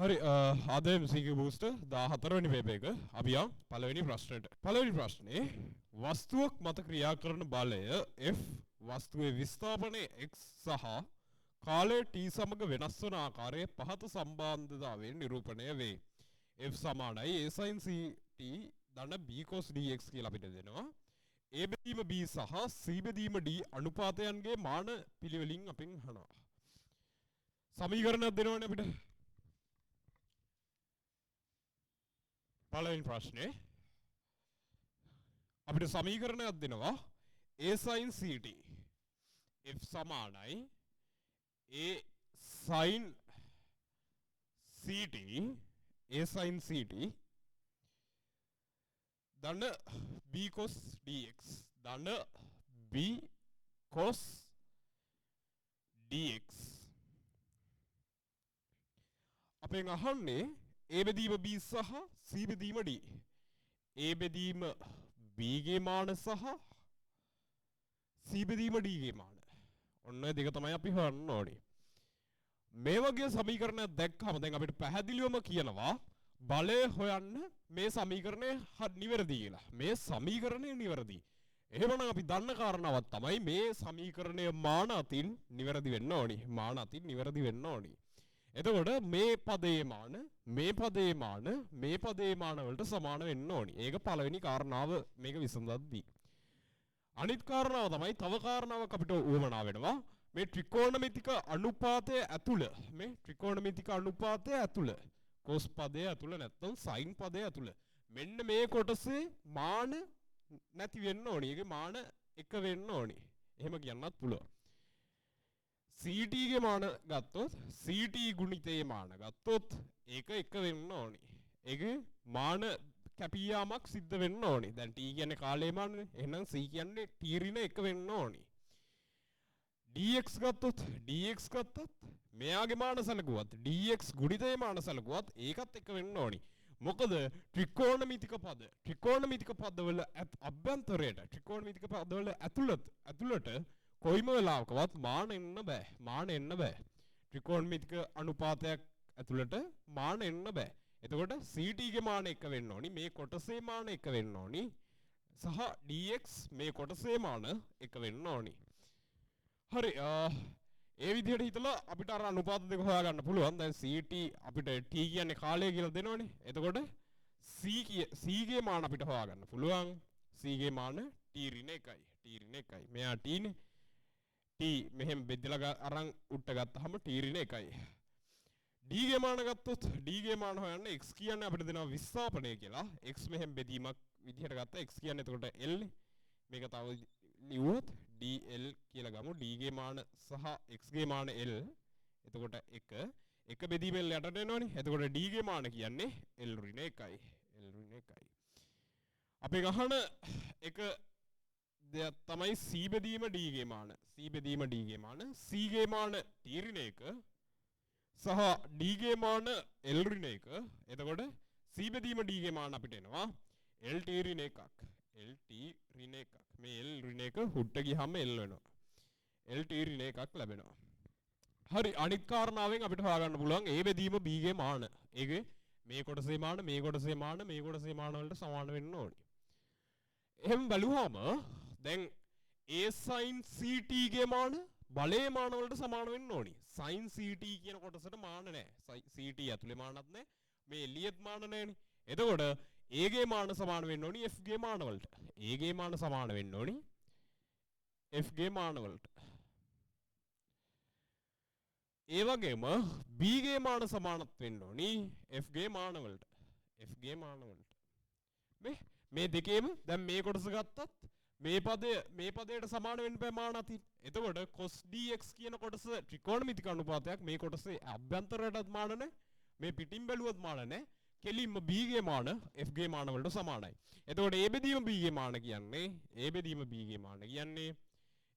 හරි අද MCQ booster 14 වෙනි පේපර් එක අපි යන් පළවෙනි ප්‍රශ්නෙට. පළවෙනි ප්‍රශ්නේ වස්තුවක් මත ක්‍රියා කරන බලය F වස්තුවේ විස්ථාපනය x සහ කාලය t සමග වෙනස් වන ආකාරය පහත සම්බන්ධතාවයෙන් නිරූපණය වේ. F සමානයි a sin ct ධන b cos dx කියලා අපිට දෙනවා. a බෙදීම b සහ c බෙදීම d අනුපාතයන්ගේ මාන පිළිවෙලින් අපින් අහනවා. සමීකරණයක් දෙනවනේ අපිට. පළවෙනි ප්‍රශ්නේ අපිට සමීකරණයක් දෙනවා a sin ct f සමානයි a sin ct ධන b cos dx ධන b cos dx අපෙන් අහන්නේ a බෙදීම b සහ c බෙදීම d. a බෙදීම b ගේ මාන සහ c බෙදීම d ගේ මාන. ඔන්න ඔය දෙක තමයි අපි හොයන්න ඕනේ. මේ වගේ සමීකරණයක් දැක්කම දැන් අපිට පැහැදිලිවම කියනවා බලය හොයන්න මේ සමීකරණය නිවැරදි කියලා. මේ සමීකරණය නිවැරදි. එහෙමනම් අපි දන්න කාරණාවක් තමයි මේ සමීකරණය මාන අතින් නිවැරදි වෙන්න ඕනේ. මාන අතින් නිවැරදි වෙන්න ඕනේ. එතකොට මේ පදයේ මාන මේ පදයේ මාන මේ පදයේ මාන වලට සමාන වෙන්න ඕනි. ඒක පළවෙනි කාරණාව මේක විසඳද්දී. අනිත් කාරණාව තමයි තව කාරණාවක් අපිට උවමනා වෙනවා. මේ ත්‍රිකෝණමිතික අනුපාතය ඇතුළ මේ ත්‍රිකෝණමිතික අනුපාතය ඇතුළ cos පදය ඇතුළ නැත්නම් sin පදය ඇතුළ මෙන්න මේ කොටසේ මාන නැති වෙන්න ඕනි. ඒකේ මාන එක වෙන්න ඕනි. එහෙම කියන්නත් පුළුවන්. ct ගේ මාන ගත්තොත් ct ගුණිතයේ මාන ගත්තොත් ඒක එක වෙන්න ඕනි. ඒකේ මාන කැපියාමක් සිද්ධ වෙන්න ඕනි. දැන් t කියන්නේ කාලයේ මානනේ. එහෙනම් c කියන්නේ t ඍණ එක වෙන්න ඕනි. dx ගත්තොත් මෙයාගේ මාන සැලකුවත් dx ගුණිතයේ මාන සැලකුවත් ඒකත් එක වෙන්න ඕනි. මොකද ත්‍රිකෝණමිතික පදවල අභ්‍යන්තරයට ත්‍රිකෝණමිතික පදවල ඇතුළට කොයිම වෙලාවකවත් මාන එන්න බෑ. ත්‍රිකෝණමිතික අනුපාතයක් ඇතුළට මාන එන්න බෑ. එතකොට ct ගේ මාන එක වෙන්න ඕනි. මේ කොටසේ මාන එක වෙන්න ඕනි. සහ dx මේ කොටසේ මාන එක වෙන්න ඕනි. හරි ඒ විදිහට හිතලා අපිට අර අනුපාත දෙක හොයාගන්න පුළුවන්. දැන් ct අපිට t කියන්නේ කාලය කියලා දෙනවනේ. එතකොට c ගේ මාන අපිට හොයාගන්න පුළුවන්. c ගේ මාන t ඍණ 1යි. මෙයා t නේ. t මෙහෙම බෙදලා අරන් උට්ට ගත්තාම t ඍණ 1යි. d ගේ මාන ගත්තොත් d ගේ මාන හොයන්න x කියන්නේ අපිට දෙනවා විස්ථාපනය කියලා. x මෙහෙම බෙදීමක් විදිහට ගත්තා. x කියන්නේ එතකොට l නේ. මේක තව ලියුවොත් dl කියලා ගමු. d ගේ මාන සහ x ගේ මාන l. එතකොට එක බෙදීම l යටට එනවනේ. එතකොට d ගේ මාන කියන්නේ l ඍණ 1යි. අපි ගහන එක දෙයක් තමයි c බෙදීම d ගේ මාන. c ගේ මාන t ඍණ 1 සහ d ගේ මාන l ඍණ 1. එතකොට c බෙදීම d ගේ මාන අපිට එනවා lt ඍණ 1ක්. මේ l ඍණ 1 හුට්ට ගියාම l වෙනවා. lt ඍණ 1ක් ලැබෙනවා. හරි අනිත් කාරණාවෙන් අපිට හොයාගන්න පුළුවන් a බෙදීම b ගේ මාන. ඒකේ මේ කොටසේ මාන වලට සමාන වෙන්න ඕනි. එහෙම බැලුවාම දැන් a sin ct ගේ මාන බලයේ මාන වලට සමාන වෙන්න ඕනි. sin ct කියන කොටසට මාන නැහැ. ct ඇතුලේ මානක් නැහැ. මේ එළියෙත් මාන නැහැනේ. එතකොට a ගේ මාන සමාන වෙන්න ඕනි f ගේ මාන වලට. a ගේ මාන සමාන වෙන්න ඕනි f ගේ මාන වලට. ඒ වගේම b ගේ මාන සමානත් වෙන්න ඕනි f ගේ මාන වලට. මේ දෙකේම දැන් මේ කොටස ගත්තත් මේ පදයට සමාන වෙන්න බෑ මාන අතින්. එතකොට cos dx කියන කොටස ත්‍රිකෝණමිතික අනුපාතයක්. මේ කොටසේ අභ්‍යන්තරයටත් මාන නැහැ. මේ පිටින් බැලුවත් මාන නැහැ. කෙලින්ම b ගේ මාන f ගේ මාන වලට සමානයි. එතකොට a බෙදීම b ගේ මාන කියන්නේ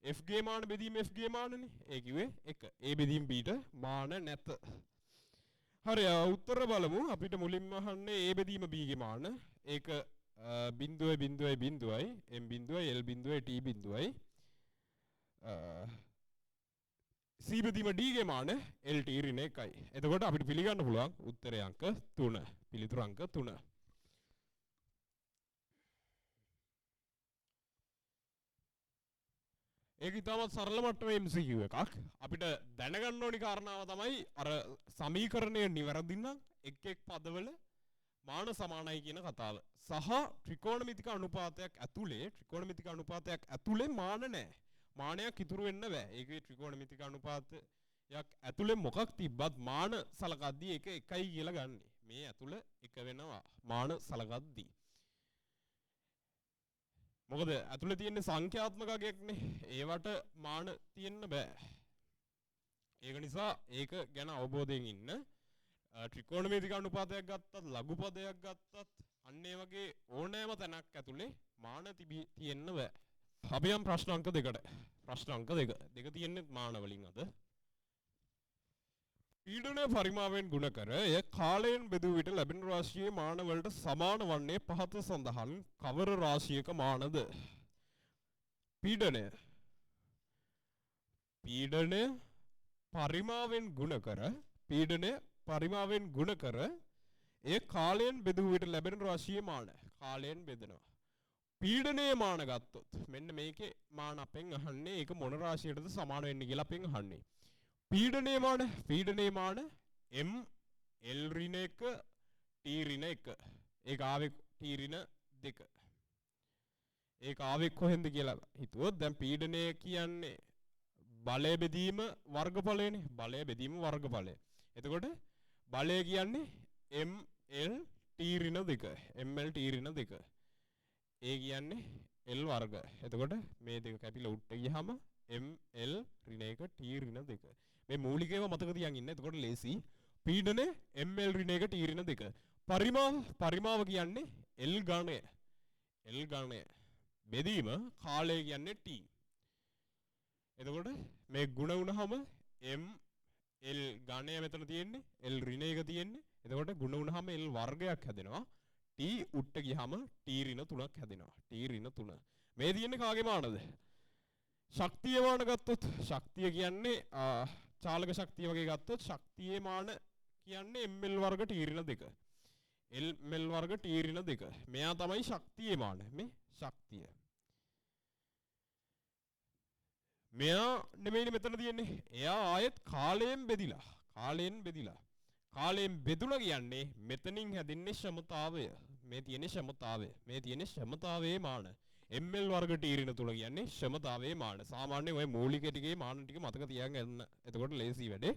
f ගේ මාන බෙදීම f ගේ මානනේ. ඒ කිව්වේ 1. a බෙදීම b ට මාන නැත. හරි උත්තර බලමු. අපිට මුලින්ම අහන්නේ a බෙදීම b ගේ මාන. ඒක බිඳුවයි m බිඳුවයි l බිඳුවයි t බිඳුවයි C බෙදීම D ගේ මාන LT ඍණ 1යි. එතකොට අපිට පිළිගන්න පුළුවන් උත්තරේ අංක 3. පිළිතුරු අංක 3. ඒක ඉතාමත් සරල මට්ටමේ MCQ එකක්. අපිට දැනගන්න ඕනි කාරණාව තමයි අර සමීකරණය නිවැරදි නම් එක් එක් පදවල මාන සමානයි කියන කතාව. සහ ත්‍රිකෝණමිතික අනුපාතයක් ඇතුලේ මාන නැහැ. මානයක් ඉතුරු වෙන්න බෑ. ඒකේ ත්‍රිකෝණමිතික අනුපාතයක් ඇතුලේ මොකක් තිබ්බත් මාන සලකද්දී ඒක එකයි කියලා ගන්නෙ. මේ ඇතුළ එක වෙනවා මාන සලකද්දී. මොකද ඇතුලේ තියෙන්නේ සංඛ්‍යාත්මක අගයක්නේ. ඒවට මාන තියෙන්න බෑ. ඒක නිසා ඒක ගැන අවබෝධයෙන් ඉන්න. ත්‍රිකෝණමිතික අනුපාතයක් ගත්තත් ලඝු පදයක් ගත්තත් අන්න ඒ වගේ ඕනෑම තැනක් ඇතුලේ මාන තියෙන්න බෑ. අපි යම් ප්‍රශ්න අංක 2කට. ප්‍රශ්න අංක 2. දෙක තියෙන්නේ මාන වලින් අද. පීඩන පරිමාවෙන් ගුණ කර එය කාලයෙන් බෙදූ විට ලැබෙන රාශියේ මාන වලට සමාන වන්නේ පහත සඳහන් කවර රාශියක මානද? පීඩනය පරිමාවෙන් ගුණ කර එය කාලයෙන් බෙදූ විට ලැබෙන රාශියේ මාන. කාලයෙන් බෙදනවා. පීඩනයේ මාන ගත්තොත් මෙන්න මේකේ මාන අපෙන් අහන්නේ ඒක මොන රාශියටද සමාන වෙන්නේ කියලා අපෙන් අහන්නේ. පීඩනයේ මාන M L ඍණ 1 T ඍණ 1. ඒක ආවේ T ඍණ 2. ඒක ආවේ කොහෙන්ද කියලා හිතුවොත් දැන් පීඩනය කියන්නේ බලය බෙදීම වර්ගඵලයනේ. බලය බෙදීම වර්ගඵලය. එතකොට බලය කියන්නේ ML T ඍණ 2. ML T ඍණ 2. ඒ කියන්නේ L වර්ග. එතකොට මේ දෙක කැපිලා උඩට ගියාම ML ඍණ 1 T ඍණ 2. මේ මූලික ඒවා මතක තියන් ඉන්න. එතකොට ලේසි. පීඩනය ML ඍණ 1 T ඍණ 2. පරිමාව කියන්නේ L ඝණය. L ඝණය. බෙදීම කාලය කියන්නේ T. එතකොට මේ ගුණ වුණාම ML ඝණය මෙතන තියෙන්නේ. L ඍණ 1 තියෙන්නේ. එතකොට ගුණ වුණාම L වර්ගයක් හැදෙනවා. T උට්ට ගියාම T ඍණ 3ක් හැදෙනවා. T ඍණ 3. මේ තියෙන්නේ කාගේ මානද? ශක්තිය මාන ගත්තොත් ශක්තිය කියන්නේ චාලක ශක්තිය වගේ ගත්තොත් ශක්තියේ මාන කියන්නේ ml වර්ග T ඍණ 2. ml වර්ග T ඍණ 2. මෙයා තමයි ශක්තියේ මාන. මේ ශක්තිය. මෙයා නෙමෙයිනේ මෙතන තියෙන්නේ. එයා ආයෙත් කාලයෙන් බෙදිලා. කාලයෙන් බෙදුලා කියන්නේ මෙතනින් හැදින්නේ ක්ෂමතාවය. මේ තියෙන්නේ ක්ෂමතාවයේ මාන. ml වර්ග T ඍණ 3 කියන්නේ ක්ෂමතාවයේ මාන. සාමාන්‍යයෙන් ඔය මූලික ටිකේ මාන ටික මතක තියාගන්න. එතකොට ලේසි වැඩේ.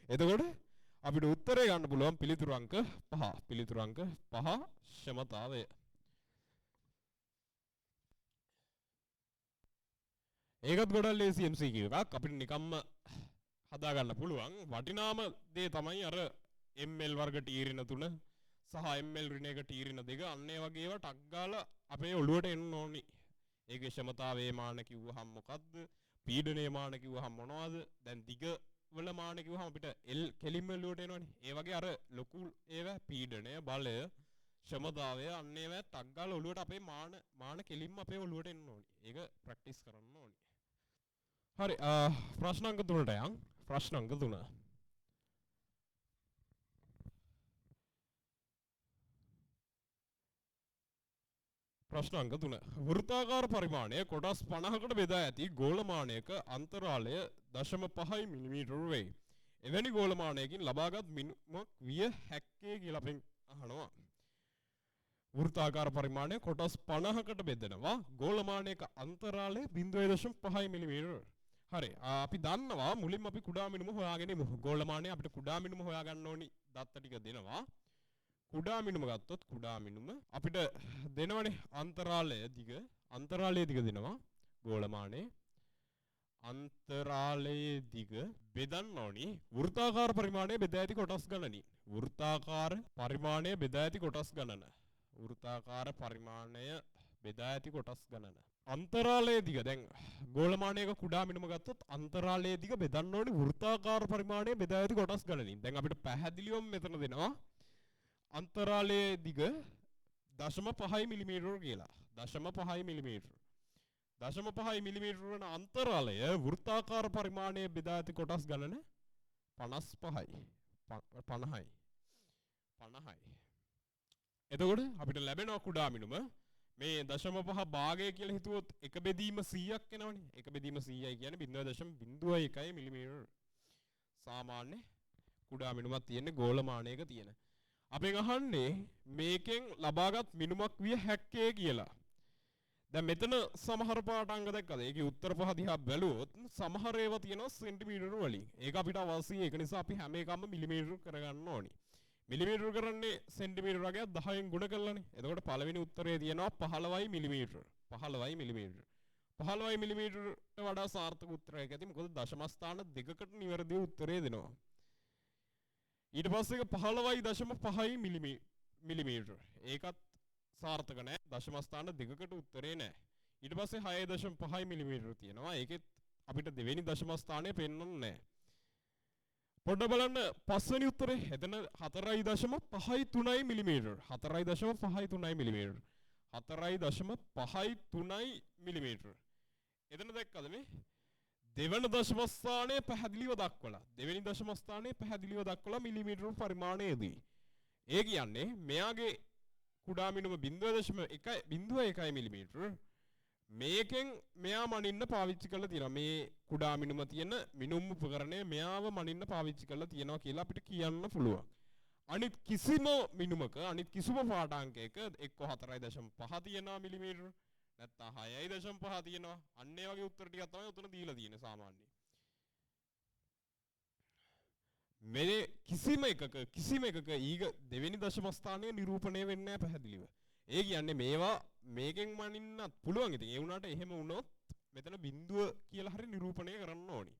එතකොට අපිට උත්තරේ ගන්න පුළුවන් පිළිතුරු අංක 5. පිළිතුරු අංක 5 ක්ෂමතාවය. ඒකත් ගොඩක් ලේසි MCQ එකක්. අපිට නිකම්ම හදා ගන්න පුළුවන්. වටිනාම දේ තමයි අර ml වර්ග T ඍණ 3 සහ ml ඍණ 1 T ඍණ 2 අන්න ඒ වගේ ඒවා ටක් ගාලා අපේ ඔළුවට එන්න ඕනි. ඒකේ ක්ෂමතාවයේ මාන කිව්වහම මොකද්ද? පීඩනයේ මාන කිව්වහම මොනවද? දැන් දිග වල මාන කිව්වහම අපිට L කෙලින්ම ඔළුවට එනවනේ. ඒ වගේ අර ලොකු ඒවා පීඩනය, බලය, ක්ෂමතාවය අන්න ඒවා ටක් ගාලා ඔළුවට අපේ මාන කෙලින්ම අපේ ඔළුවට එන්න ඕනි. ඒක ප්‍රැක්ටිස් කරන්න ඕනි. හරි ප්‍රශ්න අංක 3ට යන්. ප්‍රශ්න අංක 3. ප්‍රශ්න අංක 3. වෘත්තාකාර පරිමාණය කොටස් 50කට බෙදා ඇති ගෝලමානයක අන්තරාලය 0.5 මිලිමීටර වේ. එවැනි ගෝලමානයකින් ලබාගත් මිනුමක් විය හැක්කේ කියලා අපෙන් අහනවා. වෘත්තාකාර පරිමාණය කොටස් 50කට බෙදෙනවා ගෝලමානයක අන්තරාලය 0.5 මිලිමීටර. හරි අපි දන්නවා මුලින්ම අපි කුඩා මිනුම හොයාගෙන ඉමු. ගෝලමානය අපිට කුඩා මිනුම හොයාගන්න ඕනි දත්ත ටික දෙනවා. කුඩා මිනුම ගත්තොත් කුඩා මිනුම අපිට දෙනවනේ අන්තරාලයේ දිග දෙනවා. ගෝලමානයේ අන්තරාලයේ දිග බෙදන්න ඕනි වෘත්තාකාර පරිමාණය බෙදා ඇති කොටස් ගණනින්. වෘත්තාකාර පරිමාණය බෙදා ඇති කොටස් ගණන. වෘත්තාකාර පරිමාණය බෙදා ඇති කොටස් ගණන. අන්තරාලයේ දිග දැන් ගෝලමානයක කුඩා මිනුම ගත්තොත් අන්තරාලයේ දිග බෙදන්න ඕනි වෘත්තාකාර පරිමාණය බෙදා ඇති කොටස් ගණනින්. දැන් අපිට පැහැදිලිවම මෙතන දෙනවා අන්තරාලයේ දිග 0.5 මිලිමීටර කියලා. 0.5 මිලිමීටර. 0.5 මිලිමීටර වන අන්තරාලය වෘත්තාකාර පරිමාණයේ බෙදා ඇති කොටස් ගණන 55යි 50යි 50යි. එතකොට අපිට ලැබෙනවා කුඩා මිනුම මේ 0.5 භාගය කියලා හිතුවොත් එක බෙදීම 100ක් එනවනේ. එක බෙදීම 100යි කියන්නේ 0.01 මිලිමීටර. සාමාන්‍ය කුඩා මිනුමක් තියෙන්නේ ගෝලමානයක තියෙන. අපෙන් අහන්නේ මේකෙන් ලබාගත් මිනුමක් විය හැක්කේ කියලා. දැන් මෙතන සමහර පාඩංග දැක්කද? ඒකේ උත්තර පහ දිහා බැලුවොත් සමහර ඒවා තියෙනවා සෙන්ටිමීටර වලින්. ඒක අපිට අවශ්‍යයි. ඒක නිසා අපි හැම එකම මිලිමීටර කරගන්න ඕනි. මිලිමීටර කරන්නේ සෙන්ටිමීටර වගේ 10න් ගුණ කරලානේ. එතකොට පළවෙනි උත්තරේ තියෙනවා 15 මිලිමීටර. 15 මිලිමීටර. 15 මිලිමීටරට වඩා සාර්ථක උත්තරයක් ඇති. මොකද දශම ස්ථාන දෙකකට නිවැරදි උත්තරේ දෙනවා. ඊට පස්සේ 15.5 මිලිමීටර. ඒකත් සාර්ථක නැහැ. දශම ස්ථාන දෙකකට උත්තරේ නැහැ. ඊට පස්සේ 6.5 මිලිමීටර තියෙනවා. ඒකෙත් අපිට දෙවෙනි දශම ස්ථානය පෙන්වන්නේ නැහැ. පොඩ්ඩක් බලන්න පස්වෙනි උත්තරේ. එතන 4.53 මිලිමීටර. 4.53 මිලිමීටර. 4.53 මිලිමීටර. එතන දැක්කද මේ? දෙවන දශම ස්ථානයේ පැහැදිලිව දක්වලා. දෙවෙනි දශම ස්ථානයේ පැහැදිලිව දක්වලා මිලිමීටර පරිමාණයේදී. ඒ කියන්නේ මෙයාගේ කුඩා මිනුම 0.1 මිලිමීටර. මේකෙන් මෙයා මනින්න පාවිච්චි කරලා තියෙනවා. මේ කුඩා මිනුම තියෙන මිනුම් උපකරණය මෙයාව මනින්න පාවිච්චි කරලා තියෙනවා කියලා අපිට කියන්න පුළුවන්. අනිත් කිසිම මිනුමක අනිත් කිසිම පාඩාංකයක එක්ක 4.5 තියෙනවා මිලිමීටර නැත්නම් 6.5 තියෙනවා. අන්න ඒ වගේ උත්තර ටිකක් තමයි උතන දීලා තියෙන්නේ සාමාන්‍යයෙන්. මේ කිසිම එකක ඊග දෙවෙනි දශම ස්ථානයේ නිරූපණය වෙන්නේ නැහැ පැහැදිලිව. ඒ කියන්නේ මේවා මේකෙන් මනින්නත් පුළුවන්. ඉතින් ඒ වුණාට එහෙම වුණොත් මෙතන බිඳුව කියලා හරි නිරූපණය කරන්න ඕනි.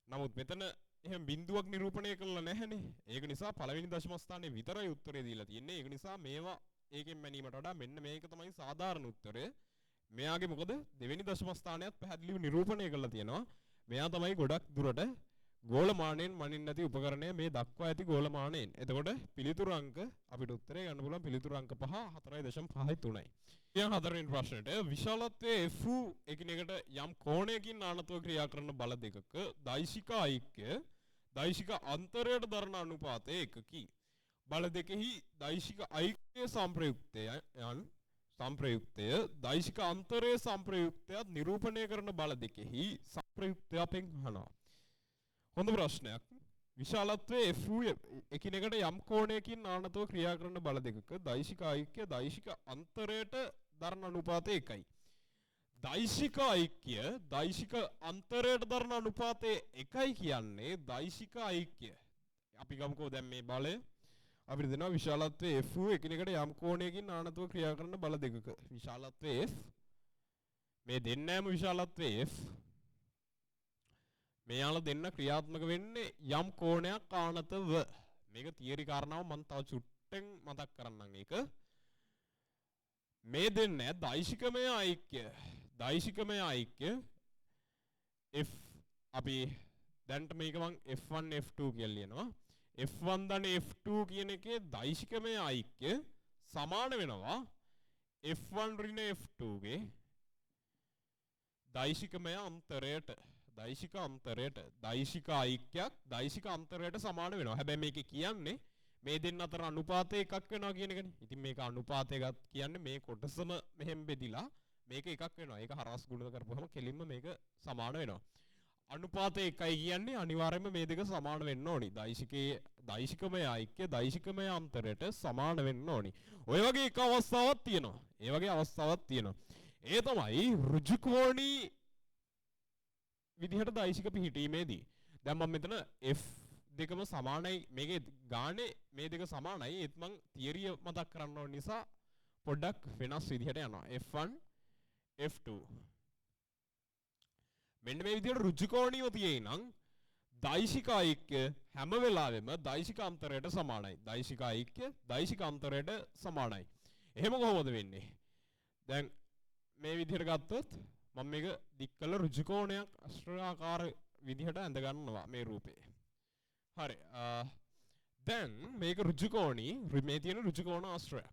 නමුත් මෙතන එහෙම බිඳුවක් නිරූපණය කළා නැහැනේ. ඒක නිසා පළවෙනි දශම ස්ථානයේ විතරයි උත්තරේ දීලා තියෙන්නේ. ඒක නිසා මේවා ඒකෙන් මැනීමට වඩා මෙන්න මේක තමයි සාධාරණ උත්තරය. මෙයාගේ මොකද දෙවෙනි දශම ස්ථානයත් පැහැදිලිව නිරූපණය කරලා තියෙනවා. මෙයා තමයි ගොඩක් දුරට ගෝලමානයෙන් මනින්න නැති උපකරණය මේ දක්වා ඇති ගෝලමානයෙන්. එතකොට පිළිතුරු අංක අපිට උත්තරේ ගන්න පුළුවන් පිළිතුරු අංක 5 4.53යි. ඊයන් හතරවෙනි ප්‍රශ්නෙට විශාලත්වයේ F එකිනෙකට යම් කෝණයකින් ආනතව ක්‍රියා කරන බල දෙකක දෛශික ඓක්‍ය දෛශික අන්තරයට දරන අනුපාතය එකකි. බල දෙකෙහි දෛශික ඓක්‍ය සංප්‍රයුක්තය දෛශික අන්තරයේ සංප්‍රයුක්තයත් නිරූපණය කරන බල දෙකෙහි සංප්‍රයුක්තය අපෙන් අහනවා. හොඳ ප්‍රශ්නයක්. විශාලත්වයේ F එකිනෙකට යම් කෝණයකින් ආනතව ක්‍රියා කරන බල දෙකක දෛශික ඓක්‍ය දෛශික අන්තරයට දරන අනුපාතය එකයි. දෛශික ඓක්‍ය දෛශික අන්තරයට දරන අනුපාතය එකයි කියන්නේ දෛශික ඓක්‍ය. අපි ගමුකෝ දැන් මේ බලය අපිට දෙනවා විශාලත්වයේ F එකිනෙකට යම් කෝණයකින් ආනතව ක්‍රියා කරන බල දෙකක. විශාලත්වයේ F මේ දෙන්නෑම විශාලත්වයේ F මෙයාලා දෙන්න ක්‍රියාත්මක වෙන්නේ යම් කෝණයක් ආනතව. මේක තියරි කාරණාව මම තව චුට්ටෙන් මතක් කරන්නම්. ඒක මේ දෙන්නේ දෛශිකමය ඓක්‍ය F අපි දැන්ට මේක මම F1 F2 කියලා ලියනවා. F1 දන F2 කියන එකේ දෛශිකමය ඓක්‍ය සමාන වෙනවා F1 ඍණ F2 ගේ දෛශිකමය අන්තරයට. දෛශික ඓක්‍යයක් දෛශික අන්තරයට සමාන වෙනවා. හැබැයි මේකේ කියන්නේ මේ දෙන්න අතර අනුපාතය එකක් වෙනවා කියන එකනේ. ඉතින් මේක අනුපාතය කියන්නේ මේ කොටසම මෙහෙම බෙදිලා මේක එකක් වෙනවා. ඒක හරස් ගුණ කරපුවම කෙලින්ම මේක සමාන වෙනවා. අනුපාතය එකයි කියන්නේ අනිවාර්යයෙන්ම මේ දෙක සමාන වෙන්න ඕනි. දෛශිකමය ඓක්‍ය දෛශිකමය අන්තරයට සමාන වෙන්න ඕනි. ඔය වගේ එක අවස්ථාවක් තියෙනවා. ඒ තමයි ඍජුකෝණී විදිහට දෛශික පිහිටීමේදී. දැන් මම මෙතන F දෙකම සමානයි මේකේ ගානේ මේ දෙක සමානයි. ඒත් මං තියරිය මතක් කරන්න ඕන නිසා පොඩ්ඩක් වෙනස් විදිහට යනවා. F1 F2 මෙන්න මේ විදිහට ඍජුකෝණීය තියෙයි නම් දෛශික ඓක්‍ය හැම වෙලාවෙම දෛශික අන්තරයට සමානයි. දෛශික ඓක්‍ය දෛශික අන්තරයට සමානයි. එහෙම කොහොමද වෙන්නේ? දැන් මේ විදිහට ගත්තොත් මම මේක දික් කළ ඍජුකෝණයක් අශ්‍රාකාර විදිහට ඇඳ ගන්නවා මේ රූපේ. හරි. දැන් මේක ඍජුකෝණී මේ තියෙන ඍජුකෝණ ආශ්‍රයක්.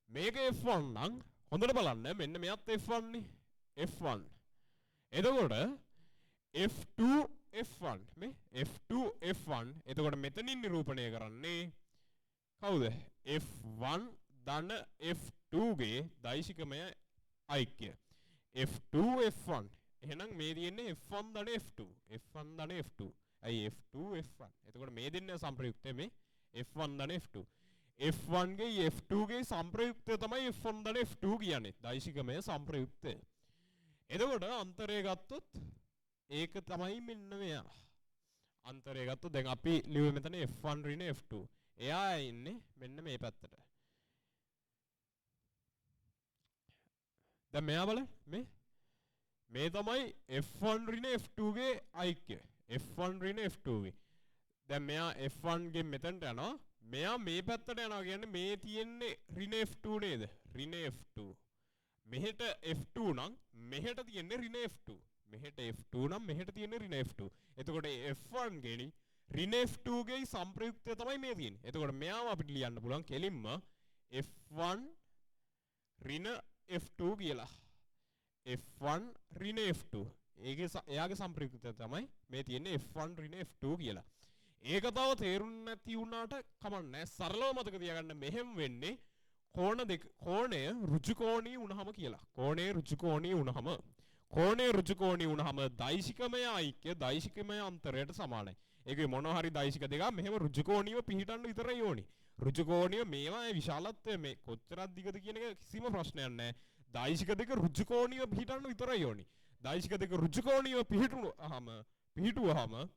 මේක F1 නම් හොඳට බලන්න මෙන්න මෙයත් F1 නේ. F1 එතකොට F2 F1 මේ F2 F1 එතකොට මෙතනින් නිරූපණය කරන්නේ කවුද F1 ධන F2 ගේ දෛශිකමය ඓක්‍ය F2 F1 එහෙනම් මේ තියෙන්නේ F1 ධන F2 F1 ධන F2 අයි F2 F1 එතකොට මේ දෙන්න සම්ප්‍රයුක්තය මේ F1 ධන F2 F1 ගේ F2 ගේ සම්ප්‍රයුක්තය තමයි F1 ධන F2 කියන්නේ දෛශිකමය සම්ප්‍රයුක්තය එතකොට අන්තරය ගත්තොත් ඒක තමයි මෙන්න මෙයා අන්තරය ගත්තොත් දැන් අපි ලියුවේ මෙතන F1 ඍණ F2 එයා ඉන්නේ මෙන්න මේ පැත්තට දැන් මෙයා බලන්න මේ තමයි F1 ඍණ F2 ගේ ඓක්‍ය F1 ඍණ F2 ගේ දැන් මෙයා F1 ගෙන් මෙතනට යනවා මෙයා මේ පැත්තට යනවා කියන්නේ මේ තියෙන්නේ ඍණ F2 නේද ඍණ F2 මෙහෙට F2 නම් මෙහෙට තියෙන්නේ ඍණ F2 මෙහෙට F2 නම් මෙහෙට තියෙන්නේ ඍණ F2 එතකොට F1 ගෙනි ඍණ F2 ගේ සම්ප්‍රයුක්තය තමයි මේ තියෙන්නේ එතකොට මෙයාම අපිට ලියන්න පුළුවන් කෙලින්ම F1 ඍණ F2 කියලා F1 ඍණ F2 එයාගේ සම්ප්‍රයුක්තය තමයි මේ තියෙන්නේ F1 ඍණ F2 කියලා ඒක තව තේරුම් නැති වුණාට කමන්නේ සරලව මතක තියාගන්න මෙහෙම වෙන්නේ කෝණය ඍජුකෝණී වුණාම කියලා කෝණය ඍජුකෝණී වුණාම දෛශිකමය ඓක්‍ය දෛශිකමය අන්තරයට සමානයි ඒකේ මොනවා හරි දෛශික දෙකක් මෙහෙම ඍජුකෝණීව පිහිටන්න විතරයි ඕනි ඍජුකෝණීය මේවා විශාලත්වය මේ කොච්චරක් දිගද කියන එක කිසිම ප්‍රශ්නයක් නැහැ දෛශික දෙක ඍජුකෝණීව පිහිටන්න විතරයි ඕනි දෛශික දෙක ඍජුකෝණීව පිහිටුවාම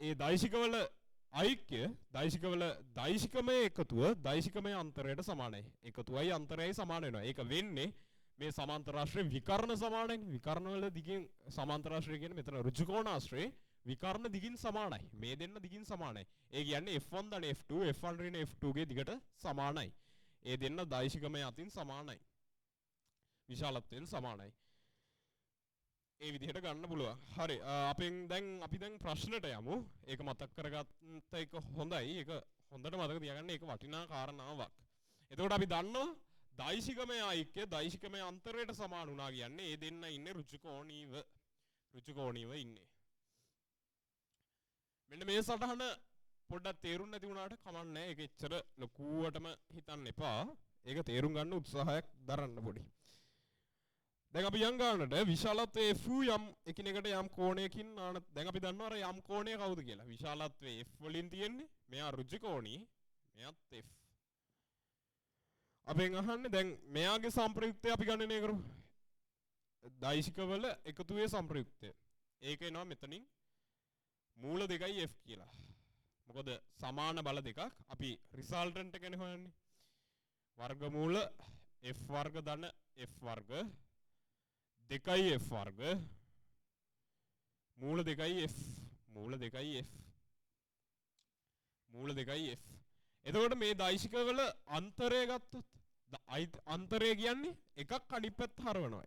ඒ දෛශිකවල ඓක්‍ය දෛශිකවල දෛශිකමය එකතුව දෛශිකමය අන්තරයට සමානයි එකතුවයි අන්තරයයි සමාන වෙනවා ඒක වෙන්නේ මේ සමාන්තරාශ්‍රය විකර්ණ සමානයි විකර්ණ වල දිගින් සමාන්තරාශ්‍රය කියන්නේ මෙතන ඍජුකෝණාශ්‍රය විකර්ණ දිගින් සමානයි මේ දෙන්න දිගින් සමානයි ඒ කියන්නේ F1 ධන F2 F1 ඍණ F2 ගේ දිගට සමානයි ඒ දෙන්න දෛශිකමය අතින් සමානයි විශාලත්වයෙන් සමානයි ඒ විදිහට ගන්න පුළුවන් හරි අපි දැන් ප්‍රශ්නට යමු ඒක මතක් කරගත්ත එක හොඳයි ඒක හොඳට මතක තියාගන්න ඒක වටිනා කාරණාවක් එතකොට අපි දන්නවා දෛශිකමය ඓක්‍ය දෛශිකමය අන්තරයට සමාන වුණා කියන්නේ ඒ දෙන්න ඉන්නේ ඍජුකෝණීව ඉන්නේ මෙන්න මේ සටහන පොඩ්ඩක් තේරුම් නැති වුණාට කමක් නැහැ ඒක එච්චර ලකුවටම හිතන්න එපා ඒක තේරුම් ගන්න උත්සාහයක් දරන්න පොඩි දැන් අපි යම් ගන්නට විශාලත්වයේ F යම් එකිනෙකට යම් කෝණයකින් දැන් අපි දන්නවා අර යම් කෝණය කවුද කියලා විශාලත්වයේ F වලින් තියෙන්නේ මෙයා ඍජුකෝණී මෙයාත් F අපෙන් අහන්නේ දැන් මෙයාගේ සම්ප්‍රයුක්තය අපි ගණනය කරමු දෛශිකවල එකතුවේ සම්ප්‍රයුක්තය ඒක එනවා මෙතනින් මූල දෙකයි F කියලා මොකද සමාන බල දෙකක් අපි රිසල්ටන්ට් එක ගැන හොයන්නේ වර්ගමූල F වර්ග ධන F වර්ග දෙකයි F වර්ග මූල දෙකයි F එතකොට මේ දෛශිකවල අන්තරය ගත්තොත් අන්තරය කියන්නේ එකක් අනිත් පැත්ත හරවනවා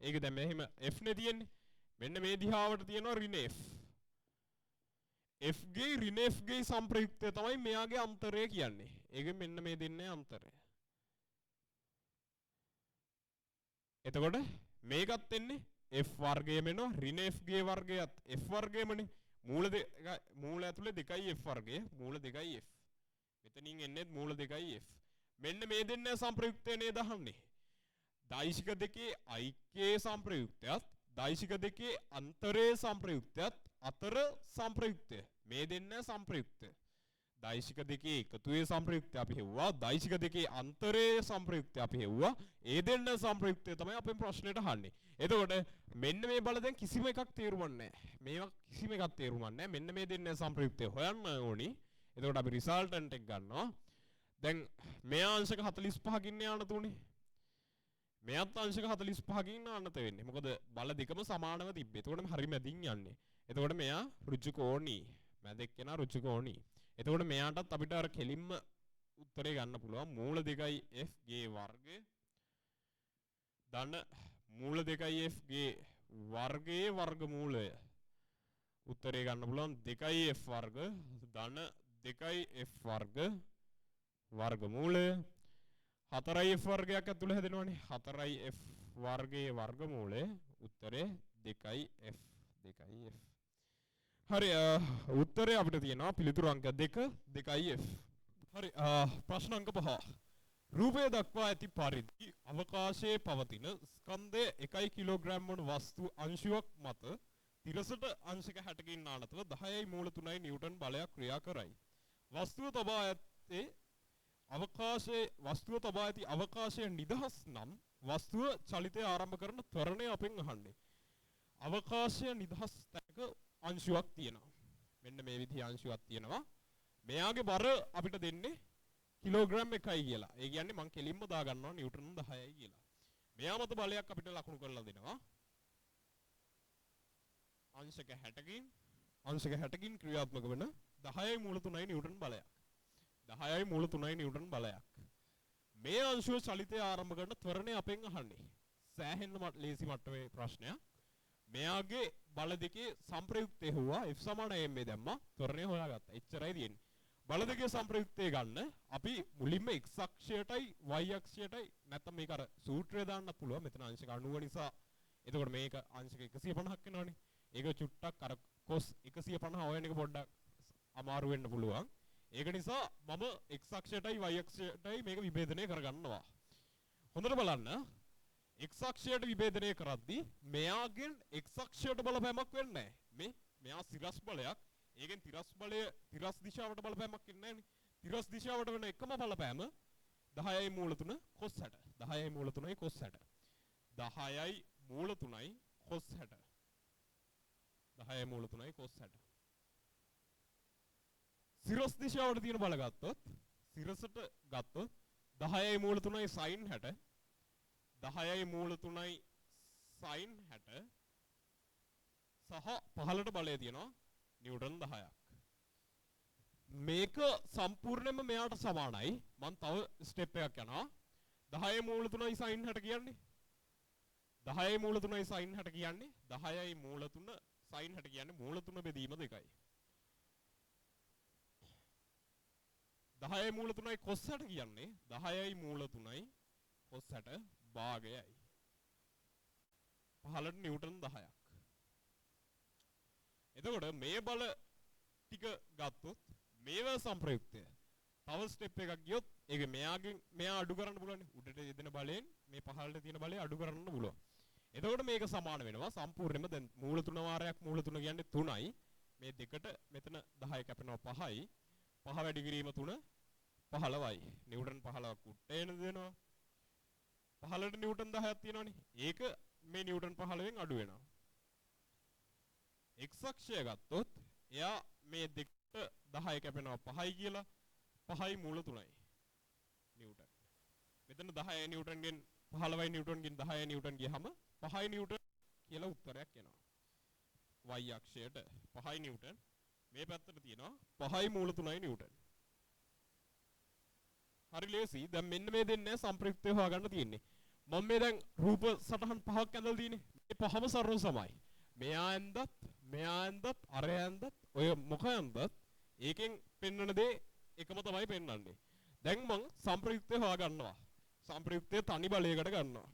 ඒක දැන් මෙහෙම F නේ තියෙන්නේ මෙන්න මේ දිහාවට තියෙනවා ඍණ F ගේ ඍණ F ගේ සම්ප්‍රයුක්තය තමයි මෙයාගේ අන්තරය කියන්නේ ඒක මෙන්න මේ දෙන්නේ අන්තරය එතකොට මේකත් එන්නේ F වර්ගයම එනවා ඍණ F ගේ වර්ගයත් F වර්ගයමනේ මූල ඇතුලේ දෙකයි F වර්ගය මූල දෙකයි F මෙතනින් එන්නේ මූල දෙකයි F මෙන්න මේ දෙන්න සම්ප්‍රයුක්තය නේද අහන්නේ දෛශික දෙකේ ඓක්‍යයේ සම්ප්‍රයුක්තයත් දෛශික දෙකේ අන්තරයේ සම්ප්‍රයුක්තයත් අතර සම්ප්‍රයුක්තය මේ දෙන්න සම්ප්‍රයුක්තය දෛශික දෙකේ එකතුවේ සම්ප්‍රයුක්තය අපි හෙව්වා දෛශික දෙකේ අන්තරයේ සම්ප්‍රයුක්තය අපි හෙව්වා ඒ දෙන්න සම්ප්‍රයුක්තය තමයි අපෙන් ප්‍රශ්නෙට අහන්නේ එතකොට මෙන්න මේ බල දැන් කිසිම එකක් තේරුම් නැහැ මෙන්න මේ දෙන්න සම්ප්‍රයුක්තය හොයන්න ඕනි එතකොට අපි රිසල්ටන්ට් එක ගන්නවා දැන් මේ අංශක 45කින් යන තුනේ මෙයත් අංශක 45කින් අනත වෙන්නේ මොකද බල දෙකම සමානව තිබ්බේ එතකොට හරි මැදින් යන්නේ එතකොට මෙයා ඍජුකෝණී මැද එක්කෙනා රුචිකෝණී. එතකොට මෙයාටත් අපිට අර කෙලින්ම උත්තරේ ගන්න පුළුවන් මූල 2යි f ගේ වර්ගය ධන මූල 2යි f ගේ වර්ගයේ වර්ගමූලය. උත්තරේ ගන්න පුළුවන් 2යි f වර්ග ධන 2යි f වර්ග වර්ගමූලය 4යි f වර්ගයක් ඇතුළේ හැදෙනවනේ 4යි f වර්ගයේ වර්ගමූලය උත්තරේ 2f 2f. හරි උත්තරේ අපිට තියෙනවා පිළිතුරු අංක 2 2f. හරි ප්‍රශ්න අංක 5. රූපය දක්වා ඇති පරිදි අවකාශයේ පවතින ස්කන්ධය 1 කිලෝග්‍රෑම් වන වස්තු අංශුවක් මත තිරසට අංශක 60කින් නානතව 10යි මූල 3යි නිව්ටන් බලයක් ක්‍රියා කරයි. වස්තුව තබා ඇති අවකාශයේ නිදහස් නම් වස්තුව චලිතය ආරම්භ කරන ත්වරණය අපෙන් අහන්නේ. අවකාශය නිදහස් තැනක අංශුවක් තියෙනවා. මෙන්න මේ විදිහේ අංශුවක් තියෙනවා. මෙයාගේ බර අපිට දෙන්නේ කිලෝග්‍රෑම් 1යි කියලා. ඒ කියන්නේ මම කෙලින්ම දා ගන්නවා නිව්ටන් 10යි කියලා. මෙයා මත බලයක් අපිට ලකුණු කරලා දෙනවා. අංශක 60කින් ක්‍රියාත්මක වෙන 10යි මූල 3යි නිව්ටන් බලයක්. 10යි මූල 3යි නිව්ටන් බලයක්. මේ අංශුව චලිතය ආරම්භ කරන ත්වරණය අපෙන් අහන්නේ. සෑහෙන්න ලේසි මට්ටමේ ප්‍රශ්නයක්. මෙයාගේ බල දෙකේ සංප්‍රයුක්තය හුවා F සමාන m දැම්මා ත්වරණය හොයාගත්තා. එච්චරයි තියෙන්නේ. බල දෙකේ සංප්‍රයුක්තය ගන්න අපි මුලින්ම x අක්ෂයටයි y අක්ෂයටයි නැත්නම් මේක අර සූත්‍රය දාන්නත් පුළුවන්. මෙතන අංශක 90 නිසා එතකොට මේක අංශක 150ක් වෙනවනේ. ඒක චුට්ටක් අර cos 150 හොයන එක පොඩ්ඩක් අමාරු වෙන්න පුළුවන්. ඒක නිසා මම x අක්ෂයටයි y අක්ෂයටයි මේක විභේදනය කරගන්නවා. හොඳට බලන්න. x අක්ෂයට විභේදනය කරද්දී මෙයාගෙන් x අක්ෂයට බලපෑමක් වෙන්නේ නැහැ. මෙයා සිරස් බලයක්. ඒකෙන් තිරස් බලය තිරස් දිශාවට බලපෑමක් වෙන්නේ නැහැ නේ. තිරස් දිශාවට වෙන එකම බලපෑම 10යි මූල 3 cos 60. 10යි මූල 3යි cos 60. 10යි මූල 3යි cos 60. 10යි මූල 3යි cos 60. සිරස් දිශාවට තියෙන බල ගත්තොත් සිරසට ගත්තොත් 10යි මූල 3යි sin 60. 10යි මූල 3යි sin 60 සහ පහළට බලය තියෙනවා නිව්ටන් 10ක්. මේක සම්පූර්ණයෙන්ම මෙයාට සමානයි. මම තව ස්ටෙප් එකක් යනවා. 10යි මූල 3යි sin 60 කියන්නේ 10යි මූල 3යි sin 60 කියන්නේ 10යි මූල 3 sin 60 කියන්නේ මූල 3 බෙදීම 2යි. 10යි මූල 3යි cos 60 කියන්නේ 10යි මූල 3යි cos 60 භාගයයි. පහළට නිව්ටන් 10ක්. එතකොට මේ බල ටික ගත්තොත් මේවා සංප්‍රයුක්තය. තව ස්ටෙප් එකක් ගියොත් ඒක මෙයා අඩු කරන්න පුළුවන්. උඩට යෙදෙන බලයෙන් මේ පහළට තියෙන බලය අඩු කරන්න පුළුවන්. එතකොට මේක සමාන වෙනවා සම්පූර්ණයෙන්ම දැන් මූල 3 වාරයක් මූල 3 කියන්නේ 3යි. මේ දෙකට මෙතන 10 කැපෙනවා 5යි. 5 වැඩි කිරීම 3 15යි. නිව්ටන් 15ක් උට්ටේන දෙනවා. පහළට නිව්ටන් 10ක් තියෙනවනේ. ඒක මේ නිව්ටන් 15න් අඩු වෙනවා. x අක්ෂය ගත්තොත් එයා මේ දෙකට 10 කැපෙනවා 5යි කියලා 5යි මූල 3යි නිව්ටන්. මෙතන 10යි නිව්ටන්ගෙන් 15යි නිව්ටන්ගෙන් 10යි නිව්ටන් ගියහම 5යි නිව්ටන් කියලා උත්තරයක් එනවා. y අක්ෂයට 5යි නිව්ටන් මේ පැත්තට තියෙනවා 5යි මූල 3යි නිව්ටන්. හරි ලේසි. දැන් මෙන්න මේ දෙන්නේ සංප්‍රයුක්තය හොයාගන්න තියෙන්නේ. මම මේ දැන් රූප සටහන් පහක් ඇඳලා තියෙන්නේ. මේ පහම සරල සමයි. මෙයා ඇඳත් අර ඇඳත් ඔය මොක ඇඳත් ඒකෙන් පෙන්වන දේ එකම තමයි පෙන්වන්නේ. දැන් මම සංප්‍රයුක්තය හොයාගන්නවා. සංප්‍රයුක්තය තනි බලයකට ගන්නවා.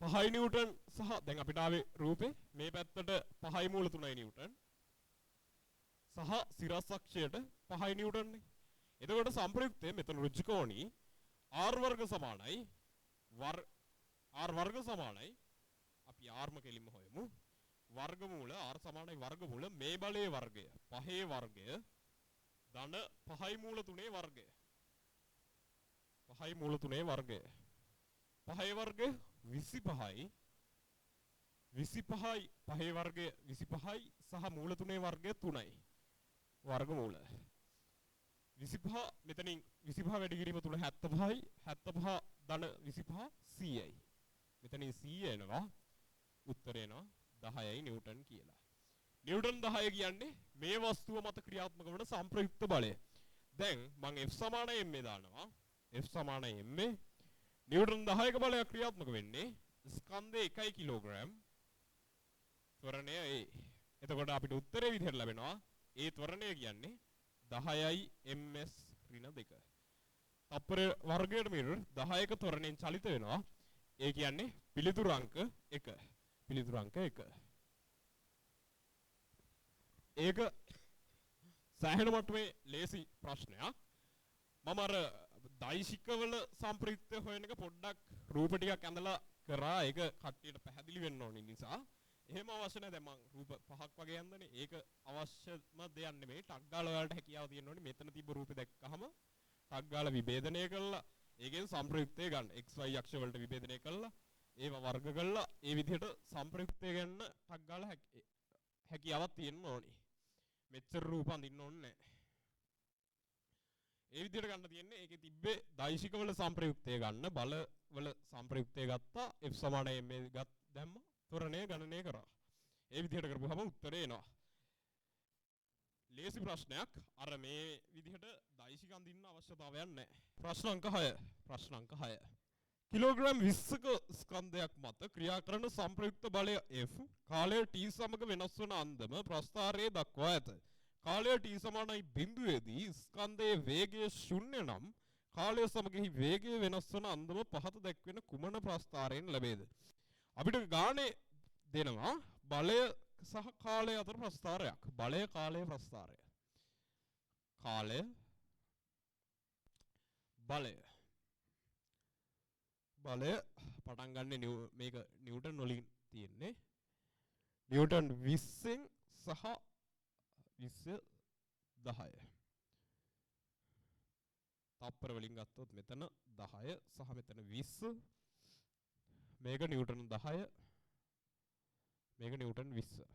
5යි නිව්ටන් සහ දැන් අපිට ආවේ රූපේ මේ පැත්තට 5යි මූල 3යි නිව්ටන් සහ සිරස් අක්ෂයට 5යි නිව්ටන් නේ. එතකොට සංප්‍රයුක්තය මෙතන ඍජු කෝණී r වර්ග සමානයි r වර්ග සමානයි අපි r ම කෙලින්ම හොයමු. වර්ගමූල r සමානයි වර්ගමූල මේ බලයේ වර්ගය 5 වර්ගය ධන 5යි මූල 3 වර්ගය. 5යි මූල 3 වර්ගය. 5 වර්ගය 25යි 25යි 5 වර්ගය 25යි සහ මූල 3 වර්ගය 3යි. වර්ගමූල 25 මෙතනින් 25 වැඩි කිරීම 3 75යි 75 ධන 25 100යි. මෙතනින් 100 එනවා. උත්තරේ එනවා 10යි නිව්ටන් කියලා. නිව්ටන් 10 කියන්නේ මේ වස්තුව මත ක්‍රියාත්මක වන සංප්‍රයුක්ත බලය. දැන් මම F සමාන m දානවා. F සමාන m නිව්ටන් 10ක බලයක් ක්‍රියාත්මක වෙන්නේ ස්කන්ධය 1 කිලෝග්‍රෑම් ත්වරණය A. එතකොට අපිට උත්තරේ විදිහට ලැබෙනවා ඒ ත්වරණය කියන්නේ 10යි ms ඍණ 2. තප්පර වර්ගයට මීටර 10ක ත්වරණයෙන් චලිත වෙනවා ඒ කියන්නේ පිළිතුරු අංක 1. පිළිතුරු අංක 1. ඒක සෑහෙන මට්ටමේ ලේසි ප්‍රශ්නයක්. මම අර දෛශිකවල සම්ප්‍රයුක්ත හොයන එක පොඩ්ඩක් රූප ටිකක් ඇඳලා කරා. ඒක කට්ටියට පැහැදිලි වෙන්න ඕනේ නිසා. එහෙම අවශ්‍ය නැහැ. දැන් මම රූප 5ක් වගේ යන්දනේ. ඒක අවශ්‍යම දෙයක් නෙමෙයි. ටක් ගාලා ඔයාලට හැකියාව තියෙන්න ඕනේ. මෙතන තිබ්බ රූපේ දැක්කහම ටක් ගාලා විභේදනය කළා. ඒකෙන් සම්ප්‍රයුක්තය ගන්න. xy අක්ෂ වලට විභේදනය කළා. ඒව වර්ග කළා. ඒ විදිහට සම්ප්‍රයුක්තය ගන්න ටක් ගාලා හැකියාවක් තියෙන්න ඕනේ. මෙච්චර රූප අඳින්න ඕනේ නැහැ. ඒ විදිහට ගන්න තියෙන්නේ ඒකේ තිබ්බේ දෛශිකවල සම්ප්‍රයුක්තය ගන්න බලවල සම්ප්‍රයුක්තය ගත්තා f සමාන m දැම්ම ත්වරණය ගණනය කරා. ඒ විදිහට කරපුවම උත්තරේ එනවා. ලේසි ප්‍රශ්නයක්. අර මේ විදිහට දෛශික අඳින්න අවශ්‍යතාවයක් නැහැ. ප්‍රශ්න අංක 6. ප්‍රශ්න අංක 6. කිලෝග්‍රෑම් 20ක ස්කන්ධයක් මත ක්‍රියා කරන සම්ප්‍රයුක්ත බලය F කාලය t සමග වෙනස් වන අන්දම ප්‍රස්ථාරයේ දක්වා ඇත. කාලය t සමානයි බිඳුවේදී ස්කන්ධයේ වේගය 0 නම් කාලය සමගහි වේගය වෙනස් වන අන්දම පහත දැක්වෙන කුමන ප්‍රස්ථාරයෙන් ලැබේද? අපිට ගානේ දෙනවා බලය සහ කාලය අතර ප්‍රස්ථාරයක්. බලය කාලය ප්‍රස්ථාරය. කාලය බලය බලය පටන් ගන්න මේක නිව්ටන් වලින් තියෙන්නේ. නිව්ටන් 20න් සහ 20 10. තප්පර වලින් ගත්තොත් මෙතන 10 සහ මෙතන 20. මේක නිව්ටන් 10. මේක නිව්ටන් 20.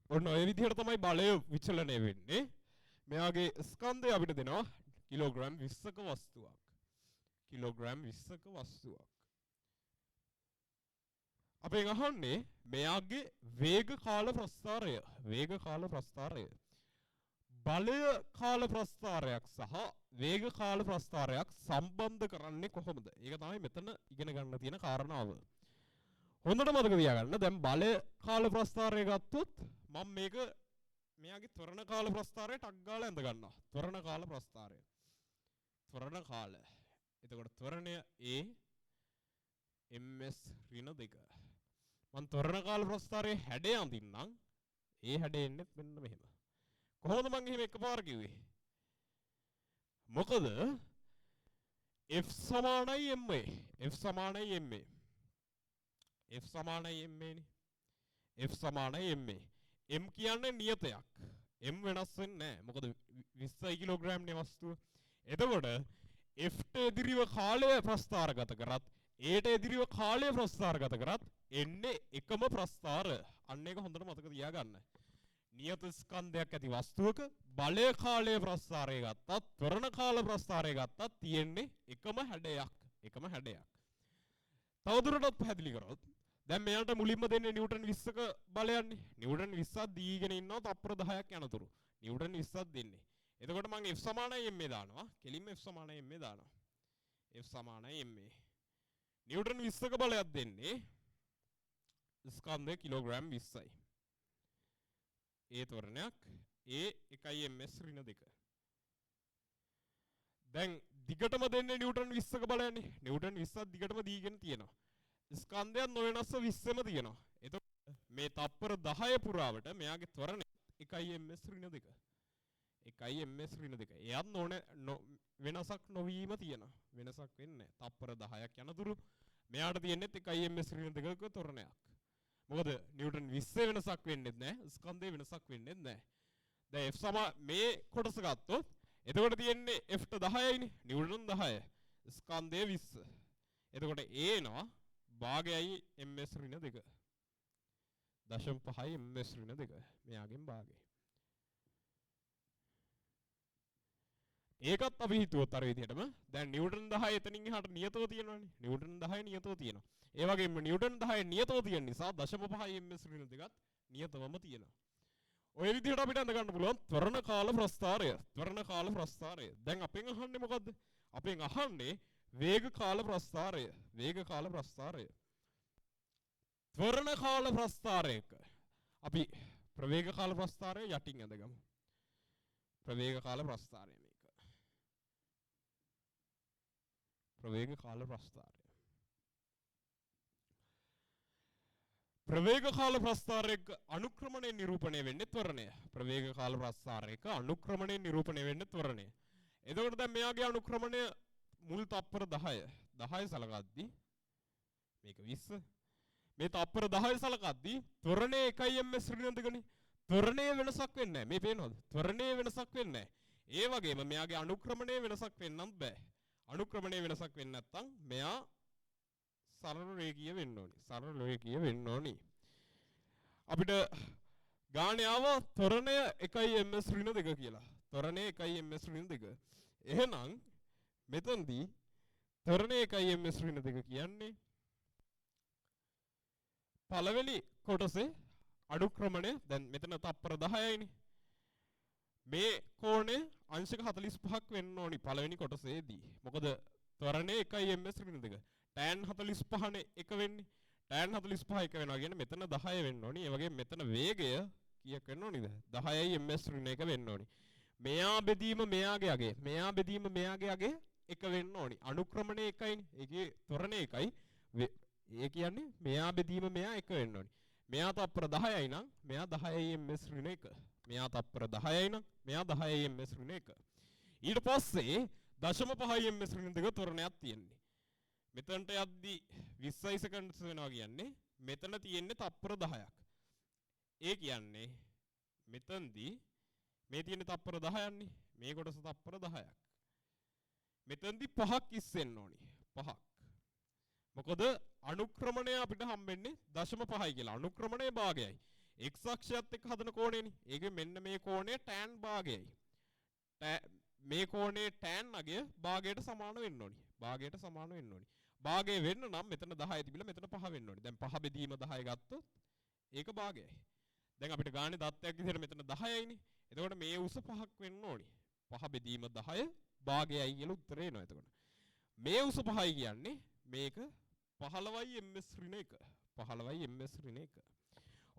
ඔන්න ඔය විදිහට තමයි බලය විචලනය වෙන්නේ. මෙයාගේ ස්කන්ධය අපිට දෙනවා කිලෝග්‍රෑම් 20ක වස්තුවක්. කිලෝග්‍රෑම් 20ක වස්තුවක්. අපෙන් අහන්නේ මෙයාගේ වේග කාල ප්‍රස්ථාරය. වේග කාල ප්‍රස්ථාරය. බලය කාල ප්‍රස්ථාරයක් සහ වේග කාල ප්‍රස්ථාරයක් සම්බන්ධ කරන්නේ කොහොමද? ඒක තමයි මෙතන ඉගෙන ගන්න තියෙන කාරණාව. හොඳට මතක තියාගන්න. දැන් බලය කාල ප්‍රස්ථාරය ගත්තොත් මම මේක මෙයාගේ ත්වරණ කාල ප්‍රස්ථාරය ටක් ගාලා ඇඳ ගන්නවා. ත්වරණ කාල ප්‍රස්ථාරය. ත්වරණ කාල. එතකොට ත්වරණය A ms ඍණ 2. මම ත්වරණ කාල ප්‍රස්ථාරයේ හැඩය අඳින්නම්. ඒ හැඩය එන්නේ මෙන්න මෙහෙම. කොහොමද මම එහෙම එකපාර කිව්වේ? මොකද f සමානයි ma. f සමානයි ma. f සමානයි ma නේ. f සමානයි ma. m කියන්නේ නියතයක්. m වෙනස් වෙන්නේ නැහැ. මොකද 20 කිලෝග්‍රෑම් නේ වස්තුව. එතකොට f ට එදිරිව කාලය ප්‍රස්ථාරගත කරත් a ට එදිරිව කාලය ප්‍රස්ථාරගත කරත් එන්නේ එකම ප්‍රස්ථාර. අන්න ඒක හොඳට මතක තියාගන්න. නියත ස්කන්ධයක් ඇති වස්තුවක බලය කාලය ප්‍රස්ථාරය ගත්තත් ත්වරණ කාල ප්‍රස්ථාරය ගත්තත් තියෙන්නේ එකම හැඩයක්. එකම හැඩයක්. තවදුරටත් පැහැදිලි කරොත් දැන් මෙයාට මුලින්ම දෙන්නේ නිව්ටන් 20ක බලයන්නේ. නිව්ටන් 20ක් දීගෙන ඉන්නවා තප්පර 10ක් යනතුරු. නිව්ටන් 20ක් දෙන්නේ. එතකොට මම f සමානයි ma දානවා. කෙලින්ම f සමානයි ma දානවා. f සමානයි ma. නිව්ටන් 20ක බලයක් දෙන්නේ ස්කන්ධය කිලෝග්‍රෑම් 20යි. ඒ ත්වරණයක් A 1 ms ඍණ 2. දැන් දිගටම දෙන්නේ නිව්ටන් 20ක බලයන්නේ. නිව්ටන් 20ක් දිගටම දීගෙන තියෙනවා. ස්කන්ධයක් නොවෙනස්ව 20ම තියෙනවා. එතකොට මේ තප්පර 10 පුරාවට මෙයාගේ ත්වරණය 1 ms ඍණ 2. 1 ms ඍණ 2. එයත් වෙනසක් නොවීම තියෙනවා. වෙනසක් වෙන්නේ නැහැ. තප්පර 10ක් යනතුරු මෙයාට තියෙන්නේ 1 ms ඍණ 2ක ත්වරණයක්. මොකද නිව්ටන් 20 වෙනසක් වෙන්නේ නැහැ. ස්කන්ධයේ වෙනසක් වෙන්නේ නැහැ. දැන් f සම මේ කොටස ගත්තොත් එතකොට තියෙන්නේ f ට 10යිනේ. නිව්ටන් 10. ස්කන්ධයේ 20. එතකොට a එනවා භාගයයි ms ඍණ 2. 0.5 ms ඍණ 2. මෙයාගෙන් භාගය. ඒකත් අපි හිතුවොත් අර විදිහටම දැන් නිව්ටන් 10 එතනින් එහාට නියතව තියෙනවානේ. නිව්ටන් 10 නියතව තියෙනවා. ඒ වගේම නිව්ටන් 10 නියතව තියෙන නිසා 0.5 ms ඍණ 2ත් නියතවම තියෙනවා. ඔය විදිහට අපිට අඳ ගන්න පුළුවන් ත්වරණ කාල ප්‍රස්ථාරය. ත්වරණ කාල ප්‍රස්ථාරය. දැන් අපෙන් අහන්නේ මොකද්ද? අපෙන් අහන්නේ වේග කාල ප්‍රස්ථාරය. වේග කාල ප්‍රස්ථාරය. ත්වරණ කාල ප්‍රස්ථාරයක අපි ප්‍රවේග කාල ප්‍රස්ථාරය යටින් ඇඳගමු. ප්‍රවේග කාල ප්‍රස්ථාරය මේක. ප්‍රවේග කාල ප්‍රස්ථාරය. ප්‍රවේග කාල ප්‍රස්ථාරයක අනුක්‍රමණය නිරූපණය වෙන්නේ ත්වරණය. ප්‍රවේග කාල ප්‍රස්ථාරයක අනුක්‍රමණය නිරූපණය වෙන්නේ ත්වරණය. එතකොට දැන් මෙයාගේ අනුක්‍රමණය මුල් තප්පර 10 සලකද්දී මේක 20 මේ තප්පර 10 සලකද්දී ත්වරණය 1 ms ඍණදගනේ. ත්වරණයේ වෙනසක් වෙන්නේ නැහැ. මේ පේනවද? ත්වරණයේ වෙනසක් වෙන්නේ නැහැ. ඒ වගේම මෙයාගේ අනුක්‍රමණයේ වෙනසක් වෙන්නත් බෑ. අනුක්‍රමණයේ වෙනසක් වෙන්නේ නැත්නම් මෙයා සරල රේඛීය වෙන්න ඕනි. සරල රේඛීය වෙන්න ඕනි. අපිට ගානේ ආව ත්වරණය 1 ms ඍණ 2 කියලා. ත්වරණය 1 ms ඍණ 2. එහෙනම් මෙතනදී ත්වරණය 1 ms ඍණ 2 කියන්නේ පළවෙනි කොටසේ අනුක්‍රමණය දැන් මෙතන තප්පර 10යිනේ. මේ කෝණය අංශක 45ක් වෙන්න ඕනි පළවෙනි කොටසේදී. මොකද ත්වරණය 1 ms ඍණ 2. tan 45නේ 1 වෙන්නේ. tan 45 1 වෙනවා කියන්නේ මෙතන 10 වෙන්න ඕනි. ඒ වගේම මෙතන වේගය කීයක් වෙන්න ඕනිද? 10යි ms ඍණ 1 වෙන්න ඕනි. මෙයා බෙදීම මෙයාගේ අගේ. මෙයා බෙදීම මෙයාගේ අගේ 1 වෙන්න ඕනි. අනුක්‍රමණය 1යිනේ. ඒකේ ත්වරණය 1යි. ඒ කියන්නේ මෙයා බෙදීම මෙයා 1 වෙන්න ඕනි. මෙයා තප්පර 10යි නම් මෙයා 10යි ms ඍණ 1. මෙයා තප්පර 10යි නම් මෙයා 10යි ms ඍණ 1. ඊට පස්සේ 0.5 ms ඍණ 2 ත්වරණයක් තියෙන්නේ. මෙතනට යද්දි 20 සෙකන්ඩ්ස් වෙනවා කියන්නේ මෙතන තියෙන්නේ තප්පර 10ක්. ඒ කියන්නේ මෙතනදී මේ තියෙන්නේ තප්පර 10ක්නේ. මේ කොටස තප්පර 10ක්. මෙතනදී 5ක් ඉස්සෙන්න ඕනි. 5ක්. මොකද අනුක්‍රමණය අපිට හම්බෙන්නේ 0.5යි කියලා. අනුක්‍රමණයේ භාගයයි. x අක්ෂයත් එක්ක හදන කෝණයනේ. ඒකෙ මෙන්න මේ කෝණය tan භාගයයි. මේ කෝණයේ tan අගය භාගයට සමාන වෙන්න ඕනි. භාගයට සමාන වෙන්න ඕනි. භාගය වෙන්න නම් මෙතන 10 තිබිලා මෙතන 5 වෙන්න ඕනි. දැන් 5 බෙදීම 10 ගත්තොත් ඒක භාගයයි. දැන් අපිට ගානේ දත්තයක් විදිහට මෙතන 10යිනේ. එතකොට මේ උස 5ක් වෙන්න ඕනි. 5 බෙදීම 10 භාගයයි කියලා උත්තරේ එනවා එතකොට. මේ උස 5යි කියන්නේ මේක 15යි ms ඍණ 1. 15යි ms ඍණ 1.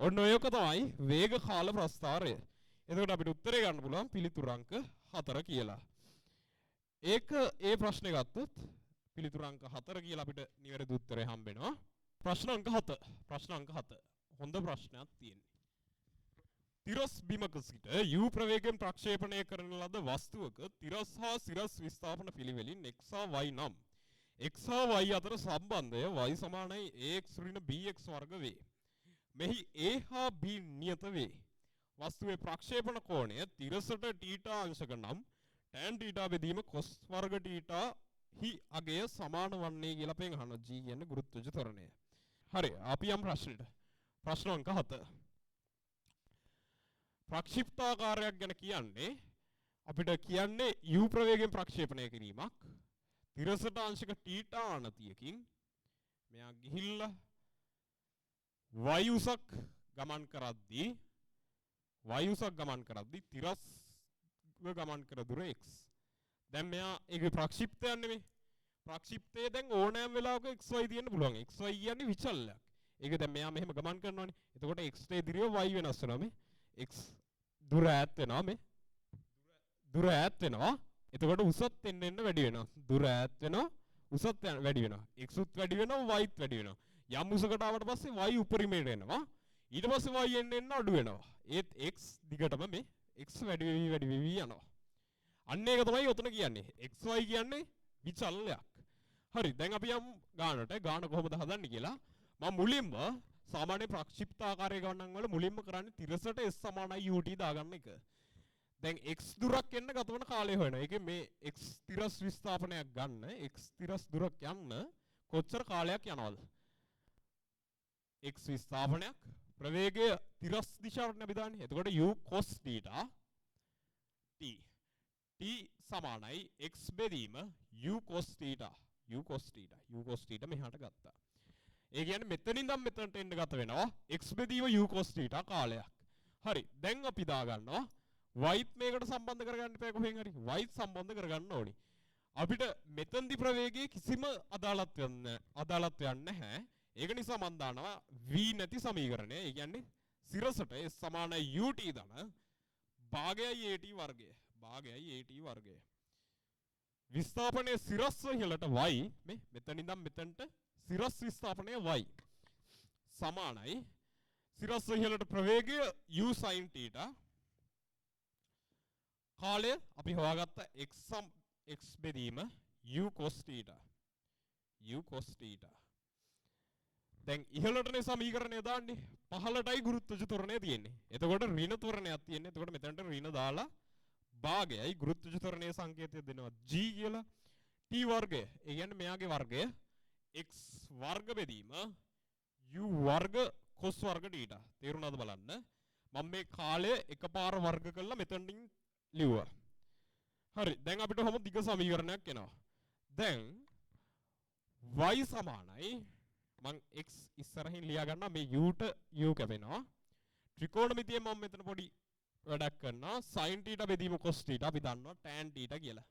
ඔන්න ඔයක තමයි වේග කාල ප්‍රස්ථාරය. එතකොට අපිට උත්තරේ ගන්න පුළුවන් පිළිතුරු අංක 4 කියලා. ඒක ඒ ප්‍රශ්නේ ගත්තොත් පිළිතුරු අංක 4 කියලා අපිට නිවැරදි උත්තරේ හම්බෙනවා. ප්‍රශ්න අංක 7. ප්‍රශ්න අංක 7. හොඳ ප්‍රශ්නයක් තියෙන්නේ. තිරස් බිමක සිට u ප්‍රවේගයෙන් ප්‍රක්ෂේපණය කරන ලද වස්තුවක තිරස් හා සිරස් විස්ථාපන පිළිවෙලින් x හා y නම් x හා y අතර සම්බන්ධය y සමානයි ax ඍණ bx වර්ග වේ. මෙහි a හා b නියත වේ. වස්තුවේ ප්‍රක්ෂේපණ කෝණය තිරසට θ අංශක නම් tan θ බෙදීම cos වර්ග θ හි අගය සමාන වන්නේ කියලා අපෙන් අහනවා. g කියන්නේ ගුරුත්වජ ත්වරණය. හරි අපි යම් ප්‍රශ්නෙට. ප්‍රශ්න අංක 7. ප්‍රක්ෂිප්තාකාරයක් ගැන කියන්නේ අපිට කියන්නේ u ප්‍රවේගයෙන් ප්‍රක්ෂේපණය කිරීමක්. තිරසට අංශක θ අනතියකින් මෙයා ගිහිල්ලා y උසක් ගමන් කරද්දී තිරස්ව ගමන් කර දුර x. දැන් මෙයා ඒකේ ප්‍රක්ෂිප්තයක් නෙමෙයි. ප්‍රක්ෂිප්තයේ දැන් ඕනෑම වෙලාවක xy තියෙන්න පුළුවන්. xy කියන්නේ විචලනයක්. ඒක දැන් මෙයා මෙහෙම ගමන් කරනවානේ. එතකොට x ට ඉදිරිය y වෙනස් වෙනවා මේ. x දුර ඈත් වෙනවා මේ. දුර ඈත් වෙනවා. එතකොට උසත් එන්න වැඩි වෙනවා. දුර ඈත් වෙනවා. උසත් වැඩි වෙනවා. x උත් වැඩි වෙනවා y ත් වැඩි වෙනවා. යම් උසකට ආවට පස්සේ y උපරිමයට එනවා. ඊට පස්සේ y එන්න අඩු වෙනවා. ඒත් x දිගටම මේ x වැඩි වෙවි යනවා. අන්න ඒක තමයි උතන කියන්නේ. xy කියන්නේ විචලනයක්. හරි දැන් අපි යමු ගානට. ගාන කොහොමද හදන්නේ කියලා. මම මුලින්ම සාමාන්‍ය ප්‍රක්ෂිප්තාකාරය ගණන් වල මුලින්ම කරන්නේ තිරසට s සමානයි ut දාගන්න එක. දැන් x දුරක් එන්න ගත වන කාලය හොයනවා. ඒකේ මේ x තිරස් විස්ථාපනයක් ගන්න x තිරස් දුරක් යන්න කොච්චර කාලයක් යනවද? x විස්ථාපනයක් ප්‍රවේගය තිරස් දිශාවට අපි දාන්නේ. එතකොට u cos θ t සමානයි x බෙදීම u cos θ මෙහාට ගත්තා. ඒ කියන්නේ මෙතනින් ඉඳන් මෙතනට එන්න ගත වෙනවා x බෙදීම u cos θ කාලයක්. හරි දැන් අපි දා ගන්නවා y මේකට සම්බන්ධ කරගන්න ඉපේ කොහෙන් හරි y සම්බන්ධ කරගන්න ඕනි. අපිට මෙතෙන්දි ප්‍රවේගයේ කිසිම අදාළත්වයක් නැහැ. ඒක නිසා මම දානවා v නැති සමීකරණය. ඒ කියන්නේ සිරසට s සමානයි ut ධන භාගයයි at වර්ගය. විස්ථාපනයේ සිරස්ව ඉහළට y මේ මෙතන ඉඳන් මෙතනට සිරස් විස්ථාපනය y සමානයි සිරස්ව ඉහළට ප්‍රවේගය u sin θ කාලය අපි හොයාගත්ත x බෙදීම u cos θ දැන් ඉහළටනේ සමීකරණය දාන්නේ පහළටයි ගුරුත්වජ ත්වරණය තියෙන්නේ. එතකොට ඍණ ත්වරණයක් තියෙන්නේ. එතකොට මෙතනට ඍණ දාලා භාගයයි ගුරුත්වජ ත්වරණයේ සංකේතය දෙනවා g කියලා. t වර්ගය. ඒ කියන්නේ මෙයාගේ වර්ගය x වර්ග බෙදීම u වර්ග cos වර්ග θ. තේරුණාද බලන්න. මම මේ කාලය එකපාර වර්ග කළා මෙතනින් ලිව්වා. හරි. දැන් අපිට කොහොමද දිග සමීකරණයක් එනවා. දැන් y සමානයි මං x ඉස්සරහින් ලියා ගන්නවා මේ u ට u කැපෙනවා. ත්‍රිකෝණමිතියේ මම මෙතන පොඩි වැඩක් කරනවා. sin θ බෙදීම cos θ අපි දන්නවා tan θ කියලා.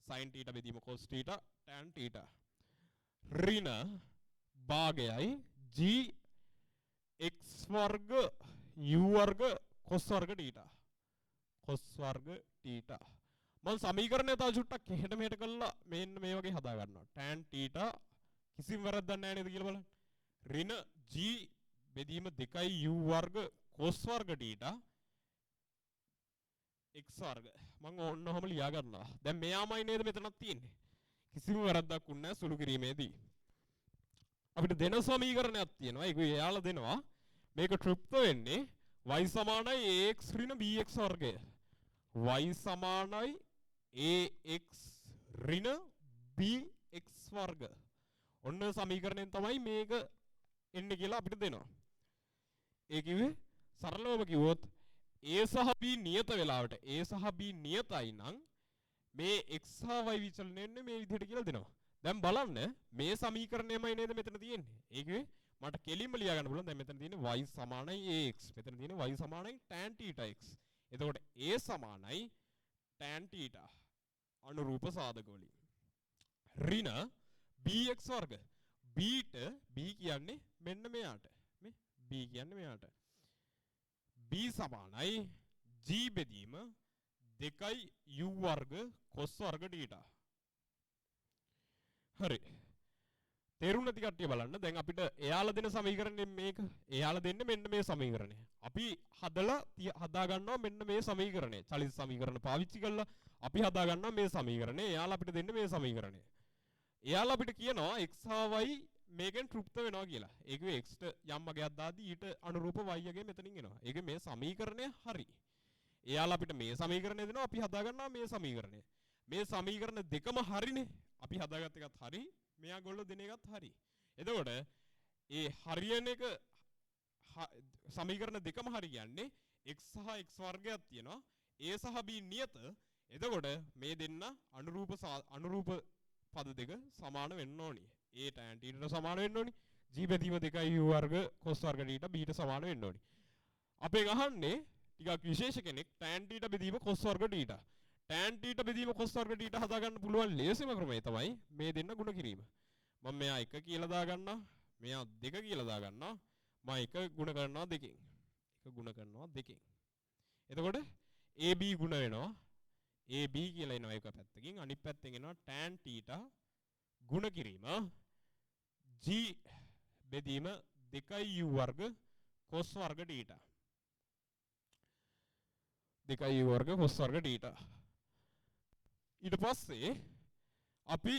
sin θ බෙදීම cos θ tan θ. ඍණ භාගයයි g x වර්ග u වර්ග cos වර්ග θ. cos වර්ග θ. මම සමීකරණය තව චුට්ටක් එහෙට මෙහෙට කරලා මෙන්න මේ වගේ හදා ගන්නවා. tan θ කිසිම වැරද්දක් නැහැ නේද කියලා බලන්න. ඍණ g බෙදීම 2 u වර්ග cos වර්ග θ x වර්ග මම ඕන්නවම ලියා ගන්නවා. දැන් මෙයාමයි නේද මෙතනක් තියෙන්නේ. කිසිම වැරද්දක් උන්නේ නැහැ සුළු කිරීමේදී. අපිට දෙන සමීකරණයක් තියෙනවා. ඒක එයාලා දෙනවා. මේක තෘප්ත වෙන්නේ y සමානයි ax ඍණ bx වර්ගය. y සමානයි ax ඍණ bx වර්ග. ඔන්න සමීකරණයෙන් තමයි මේක එන්නේ කියලා අපිට දෙනවා. ඒ කිව්වේ සරලවම කිව්වොත් a සහ b නියත වෙලාවට a සහ b නියතයි නම් මේ x සහ y විචලනය වෙන්නේ මේ විදිහට කියලා දෙනවා. දැන් බලන්න මේ සමීකරණයමයි නේද මෙතන තියෙන්නේ. ඒ කිව්වේ මට කෙලින්ම ලියා ගන්න පුළුවන්. දැන් මෙතන තියෙන්නේ y සමානයි ax. මෙතන තියෙන්නේ y සමානයි tan θx. එතකොට a සමානයි tan θ අනුරූප සාධක වලින්. ඍණ bx වර්ග b ට b කියන්නේ මෙන්න මෙයාට මේ b කියන්නේ මෙයාට b සමානයි g බෙදීම 2 u වර්ග cos වර්ග θ. හරි. තේරුම් නැති කට්ටිය බලන්න. දැන් අපිට එයාලා දෙන සමීකරණය මේක. එයාලා දෙන්නේ මෙන්න මේ සමීකරණය. අපි හදා ගන්නවා මෙන්න මේ සමීකරණය. චලිත සමීකරණ පාවිච්චි කරලා අපි හදා ගන්නවා මේ සමීකරණය. එයාලා අපිට දෙන්නේ මේ සමීකරණය. එයාලා අපිට කියනවා x හා y මේකෙන් තෘප්ත වෙනවා කියලා. ඒකේ x ට යම් වගේක් දාදී ඊට අනුරූප y එකේ මෙතනින් එනවා. ඒකේ මේ සමීකරණය හරි. එයාලා අපිට මේ සමීකරණය දෙනවා. අපි හදා ගන්නවා මේ සමීකරණය. මේ සමීකරණ දෙකම හරිනේ. අපි හදාගත්ත එකත් හරි. මෙයා ගොල්ලෝ දෙන එකත් හරි. එතකොට ඒ හරියන එක සමීකරණ දෙකම හරි කියන්නේ x සහ x වර්ගයක් තියෙනවා. a සහ b නියත. එතකොට මේ දෙන්න අනුරූප පද දෙක සමාන වෙන්න ඕනි. a tan θ ට සමාන වෙන්න ඕනි. g බෙදීම 2 u වර්ග cos වර්ග θ b ට සමාන වෙන්න ඕනි. අපෙන් අහන්නේ ටිකක් විශේෂ කෙනෙක් tan θ බෙදීම cos වර්ග θ. tan θ බෙදීම cos වර්ග θ හදා ගන්න පුළුවන් ලේසිම ක්‍රමය තමයි මේ දෙන්න ගුණ කිරීම. මම මෙයා 1 කියලා දා ගන්නවා. මෙයා 2 කියලා දා ගන්නවා. මම 1 ගුණ කරනවා 2කින්. 1 ගුණ කරනවා 2කින්. එතකොට ab ගුණ වෙනවා. ab කියලා එනවා එක පැත්තකින්. අනිත් පැත්තෙන් එනවා tan θ ගුණ කිරීම g බෙදීම 2 u වර්ග cos වර්ග θ. 2 u වර්ග cos වර්ග θ. ඊට පස්සේ අපි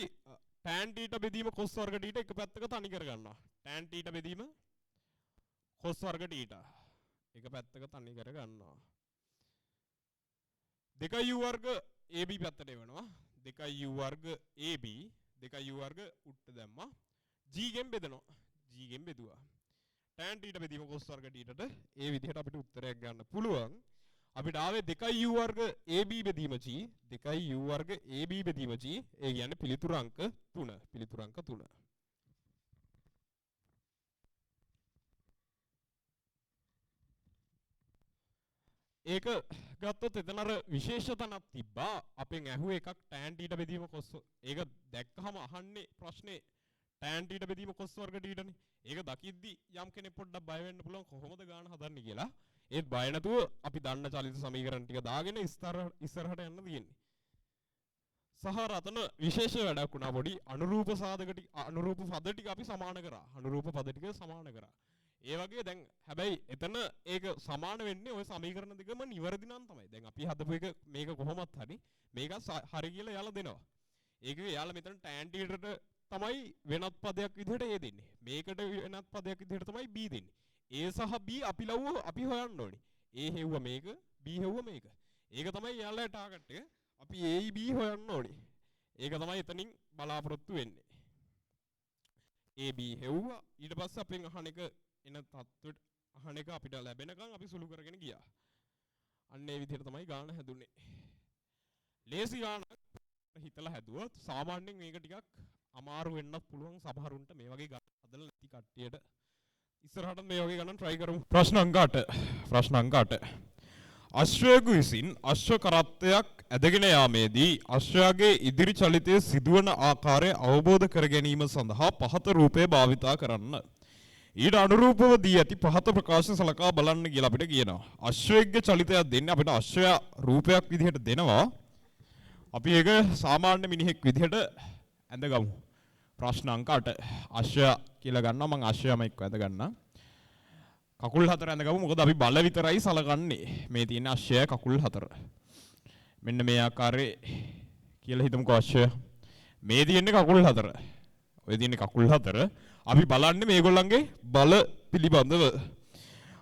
tan θ බෙදීම cos වර්ග θ එක පැත්තක තනි කර ගන්නවා. tan θ බෙදීම cos වර්ග θ එක පැත්තක තනි කර ගන්නවා. 2 u වර්ග ab පැත්තට එවනවා. 2 u වර්ග ab 2 u වර්ග උට්ට දැම්මා. g ගෙන් බෙදනවා. g ගෙන් බෙදුවා. tan θ බෙදීම cos වර්ග θට ඒ විදිහට අපිට උත්තරයක් ගන්න පුළුවන්. අපිට ආවේ 2 u වර්ග ab බෙදීම g 2 u වර්ග ab බෙදීම g ඒ කියන්නේ පිළිතුරු අංක 3 පිළිතුරු අංක 3. ඒක ගත්තොත් එතන අර විශේෂ තැනක් තිබ්බා. අපෙන් ඇහුවේ එකක් tan θ බෙදීම cos. ඒක දැක්කහම අහන්නේ ප්‍රශ්නේ tan θ බෙදීම cos වර්ග θනේ. ඒක දකිද්දි යම් කෙනෙක් පොඩ්ඩක් බය වෙන්න පුළුවන් කොහොමද ගාන හදන්නේ කියලා. ඒත් බය නැතුව අපි දන්න චලිත සමීකරණ ටික දාගෙන ඉස්සරහට යන්න තියෙන්නේ. සහ රතන විශේෂ වැඩක් වුණා පොඩි අනුරූප සාධක ටික අනුරූප පද ටික අපි සමාන කරා. අනුරූප පද ටික සමාන කරා. ඒ වගේ දැන් හැබැයි එතන ඒක සමාන වෙන්නේ ওই සමීකරණ දෙකම නිවැරදි නම් තමයි. දැන් අපි හදපු එක මේක කොහොමත් හරි මේක හරි කියලා යාලා දෙනවා. ඒකේ යාලා මෙතන tan θ තමයි වෙනත් පදයක් විදිහට A දෙන්නේ. මේකට වෙනත් පදයක් විදිහට තමයි B දෙන්නේ. A සහ B අපි හොයන්න ඕනේ. A හෙව්ව මේක B හෙව්ව මේක. ඒක තමයි යාළුවා ටාගට් එක. අපි A B හොයන්න ඕනේ. ඒක තමයි එතනින් බලාපොරොත්තු වෙන්නේ. A B හෙව්වා ඊට පස්සේ අපෙන් අහන එක එන තත්ත්වෙට අහන එක අපිට ලැබෙනකන් අපි සුළු කරගෙන ගියා. අන්න ඒ විදිහට තමයි ගාන හැදුනේ. ලේසි ගානක් හිතලා හැදුවොත් සාමාන්‍යයෙන් මේක ටිකක් අමාරු වෙන්නත් පුළුවන් සමහරුන්ට මේ වගේ ගණන් හදලා නැති කට්ටියට. ඉස්සරහට මේ වගේ ගණන් try කරමු. ප්‍රශ්න අංක 8. අශ්වයෙකු විසින් අශ්ව කරත්තයක් ඇදගෙන යාමේදී අශ්වයාගේ ඉදිරි චලිතයේ සිදුවන ආකාරය අවබෝධ කර ගැනීම සඳහා පහත රූපය භාවිතා කරන්න. ඊට අනුරූපව දී ඇති පහත ප්‍රකාශ සලකා බලන්න කියලා අපිට කියනවා. අශ්වයෙක්ගේ චලිතයක් දෙන්නේ අපිට අශ්වයා රූපයක් විදිහට දෙනවා. අපි ඒක සාමාන්‍ය මිනිහෙක් විදිහට ඇඳගමු. ප්‍රශ්න අංක 8. අශ්වයා කියලා ගන්නවා මම අශ්වයාම එක්ක ඇඳ ගන්නම්. කකුල් 4 ඇඳගමු මොකද අපි බල විතරයි සලකන්නේ. මේ තියෙන අශ්වයා කකුල් 4. මෙන්න මේ ආකාරයේ කියලා හිතමුකෝ අශ්වයා. මේ තියෙන්නේ කකුල් 4. ඔය තියෙන්නේ කකුල් 4. අපි බලන්නේ මේගොල්ලන්ගේ බල පිළිබඳව.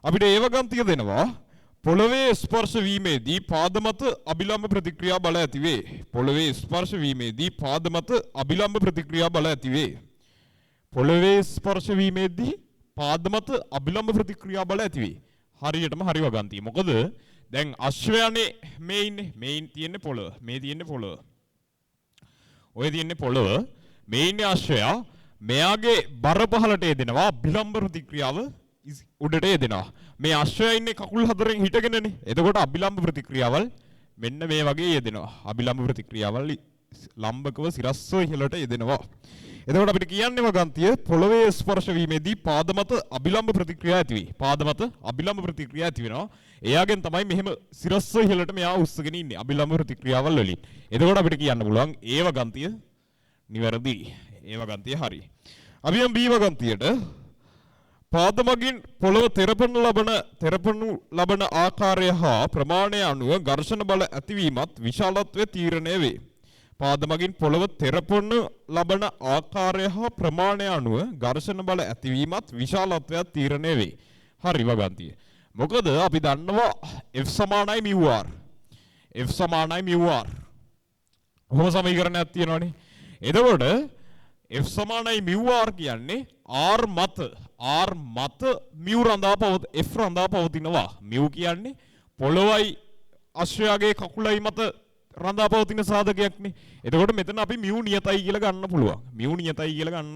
අපිට ඒව ගන්තිය දෙනවා. පොළවේ ස්පර්ශ වීමේදී පාද මත අභිලම්බ ප්‍රතික්‍රියා බල ඇතිවේ. පොළවේ ස්පර්ශ වීමේදී පාද මත අභිලම්බ ප්‍රතික්‍රියා බල ඇතිවේ. පොළවේ ස්පර්ශ වීමේදී පාද මත අභිලම්බ ප්‍රතික්‍රියා බල ඇතිවේ. හරියටම හරි වගන්තිය. මොකද දැන් අශ්වයානේ මේ ඉන්නේ. මේ තියෙන්නේ පොළව. මේ තියෙන්නේ පොළව. ඔය තියෙන්නේ පොළව. මේ ඉන්නේ අශ්වයා. මෙයාගේ බර පහලට එදෙනවා අභිලම්බ ප්‍රතික්‍රියාව උඩට එදෙනවා. මේ අශ්වයා ඉන්නේ කකුල් 4න් හිටගෙනනේ. එතකොට අභිලම්බ ප්‍රතික්‍රියාවල් මෙන්න මේ වගේ යෙදෙනවා. අභිලම්බ ප්‍රතික්‍රියාවල් ලම්බකව සිරස්ව ඉහළට යෙදෙනවා. එතකොට අපිට කියන්නේ වගන්තිය පොළවේ ස්පර්ශ වීමේදී පාද මත අභිලම්බ ප්‍රතික්‍රියා ඇති වේ. පාද මත අභිලම්බ ප්‍රතික්‍රියා ඇති වෙනවා. එයාගෙන් තමයි මෙහෙම සිරස්ව ඉහළට මෙයා උස්සගෙන ඉන්නේ අභිලම්බ ප්‍රතික්‍රියාවල් වලින්. එතකොට අපිට කියන්න පුළුවන් ඒ වගන්තිය නිවැරදි. ඒ වගන්තිය හරි. අපි යම් B වගන්තියට පාද මගින් පොළව තෙරපනු ලබන ආකාරය හා ප්‍රමාණය අනුව ඝර්ෂණ බල ඇතිවීමත් විශාලත්වය තීරණය වේ. පාද මගින් පොළව තෙරපනු ලබන ආකාරය හා ප්‍රමාණය අනුව ඝර්ෂණ බල ඇතිවීමත් විශාලත්වය තීරණය වේ. හරි වගන්තිය. මොකද අපි දන්නවා F සමානයි μr. F සමානයි μr. කොහොම සමීකරණයක් තියෙනවනේ. එතකොට F සමානයි μr කියන්නේ R මත μ F රඳා පවතිනවා. μ කියන්නේ පොළොවයි අශ්වයාගේ කකුලයි මත රඳා පවතින සාධකයක්නේ. එතකොට මෙතන අපි μ නියතයි කියලා ගන්න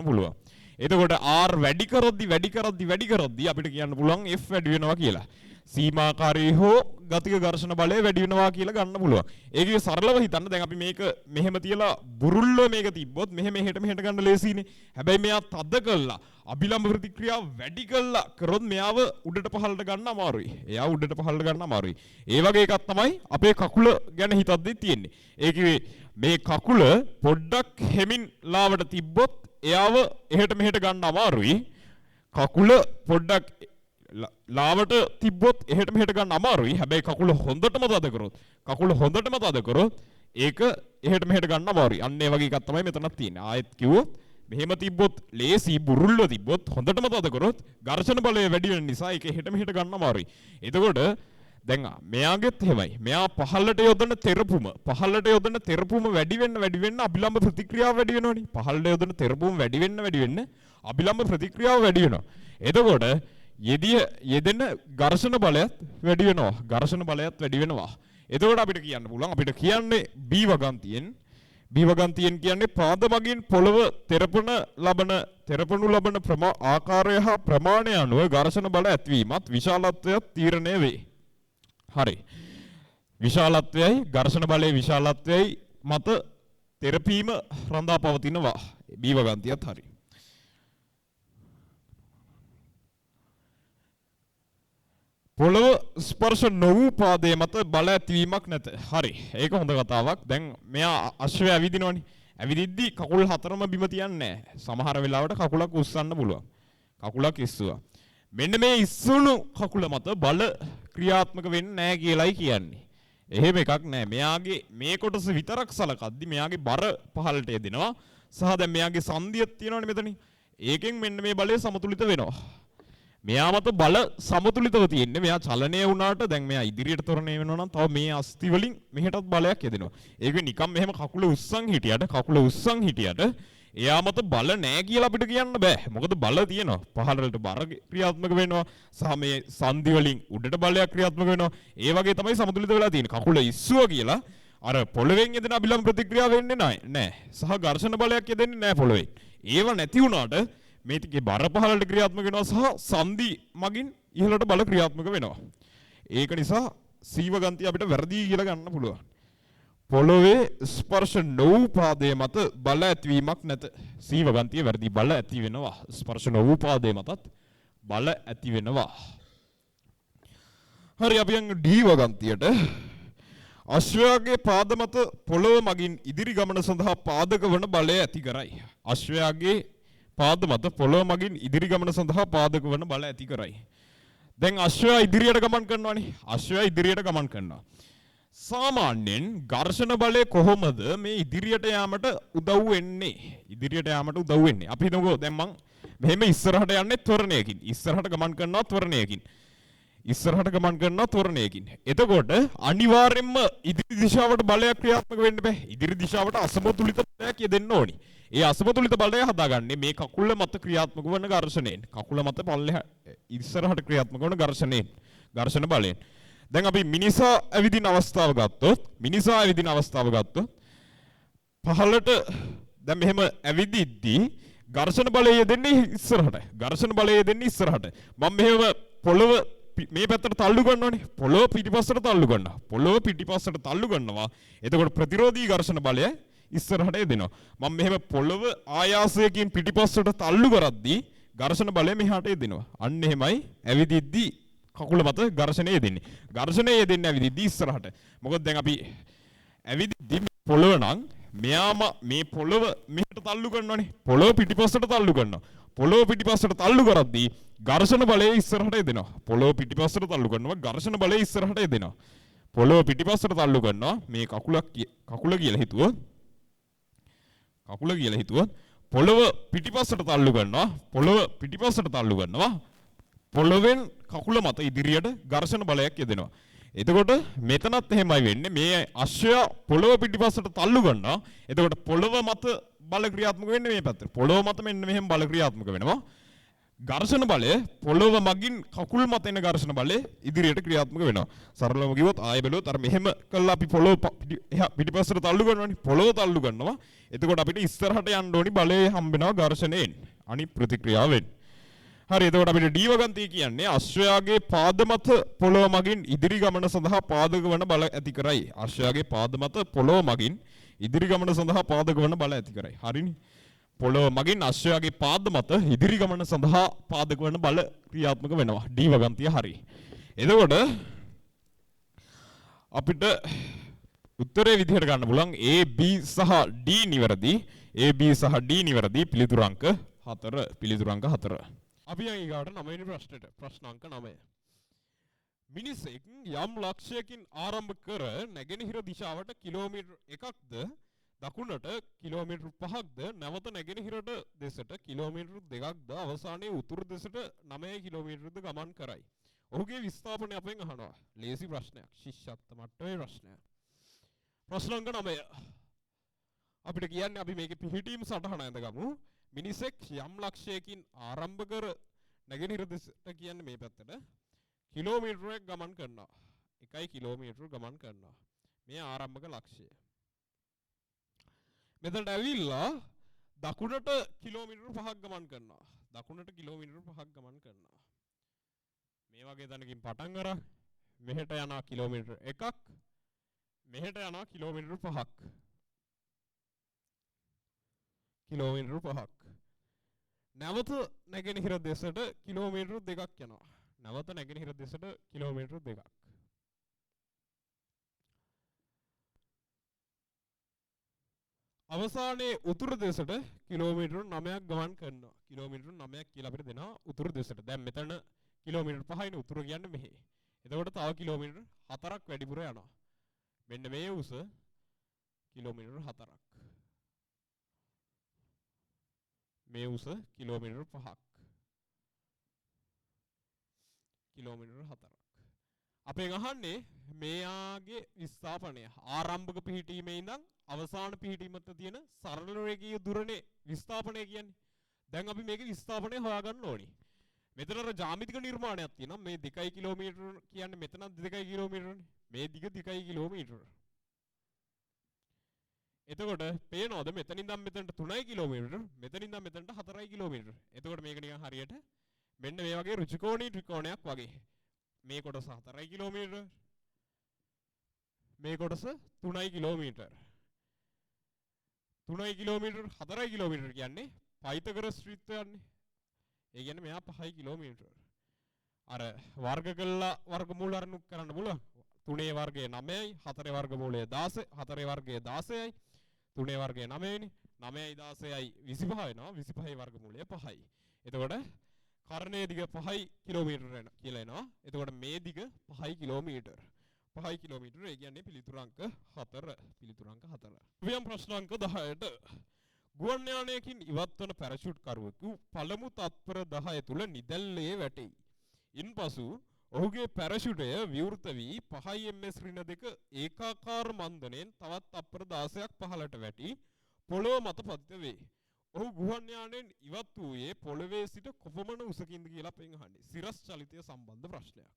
පුළුවන්. එතකොට R වැඩි කරද්දි අපිට කියන්න පුළුවන් F වැඩි වෙනවා කියලා. සීමාකාරී හෝ ගතික ඝර්ෂණ බලය වැඩි වෙනවා කියලා ගන්න පුළුවන්. ඒකේ සරලව හිතන්න දැන් අපි මේක මෙහෙම තියලා බුරුල්ල මේක තිබ්බොත් මෙහෙම මෙහෙට ගන්න ලේසියිනේ. හැබැයි මෙයා තද කළා අභිලම්බ ප්‍රතික්‍රියාව වැඩි කළා කරොත් මෙයාව උඩට පහළට ගන්න අමාරුයි. ඒ වගේ එකක් තමයි අපේ කකුල ගැන හිතද්දි තියෙන්නේ. ඒකේ මේ කකුල පොඩ්ඩක් හෙමින් ලාවට තිබ්බොත් එයාව එහෙට මෙහෙට ගන්න අමාරුයි. කකුල පොඩ්ඩක් ලාවට තිබ්බොත් එහෙට මෙහෙට ගන්න අමාරුයි. හැබැයි කකුල හොඳටම තද කරොත් ඒක එහෙට මෙහෙට ගන්න අමාරුයි. අන්න ඒ වගේ එකක් තමයි මෙතනක් තියෙන්නේ. ආයෙත් කිව්වොත් මෙහෙම තිබ්බොත් ලේසි බුරුල්ල තිබ්බොත් හොඳටම තද කරොත් ඝර්ෂණ බලය වැඩි වෙන නිසා ඒක එහෙට මෙහෙට ගන්න අමාරුයි. එතකොට දැන් මෙයාගෙත් එහෙමයි. මෙයා පහළට යොදන තෙරපුම වැඩි වෙන්න අභිලම්බ ප්‍රතික්‍රියාව වැඩි වෙනවනේ. පහළට යොදන තෙරපුම වැඩි වෙන්න අභිලම්බ ප්‍රතික්‍රියාව වැඩි වෙනවා. එතකොට යෙදෙන ඝර්ෂණ බලයත් වැඩි වෙනවා. එතකොට අපිට කියන්න පුළුවන් අපිට කියන්නේ B වගන්තියෙන් කියන්නේ පාද මගින් පොළව තෙරපනු ලබන ආකාරය හා ප්‍රමාණය අනුව ඝර්ෂණ බල ඇතිවීමත් විශාලත්වයත් තීරණය වේ. හරි. විශාලත්වයයි ඝර්ෂණ බලයේ විශාලත්වයයි මත තෙරපීම රඳා පවතිනවා. B වගන්තියත් හරි. පොළව ස්පර්ශ නොවූ පාදයේ මත බල ඇතිවීමක් නැත. හරි. ඒක හොඳ කතාවක්. දැන් මෙයා අශ්වය ඇවිදිනවනේ. ඇවිදිද්දි කකුල් හතරම බිම තියන්නේ නැහැ. සමහර වෙලාවට කකුලක් උස්සන්න පුළුවන්. කකුලක් ඉස්සුවා. මෙන්න මේ ඉස්සුණු කකුල මත බල ක්‍රියාත්මක වෙන්නේ නැහැ කියලායි කියන්නේ. එහෙම එකක් නැහැ. මෙයාගේ මේ කොටස විතරක් සලකද්දි මෙයාගේ බර පහළට යදිනවා. සහ දැන් මෙයාගේ සංදියක් තියෙනවනේ මෙතනින්. ඒකෙන් මෙන්න මේ බලය සමතුලිත වෙනවා. මෙයා මත බල සමතුලිතව තියෙන්නේ. මෙයා චලනය වුණාට දැන් මෙයා ඉදිරියට ත්වරණය වෙනවා නම් තව මේ අස්ති වලින් මෙහෙටත් බලයක් යදෙනවා. ඒක නිකම් මෙහෙම කකුල උස්සන් හිටියට එයා මත බල නැහැ කියලා අපිට කියන්න බෑ. මොකද බල තියෙනවා. පහළට බර ක්‍රියාත්මක වෙනවා. සහ මේ සංදි වලින් උඩට බලයක් ක්‍රියාත්මක වෙනවා. ඒ වගේ තමයි සමතුලිත වෙලා තියෙන්නේ. කකුල ඉස්සුවා කියලා අර පොළවෙන් යෙදෙන අබිලම් ප්‍රතික්‍රියාව වෙන්නේ නැහැ. සහ ඝර්ෂණ බලයක් යෙදෙන්නේ නැහැ පොළවෙන්. ඒව නැති වුණාට මේකේ බර පහළට ක්‍රියාත්මක වෙනවා සහ සංදි මගින් ඉහළට බල ක්‍රියාත්මක වෙනවා. ඒක නිසා සීවගන්තිය අපිට වැරදි කියලා ගන්න පුළුවන්. පොළවේ ස්පර්ශ නොවූ පාදයේ මත බල ඇතිවීමක් නැත. සීවගන්තිය වැරදි. බල ඇති වෙනවා. ස්පර්ශ නොවූ පාදයේ මතත් බල ඇති වෙනවා. හරි අපි යන්නේ ඩීවගන්තියට. අශ්වයාගේ පාද මත පොළව මගින් ඉදිරි ගමන සඳහා පාදක වන බලය ඇති කරයි. අශ්වයාගේ පාද මත පොළව මගින් ඉදිරි ගමන සඳහා පාදක වන බල ඇති කරයි. දැන් අශ්වයා ඉදිරියට ගමන් කරනවානේ. අශ්වයා ඉදිරියට ගමන් කරනවා. සාමාන්‍යයෙන් ඝර්ෂණ බලය කොහොමද මේ ඉදිරියට යාමට උදව් වෙන්නේ? ඉදිරියට යාමට උදව් වෙන්නේ. අපි හිතමුකෝ දැන් මං මෙහෙම ඉස්සරහට යන්නේ ත්වරණයකින්. ඉස්සරහට ගමන් කරනවා ත්වරණයකින්. එතකොට අනිවාර්යෙන්ම ඉදිරි දිශාවට බලයක් ක්‍රියාත්මක වෙන්න බෑ. ඉදිරි දිශාවට අසමතුලිත බලයක් යෙදෙන්න ඕනි. ඒ අසමතුලිත බලය හදාගන්නේ මේ කකුල මත ක්‍රියාත්මක වන ඝර්ෂණයෙන්. කකුල මත පල්ලෙහා ඉස්සරහට ක්‍රියාත්මක වන ඝර්ෂණ බලයෙන්. දැන් අපි මිනිසා ඇවිදින අවස්ථාව ගත්තොත් පහළට දැන් මෙහෙම ඇවිදිද්දී ඝර්ෂණ බලය යෙදෙන්නේ ඉස්සරහට. මම මෙහෙම පොළව මේ පැත්තට තල්ලු කරනවානේ. පොළව පිටිපස්සට තල්ලු කරනවා. එතකොට ප්‍රතිරෝධී ඝර්ෂණ බලය ඉස්සරහට එදෙනවා. මම මෙහෙම පොළව ආයාසයෙන් පිටිපස්සට තල්ලු කරද්දී ඝර්ෂණ බලය මෙහාට එදෙනවා. අන්න එහෙමයි ඇවිදිද්දී කකුල මත ඝර්ෂණය යෙදෙන්නේ. ඇවිදිද්දී ඉස්සරහට. මොකද දැන් අපි ඇවිදිද්දී පොළව නම් මෙයාම මේ පොළව මෙහෙට තල්ලු කරනවානේ. පොළව පිටිපස්සට තල්ලු කරනවා. පොළව පිටිපස්සට තල්ලු කරද්දී ඝර්ෂණ බලය ඉස්සරහට එදෙනවා. පොළව පිටිපස්සට තල්ලු කරනවා ඝර්ෂණ බලය ඉස්සරහට එදෙනවා. පොළව පිටිපස්සට තල්ලු කරනවා මේ කකුල කියලා හිතුවොත් පොළව පිටිපස්සට තල්ලු කරනවා පොළවෙන් කකුල මත ඉදිරියට ඝර්ෂණ බලයක් යෙදෙනවා. එතකොට මෙතනත් එහෙමයි වෙන්නේ. මේ අශ්වයා පොළව පිටිපස්සට තල්ලු කරනවා. එතකොට පොළව මත බල ක්‍රියාත්මක වෙන්නේ මේ පැත්තට. පොළව මත මෙන්න මෙහෙම බල ක්‍රියාත්මක වෙනවා. ඝර්ෂණ බලය පොළව මගින් කකුල් මත එන ඝර්ෂණ බලය ඉදිරියට ක්‍රියාත්මක වෙනවා. සරලවම කිව්වොත් ආයෙ බැලුවොත් අර මෙහෙම කළා අපි පොළව පිටිපස්සට තල්ලු කරනවානේ. පොළව තල්ලු කරනවා. එතකොට අපිට ඉස්සරහට යන්න ඕනි බලය හම්බෙනවා ඝර්ෂණයෙන්. අනිත් ප්‍රතික්‍රියාවෙන්. හරි එතකොට අපිට ඩීවගන්තිය කියන්නේ අශ්වයාගේ පාද මත පොළව මගින් ඉදිරි ගමන සඳහා පාදක වන බල ඇති කරයි. අශ්වයාගේ පාද මත පොළව මගින් ඉදිරි ගමන සඳහා පාදක වන බල ඇති කරයි. හරිනේ. පොළව මගින් අශ්වයාගේ පාද මත ඉදිරි ගමන සඳහා පාදක වන බල ක්‍රියාත්මක වෙනවා. ඩීවගන්තිය හරි. එතකොට අපිට උත්තරේ විදිහට ගන්න පුළුවන් A B සහ D නිවැරදි. A B සහ D නිවැරදි. පිළිතුරු අංක 4. අපි යන් ඊගාට 9 වෙනි ප්‍රශ්නෙට. ප්‍රශ්න අංක 9. මිනිසෙක් යම් ලක්ෂයකින් ආරම්භ කර නැගෙනහිර දිශාවට කිලෝමීටර් 1ක්ද දකුණට කිලෝමීටර් 5ක්ද නැවත නැගෙනහිරට දෙසට කිලෝමීටර් 2ක්ද අවසානයේ උතුරු දෙසට 9 කිලෝමීටරද ගමන් කරයි. ඔහුගේ විස්ථාපනය අපෙන් අහනවා. ලේසි ප්‍රශ්නයක්. ශිෂ්‍යත්ව මට්ටමේ ප්‍රශ්නයක්. ප්‍රශ්න අංක 9. අපිට කියන්නේ අපි මේකේ පිහිටීම් සටහන ඇඳගමු. මිනිසෙක් යම් ලක්ෂයකින් ආරම්භ කර නැගෙනහිර දෙසට කියන්නේ මේ පැත්තට කිලෝමීටරයක් ගමන් කරනවා. 1 කිලෝමීටර ගමන් කරනවා. මේ ආරම්භක ලක්ෂය. මෙතනට ඇවිල්ලා දකුණට කිලෝමීටර 5ක් ගමන් කරනවා. මේ වගේ තැනකින් පටන් අරන් මෙහෙට යනවා කිලෝමීටර 1ක්. මෙහෙට යනවා කිලෝමීටර 5ක්. නැවත නැගෙනහිර දෙසට කිලෝමීටර 2ක් යනවා. නැවත නැගෙනහිර දෙසට කිලෝමීටර් 2ක්. අවසානයේ උතුරු දෙසට කිලෝමීටර් 9ක් ගමන් කරනවා. කිලෝමීටර් 9ක් කියලා අපිට දෙනවා උතුරු දෙසට. දැන් මෙතන කිලෝමීටර් 5යිනේ උතුරු කියන්නේ මෙහි. එතකොට තව කිලෝමීටර් 4ක් වැඩිපුර යනවා. මෙන්න මේ උස කිලෝමීටර් 4ක්. මේ උස කිලෝමීටර් 5ක්. කිලෝමීටර් 4ක්. අපෙන් අහන්නේ මෙයාගේ විස්ථාපනය ආරම්භක පිහිටීමේ ඉඳන් අවසාන පිහිටීමට තියෙන සරල රේඛීය දුරනේ විස්ථාපනය කියන්නේ. දැන් අපි මේකේ විස්ථාපනය හොයාගන්න ඕනි. මෙතන අර ජ්‍යාමිතික නිර්මාණයක් තියෙනවා. මේ 2 කිලෝමීටර කියන්නේ මෙතන 2 කිලෝමීටරනේ. මේ දිග 2 කිලෝමීටර. එතකොට පේනවද මෙතනින් ඉඳන් මෙතනට 3 කිලෝමීටර, මෙතනින් ඉඳන් මෙතනට 4 කිලෝමීටර. එතකොට මේක නිකන් හරියට මෙන්න මේ වගේ රුචිකෝණී ත්‍රිකෝණයක් වගේ. මේ කොටස 4 කිලෝමීටර. මේ කොටස 3 කිලෝමීටර. 3 කිලෝමීටර 4 කිලෝමීටර කියන්නේ පයිතගොරස් ත්‍රිත්වයන්නේ. ඒ කියන්නේ මෙයා 5 කිලෝමීටර. අර වර්ග කළා වර්ගමූල අරමුණු කරන්න පුළුවන්. 3 වර්ගය 9යි, 4 වර්ගමූලය 16, 4 වර්ගය 16යි, 3 වර්ගය 9යිනේ. 9යි 16යි 25 වෙනවා. 25යි වර්ගමූලය 5යි. එතකොට කර්ණයේ දිග 5 කිලෝමීටර කියලා එනවා. එතකොට මේ දිග 5 කිලෝමීටර. 5 කිලෝමීටර ඒ කියන්නේ පිළිතුරු අංක 4. පිළිතුරු අංක 4. වියම් ප්‍රශ්න අංක 10ට ගුවන් යානයකින් ඉවත් වන පැරෂූට් කරුවෙකු පළමු තත්පර 10 තුල නිදැල්ලේ වැටෙයි. ඉන්පසු ඔහුගේ පැරෂූටය විවෘත වී 5 ms ඍණ දෙක ඒකාකාර මන්දනෙන් තවත් තත්පර 16ක් පහළට වැටි පොළොව මත පතිත වේ. ඔහු ගුවන් යානයෙන් ඉවත් වූයේ පොළවේ සිට කොපමණ උසකින්ද කියලා අපෙන් අහන්නේ. සිරස් චලිතය සම්බන්ධ ප්‍රශ්නයක්.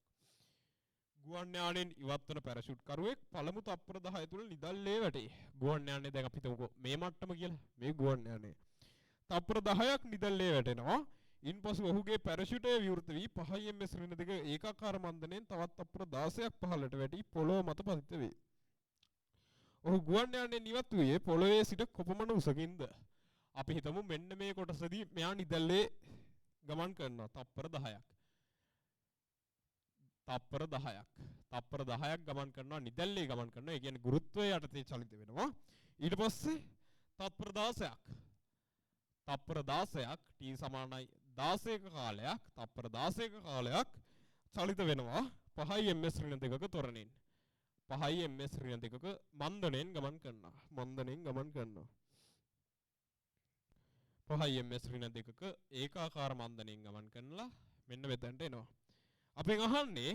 ගුවන් යානයෙන් ඉවත් වන පැරෂූට් කරුවෙක් පළමු තත්පර 10 තුල නිදල්ලේ වැටේ. ගුවන් යානය දැන් අපි හිතමුකෝ මේ මට්ටම කියලා. මේ ගුවන් යානය. තත්පර 10ක් නිදල්ලේ වැටෙනවා. ඉන්පසු ඔහුගේ පැරෂූටය විවෘත වී 5 ms ඍණ දෙක ඒකාකාර මන්දනෙන් තවත් තත්පර 16ක් පහළට වැටි පොළොව මත පතිත වේ. ඔහු ගුවන් යානයෙන් ඉවත් වූයේ පොළවේ සිට කොපමණ උසකින්ද? අපි හිතමු මෙන්න මේ කොටසදී මෙයා නිදල්ලේ ගමන් කරනවා තත්පර 10ක්. තත්පර 10ක්. තත්පර 10ක් ගමන් කරනවා නිදැල්ලේ ගමන් කරනවා. ඒ කියන්නේ ගුරුත්වය යටතේ චලිත වෙනවා. ඊට පස්සේ තත්පර 16ක්. තත්පර 16ක් t සමානයි 16ක කාලයක්. තත්පර 16ක කාලයක් චලිත වෙනවා 5 ms ඍණ දෙකක ත්වරණයෙන්. 5 ms ඍණ දෙකක මන්දණයෙන් ගමන් කරනවා. මන්දණයෙන් ගමන් කරනවා. 5 ms ඍණ දෙකක ඒකාකාර මන්දණයෙන් ගමන් කරනලා මෙන්න මෙතනට එනවා. අපෙන් අහන්නේ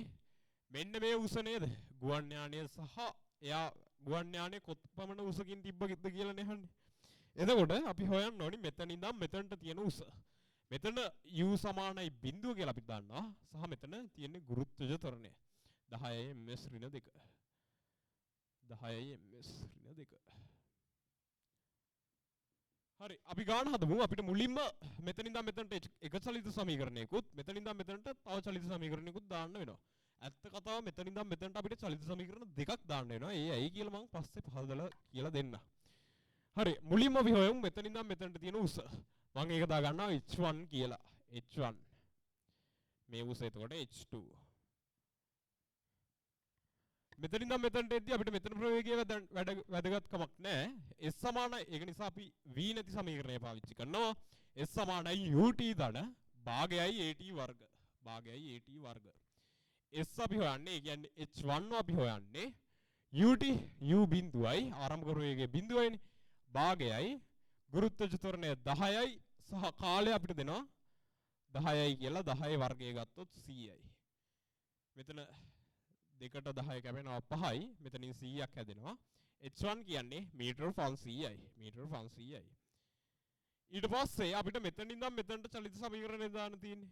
මෙන්න මේ උස නේද? ගුවන් යානය සහ එයා ගුවන් යානයේ කොපමණ උසකින් තිබ්බද කියලානේ අහන්නේ. එතකොට අපි හොයන්න ඕනි මෙතන ඉඳන් මෙතනට තියෙන උස. මෙතන u සමානයි බිඳුව කියලා අපි දන්නවා. සහ මෙතන තියෙන්නේ ගුරුත්වජ ත්වරණය. 10 ms ඍණ 2. 10 ms ඍණ 2. හරි අපි ගාන හදමු. අපිට මුලින්ම මෙතන ඉඳන් මෙතනට එක චලිත සමීකරණයකුත් මෙතන ඉඳන් මෙතනට තව චලිත සමීකරණයකුත් දාන්න වෙනවා. ඇත්ත කතාව මෙතන ඉඳන් මෙතනට අපිට චලිත සමීකරණ දෙකක් දාන්න වෙනවා. ඒ ඇයි කියලා මම පස්සේ පහදලා කියලා දෙන්න. හරි මුලින්ම අපි හොයමු මෙතන ඉඳන් මෙතනට තියෙන උස. මම ඒක දා ගන්නවා h1 කියලා. h1 මේ උස එතකොට h2. මෙතන ඉඳන් මෙතනට එද්දී අපිට මෙතන ප්‍රවේගය වැදගත්කමක් නැහැ. s සමානයි ඒක නිසා අපි v නැති සමීකරණය පාවිච්චි කරනවා. s සමානයි ut ධන භාගයයි at වර්ග. භාගයයි at වර්ග. s අපි හොයන්නේ ඒ කියන්නේ h1 අපි හොයන්නේ ut u බිඳුවයි ආරම්භක ප්‍රවේගයේ බිඳුවයිනේ. භාගයයි ගුරුත්වජ ත්වරණය 10යි සහ කාලය අපිට දෙනවා 10යි කියලා 10 වර්ගය ගත්තොත් 100යි. මෙතන දෙකට 10 කැපෙනවා 5යි. මෙතනින් 100ක් හැදෙනවා. h1 කියන්නේ මීටර 500යි. මීටර 500යි. ඊට පස්සේ අපිට මෙතන ඉඳන් මෙතනට චලිත සමීකරණය දාන්න තියෙන්නේ.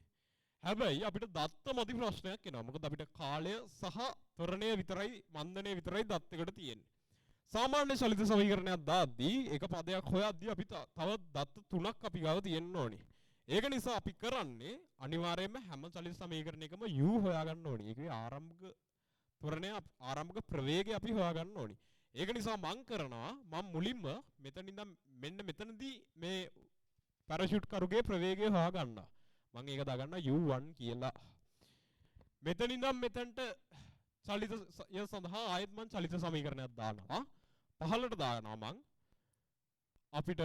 හැබැයි අපිට දත්ත මදි ප්‍රශ්නයක් එනවා. මොකද අපිට කාලය සහ ත්වරණය විතරයි මන්දනය විතරයි දත් එකට තියෙන්නේ. සාමාන්‍ය චලිත සමීකරණයක් දාද්දී එක පදයක් හොයද්දී අපි තව දත්ත 3ක් අපි ගාව තියෙන්න ඕනේ. ඒක නිසා අපි කරන්නේ අනිවාර්යයෙන්ම හැම චලිත සමීකරණයකම u හොයාගන්න ඕනේ. ඒකේ ආරම්භක ත්වරණය ආරම්භක ප්‍රවේගය අපි හොයාගන්න ඕනේ. ඒක නිසා මම කරනවා මම මුලින්ම මෙතන ඉඳන් මෙන්න මෙතනදී මේ පැරෂූට් කරුගේ ප්‍රවේගය හොයාගන්නවා. මම ඒක දාගන්නවා u1 කියලා. මෙතන ඉඳන් මෙතනට චලිතය සඳහා ආයෙත් මම චලිත සමීකරණයක් දානවා. පහළට දානවා මං. අපිට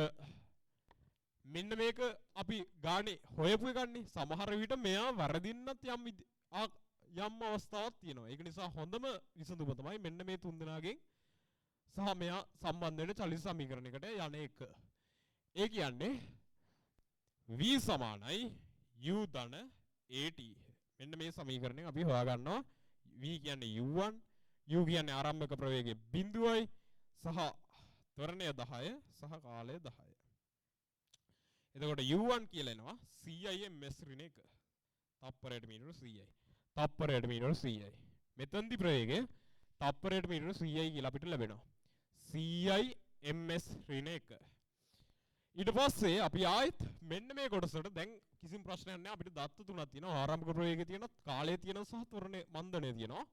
මෙන්න මේක අපි ගානේ හොයපු එකන්නේ. සමහර විට මෙයා වරදින්නත් යම් අවස්ථාවක් තියෙනවා. ඒක නිසා හොඳම විසඳුම තමයි මෙන්න මේ තුන් දෙනාගෙන් සහ මෙයා සම්බන්ධ වෙන චලිත සමීකරණයකට යන එක. ඒ කියන්නේ v සමානයි u ධන at. මෙන්න මේ සමීකරණයෙන් අපි හොයාගන්නවා v කියන්නේ u1, u කියන්නේ ආරම්භක ප්‍රවේගයේ බිඳුවයි සහ ත්වරණය 10 සහ කාලය 10. එතකොට u1 කියලා එනවා 100යි ms ඍණ 1. තප්පරයට මීටර 100යි. තප්පරයට මීටර 100යි. මෙතෙන්දි ප්‍රවේගය තප්පරයට මීටර 100යි කියලා අපිට ලැබෙනවා. 100යි ms ඍණ 1. ඊට පස්සේ අපි ආයෙත් මෙන්න මේ කොටසට දැන් කිසිම ප්‍රශ්නයක් නැහැ. අපිට දත්ත තුනක් තියෙනවා. ආරම්භක ප්‍රවේගය තියෙනවා, කාලය තියෙනවා සහ ත්වරණය මන්දනය තියෙනවා.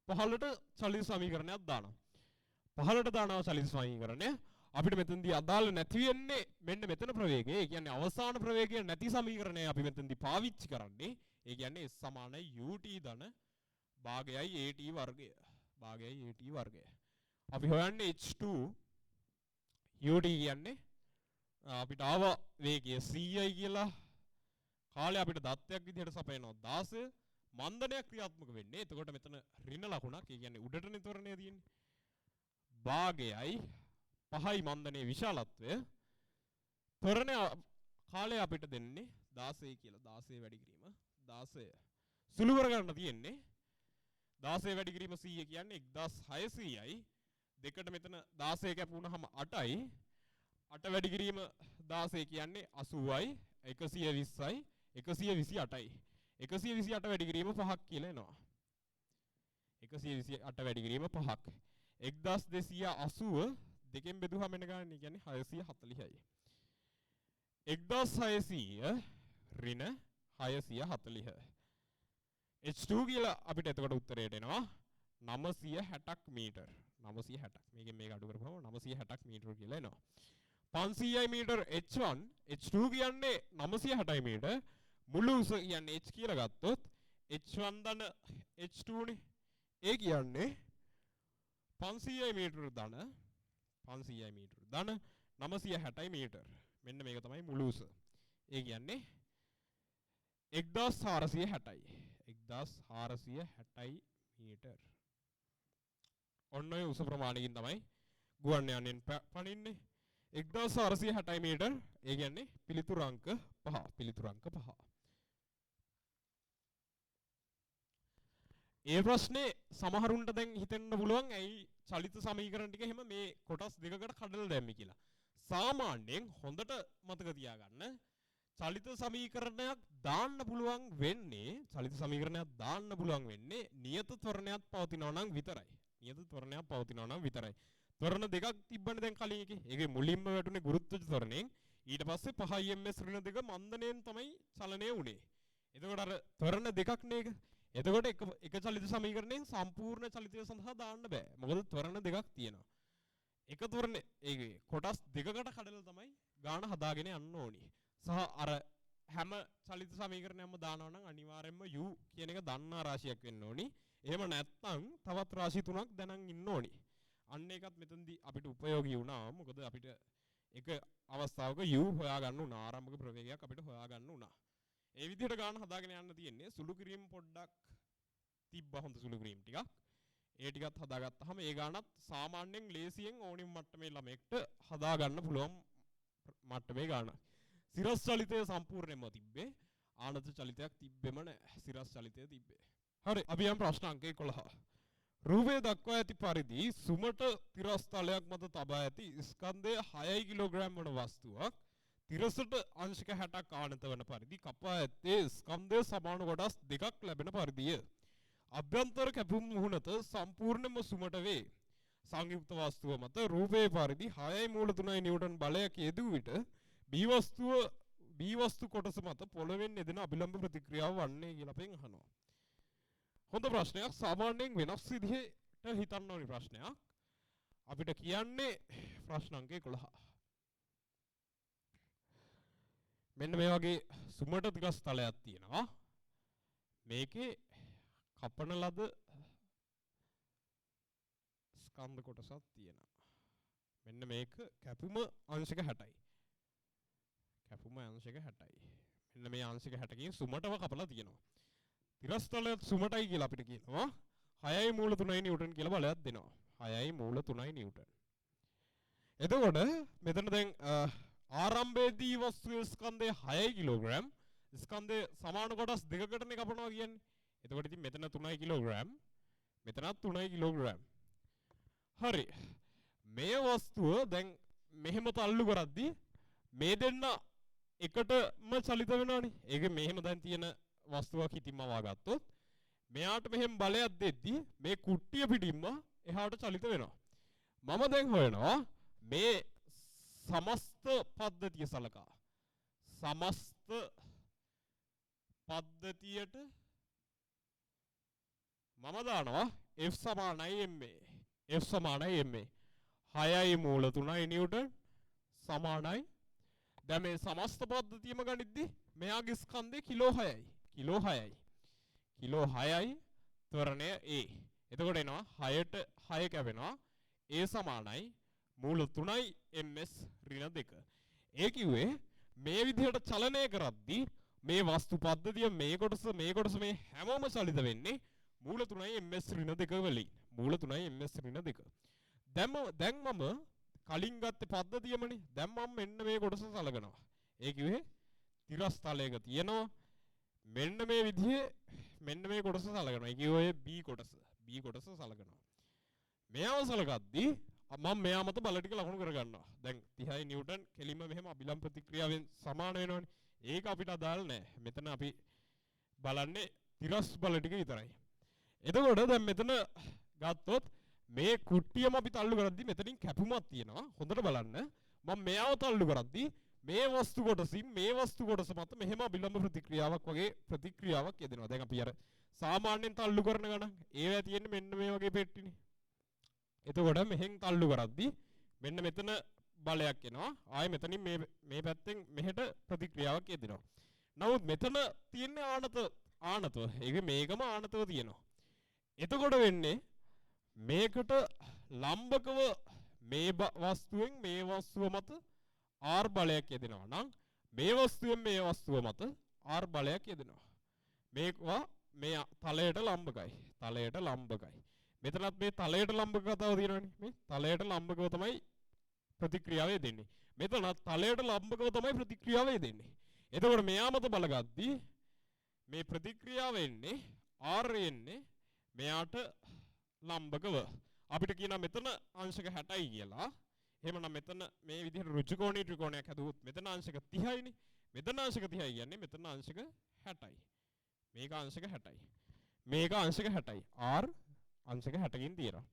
පහළට චලිත සමීකරණයක් දානවා. පහළට දානවා චලිත සමීකරණය. අපිට මෙතනදී අදාළ නැති වෙන්නේ මෙන්න මෙතන ප්‍රවේගය. ඒ කියන්නේ අවසාන ප්‍රවේගය නැති සමීකරණය අපි මෙතනදී පාවිච්චි කරන්නේ. ඒ කියන්නේ s සමානයි ut ධන භාගයයි at වර්ගය. භාගයයි at වර්ගය. අපි හොයන්නේ h2 ut කියන්නේ අපිට ආව වේගය 100යි කියලා. කාලය අපිට දත්තයක් විදිහට සපයනවා 16. මන්දනයක් ක්‍රියාත්මක වෙන්නේ. එතකොට මෙතන ඍණ ලකුණක්. ඒ කියන්නේ උඩටනේ ත්වරණය තියෙන්නේ. භාගයයි 5යි මන්දනයේ විශාලත්වය. ත්වරණය කාලය අපිට දෙන්නේ 16 කියලා. 16 වැඩි කිරීම 16. සුළු කරගන්න තියෙන්නේ 16 වැඩි කිරීම 100 කියන්නේ 1600යි. දෙකට මෙතන 16 කැපුණාම 8යි. 8 වැඩි කිරීම 16 කියන්නේ 80යි. 120යි. 128යි. 128 වැඩි කිරීම 5ක් කියලා එනවා. 128 වැඩි කිරීම 5ක්. 1280 දෙකෙන් බෙදුවාම එන ගාන කියන්නේ 640යි. 1600 ඍණ 640. h2 කියලා අපිට එතකොට උත්තරයට එනවා 960ක් මීටර. 960ක්. මේකෙන් මේක අඩු කරපුවම 960ක් මීටර කියලා එනවා. 500යි මීටර h1, h2 කියන්නේ 960යි මීටර. මුළු උස කියන්නේ h කියලා ගත්තොත් h1 ධන h2 නේ. ඒ කියන්නේ 500යි මීටර ධන 500යි මීටර ධන 960යි මීටර. මෙන්න මේක තමයි මුළු උස. ඒ කියන්නේ 1460යි. 1460යි මීටර. ඔන්න ඔය උස ප්‍රමාණයකින් තමයි ගුවන් යානයෙන් පනින්නේ. 1460යි මීටර. ඒ කියන්නේ පිළිතුරු අංක 5. පිළිතුරු අංක 5. ඒ ප්‍රශ්නේ සමහරුන්ට දැන් හිතෙන්න පුළුවන් ඇයි චලිත සමීකරණ ටික එහෙම මේ කොටස් දෙකකට කඩලා දැම්මේ කියලා. සාමාන්‍යයෙන් හොඳට මතක තියාගන්න චලිත සමීකරණයක් දාන්න පුළුවන් වෙන්නේ නියත ත්වරණයක් පවතිනවා නම් විතරයි. නියත ත්වරණයක් පවතිනවා නම් විතරයි. ත්වරණ දෙකක් තිබ්බනේ දැන් කලින් එකේ. ඒකේ මුලින්ම වැටුනේ ගුරුත්වජ ත්වරණයෙන්. ඊට පස්සේ 5 ms ඍණ 2 මන්දණයෙන් තමයි චලනය වුනේ. එතකොට අර ත්වරණ දෙකක් නේක. එතකොට එක චලිත සමීකරණයෙන් සම්පූර්ණ චලිතය සඳහා දාන්න බෑ. මොකද ත්වරණ දෙකක් තියෙනවා. එක ත්වරණේ ඒකේ කොටස් දෙකකට කඩලා තමයි ගාන හදාගෙන යන්න ඕනි. සහ අර හැම චලිත සමීකරණයක්ම දානවා නම් අනිවාර්යයෙන්ම u කියන එක දන්නා රාශියක් වෙන්න ඕනි. එහෙම නැත්නම් තවත් රාශි තුනක් දැනන් ඉන්න ඕනි. අන්න ඒකත් මෙතනදී අපිට ප්‍රයෝගී වුණා. මොකද අපිට එක අවස්ථාවක u හොයාගන්න උනා. ආරම්භක ප්‍රවේගයක් අපිට හොයාගන්න උනා. ඒ විදිහට ගාන හදාගෙන යන්න තියෙන්නේ. සුළු කිරීම පොඩ්ඩක් තිබ්බා. හොඳ සුළු කිරීම ටිකක්. ඒ ටිකත් හදාගත්තාම ඒ ගානත් සාමාන්‍යයෙන් ලේසියෙන් ඕනිම මට්ටමේ ළමෙක්ට හදාගන්න පුළුවන් මට්ටමේ ගානක්. සිරස් චලිතය සම්පූර්ණයෙන්ම තිබ්බේ. ආනත චලිතයක් තිබ්බෙම නැහැ. සිරස් චලිතය තිබ්බේ. හරි. අපි යම් ප්‍රශ්න අංක 11. රූපයේ දක්වා ඇති පරිදි සුමට තිරස්තලයක් මත තබා ඇති ස්කන්ධය 6 කිලෝග්‍රෑම් වන වස්තුවක් තිරසට අංශක 60ක් ආනත වන පරිදි කපා ඇත්තේ ස්කන්ධය සමාන කොටස් දෙකක් ලැබෙන පරිදිය. අභ්‍යන්තර කැපුම් මුහුණත සම්පූර්ණයෙන්ම සුමට වේ. සංයුක්ත වස්තුව මත රූපයේ පරිදි 6.3 නිව්ටන් බලයක් යෙදූ විට බී වස්තු කොටස මත පොළවෙන් යෙදෙන අභිලම්බ ප්‍රතික්‍රියාව වන්නේ කියලා අපෙන් අහනවා. හොඳ ප්‍රශ්නයක්. සාමාන්‍යයෙන් වෙනස් විදිහට හිතන්න ඕනි ප්‍රශ්නයක්. අපිට කියන්නේ ප්‍රශ්න අංක 11. මෙන්න මේ වගේ සුමට තිරස් තලයක් තියෙනවා. මේකේ කපන ලද ස්කන්ධ කොටසක් තියෙනවා. මෙන්න මේක කැපුම අංශක 60යි. කැපුම අංශක 60යි. මෙන්න මේ අංශක 60කින් සුමටව කපලා තියෙනවා. තිරස්තලය සුමටයි කියලා අපිට කියනවා. 6යි මූල 3යි නිව්ටන් කියලා බලයක් දෙනවා. 6යි මූල 3යි නිව්ටන්. එතකොට මෙතන දැන් ආරම්භයේදී වස්තුවේ ස්කන්ධය 6 කිලෝග්‍රෑම්. ස්කන්ධයේ සමාන කොටස් දෙකකටනේ කපනවා කියන්නේ. එතකොට ඉතින් මෙතන 3 කිලෝග්‍රෑම්. මෙතනත් 3 කිලෝග්‍රෑම්. හරි. මේ වස්තුව දැන් මෙහෙම තල්ලු කරද්දී මේ දෙන්න එකටම චලිත වෙනවනේ. ඒක මෙහෙම දැන් තියෙන වස්තුවක් හිතින්ම වාගත්තොත් මෙයාට මෙහෙම බලයක් දෙද්දී මේ කුට්ටිය පිටින්ම එහාට චලිත වෙනවා. මම දැන් හොයනවා මේ සමස්ත පද්ධතිය සලකා. සමස්ත පද්ධතියට මම දානවා F සමානයි ma. F සමානයි ma. 6යි මූල 3යි නිව්ටන් සමානයි. දැන් මේ සමස්ත පද්ධතියම ගනිද්දි මෙයාගේ ස්කන්ධය කිලෝ 6යි. කිලෝ 6යි. කිලෝ 6යි ත්වරණය A. එතකොට එනවා 6ට 6 කැවෙනවා. A සමානයි මූල 3යි ms ඍණ 2. ඒ කිව්වේ මේ විදිහට චලනය කරද්දී මේ වස්තු පද්ධතිය මේ කොටස මේ හැමෝම චලිත වෙන්නේ මූල 3යි ms ඍණ 2 වලින්. මූල 3යි ms ඍණ 2. දැන් මම කලින් ගත්තේ පද්ධතියමනේ. දැන් මම මෙන්න මේ කොටස සලකනවා. ඒ කිව්වේ තිරස්තලයක තියෙනවා. මෙන්න මේ විදිහේ මෙන්න මේ කොටස සලකනවා. ඒ කිව්වේ B කොටස. B කොටස සලකනවා. මෙයාව සලකද්දී මම මෙයා මත බල ටික ලකුණු කරගන්නවා. දැන් 30යි නිව්ටන් කෙලින්ම මෙහෙම අභිලම්බ ප්‍රතික්‍රියාවෙන් සමාන වෙනවනේ. ඒක අපිට අදාළ නැහැ. මෙතන අපි බලන්නේ තිරස් බල ටික විතරයි. එතකොට දැන් මෙතන ගත්තොත් මේ කුට්ටියම අපි තල්ලු කරද්දී මෙතනින් කැපුමක් තියෙනවා. හොඳට බලන්න. මම මෙයාව තල්ලු කරද්දී මේ වස්තු කොටසින් මේ වස්තු කොටස මත මෙහෙම අභිලම්බ ප්‍රතික්‍රියාවක් වගේ ප්‍රතික්‍රියාවක් යෙදෙනවා. දැන් අපි අර සාමාන්‍යයෙන් තල්ලු කරන ගණන් ඒවා තියෙන්නේ මෙන්න මේ වගේ පෙට්ටිනේ. එතකොට මෙහෙන් තල්ලු කරද්දී මෙන්න මෙතන බලයක් එනවා. ආයෙ මෙතනින් මේ පැත්තෙන් මෙහෙට ප්‍රතික්‍රියාවක් යෙදෙනවා. නමුත් මෙතන තියෙන්නේ ආනතව. ඒක මේකම ආනතව තියෙනවා. එතකොට වෙන්නේ මේකට ලම්බකව මේ වස්තුවෙන් මේ වස්තුව මත R බලයක් යෙදෙනවා නම් මේ වස්තුවෙන් මේ වස්තුව මත R බලයක් යෙදෙනවා. මේකවා මේ තලයට ලම්බකයි. තලයට ලම්බකයි. මෙතනත් මේ තලයට ලම්බක කතාව තියෙනවනේ. මේ තලයට ලම්බකව තමයි ප්‍රතික්‍රියාව දෙන්නේ. මෙතනත් තලයට ලම්බකව තමයි ප්‍රතික්‍රියාව දෙන්නේ. එතකොට මෙයා මත බලගද්දී මේ ප්‍රතික්‍රියාව එන්නේ R එන්නේ මෙයාට ලම්බකව. අපිට කියනවා මෙතන අංශක 60යි කියලා. එහෙමනම් මෙතන මේ විදිහට ඍජුකෝණී ත්‍රිකෝණයක් හදුවොත් මෙතන අංශක 30යිනේ. මෙතන අංශක 30යි කියන්නේ මෙතන අංශක 60යි. මේක අංශක 60යි. මේක අංශක 60යි. R අංශක 60කින් තියෙනවා.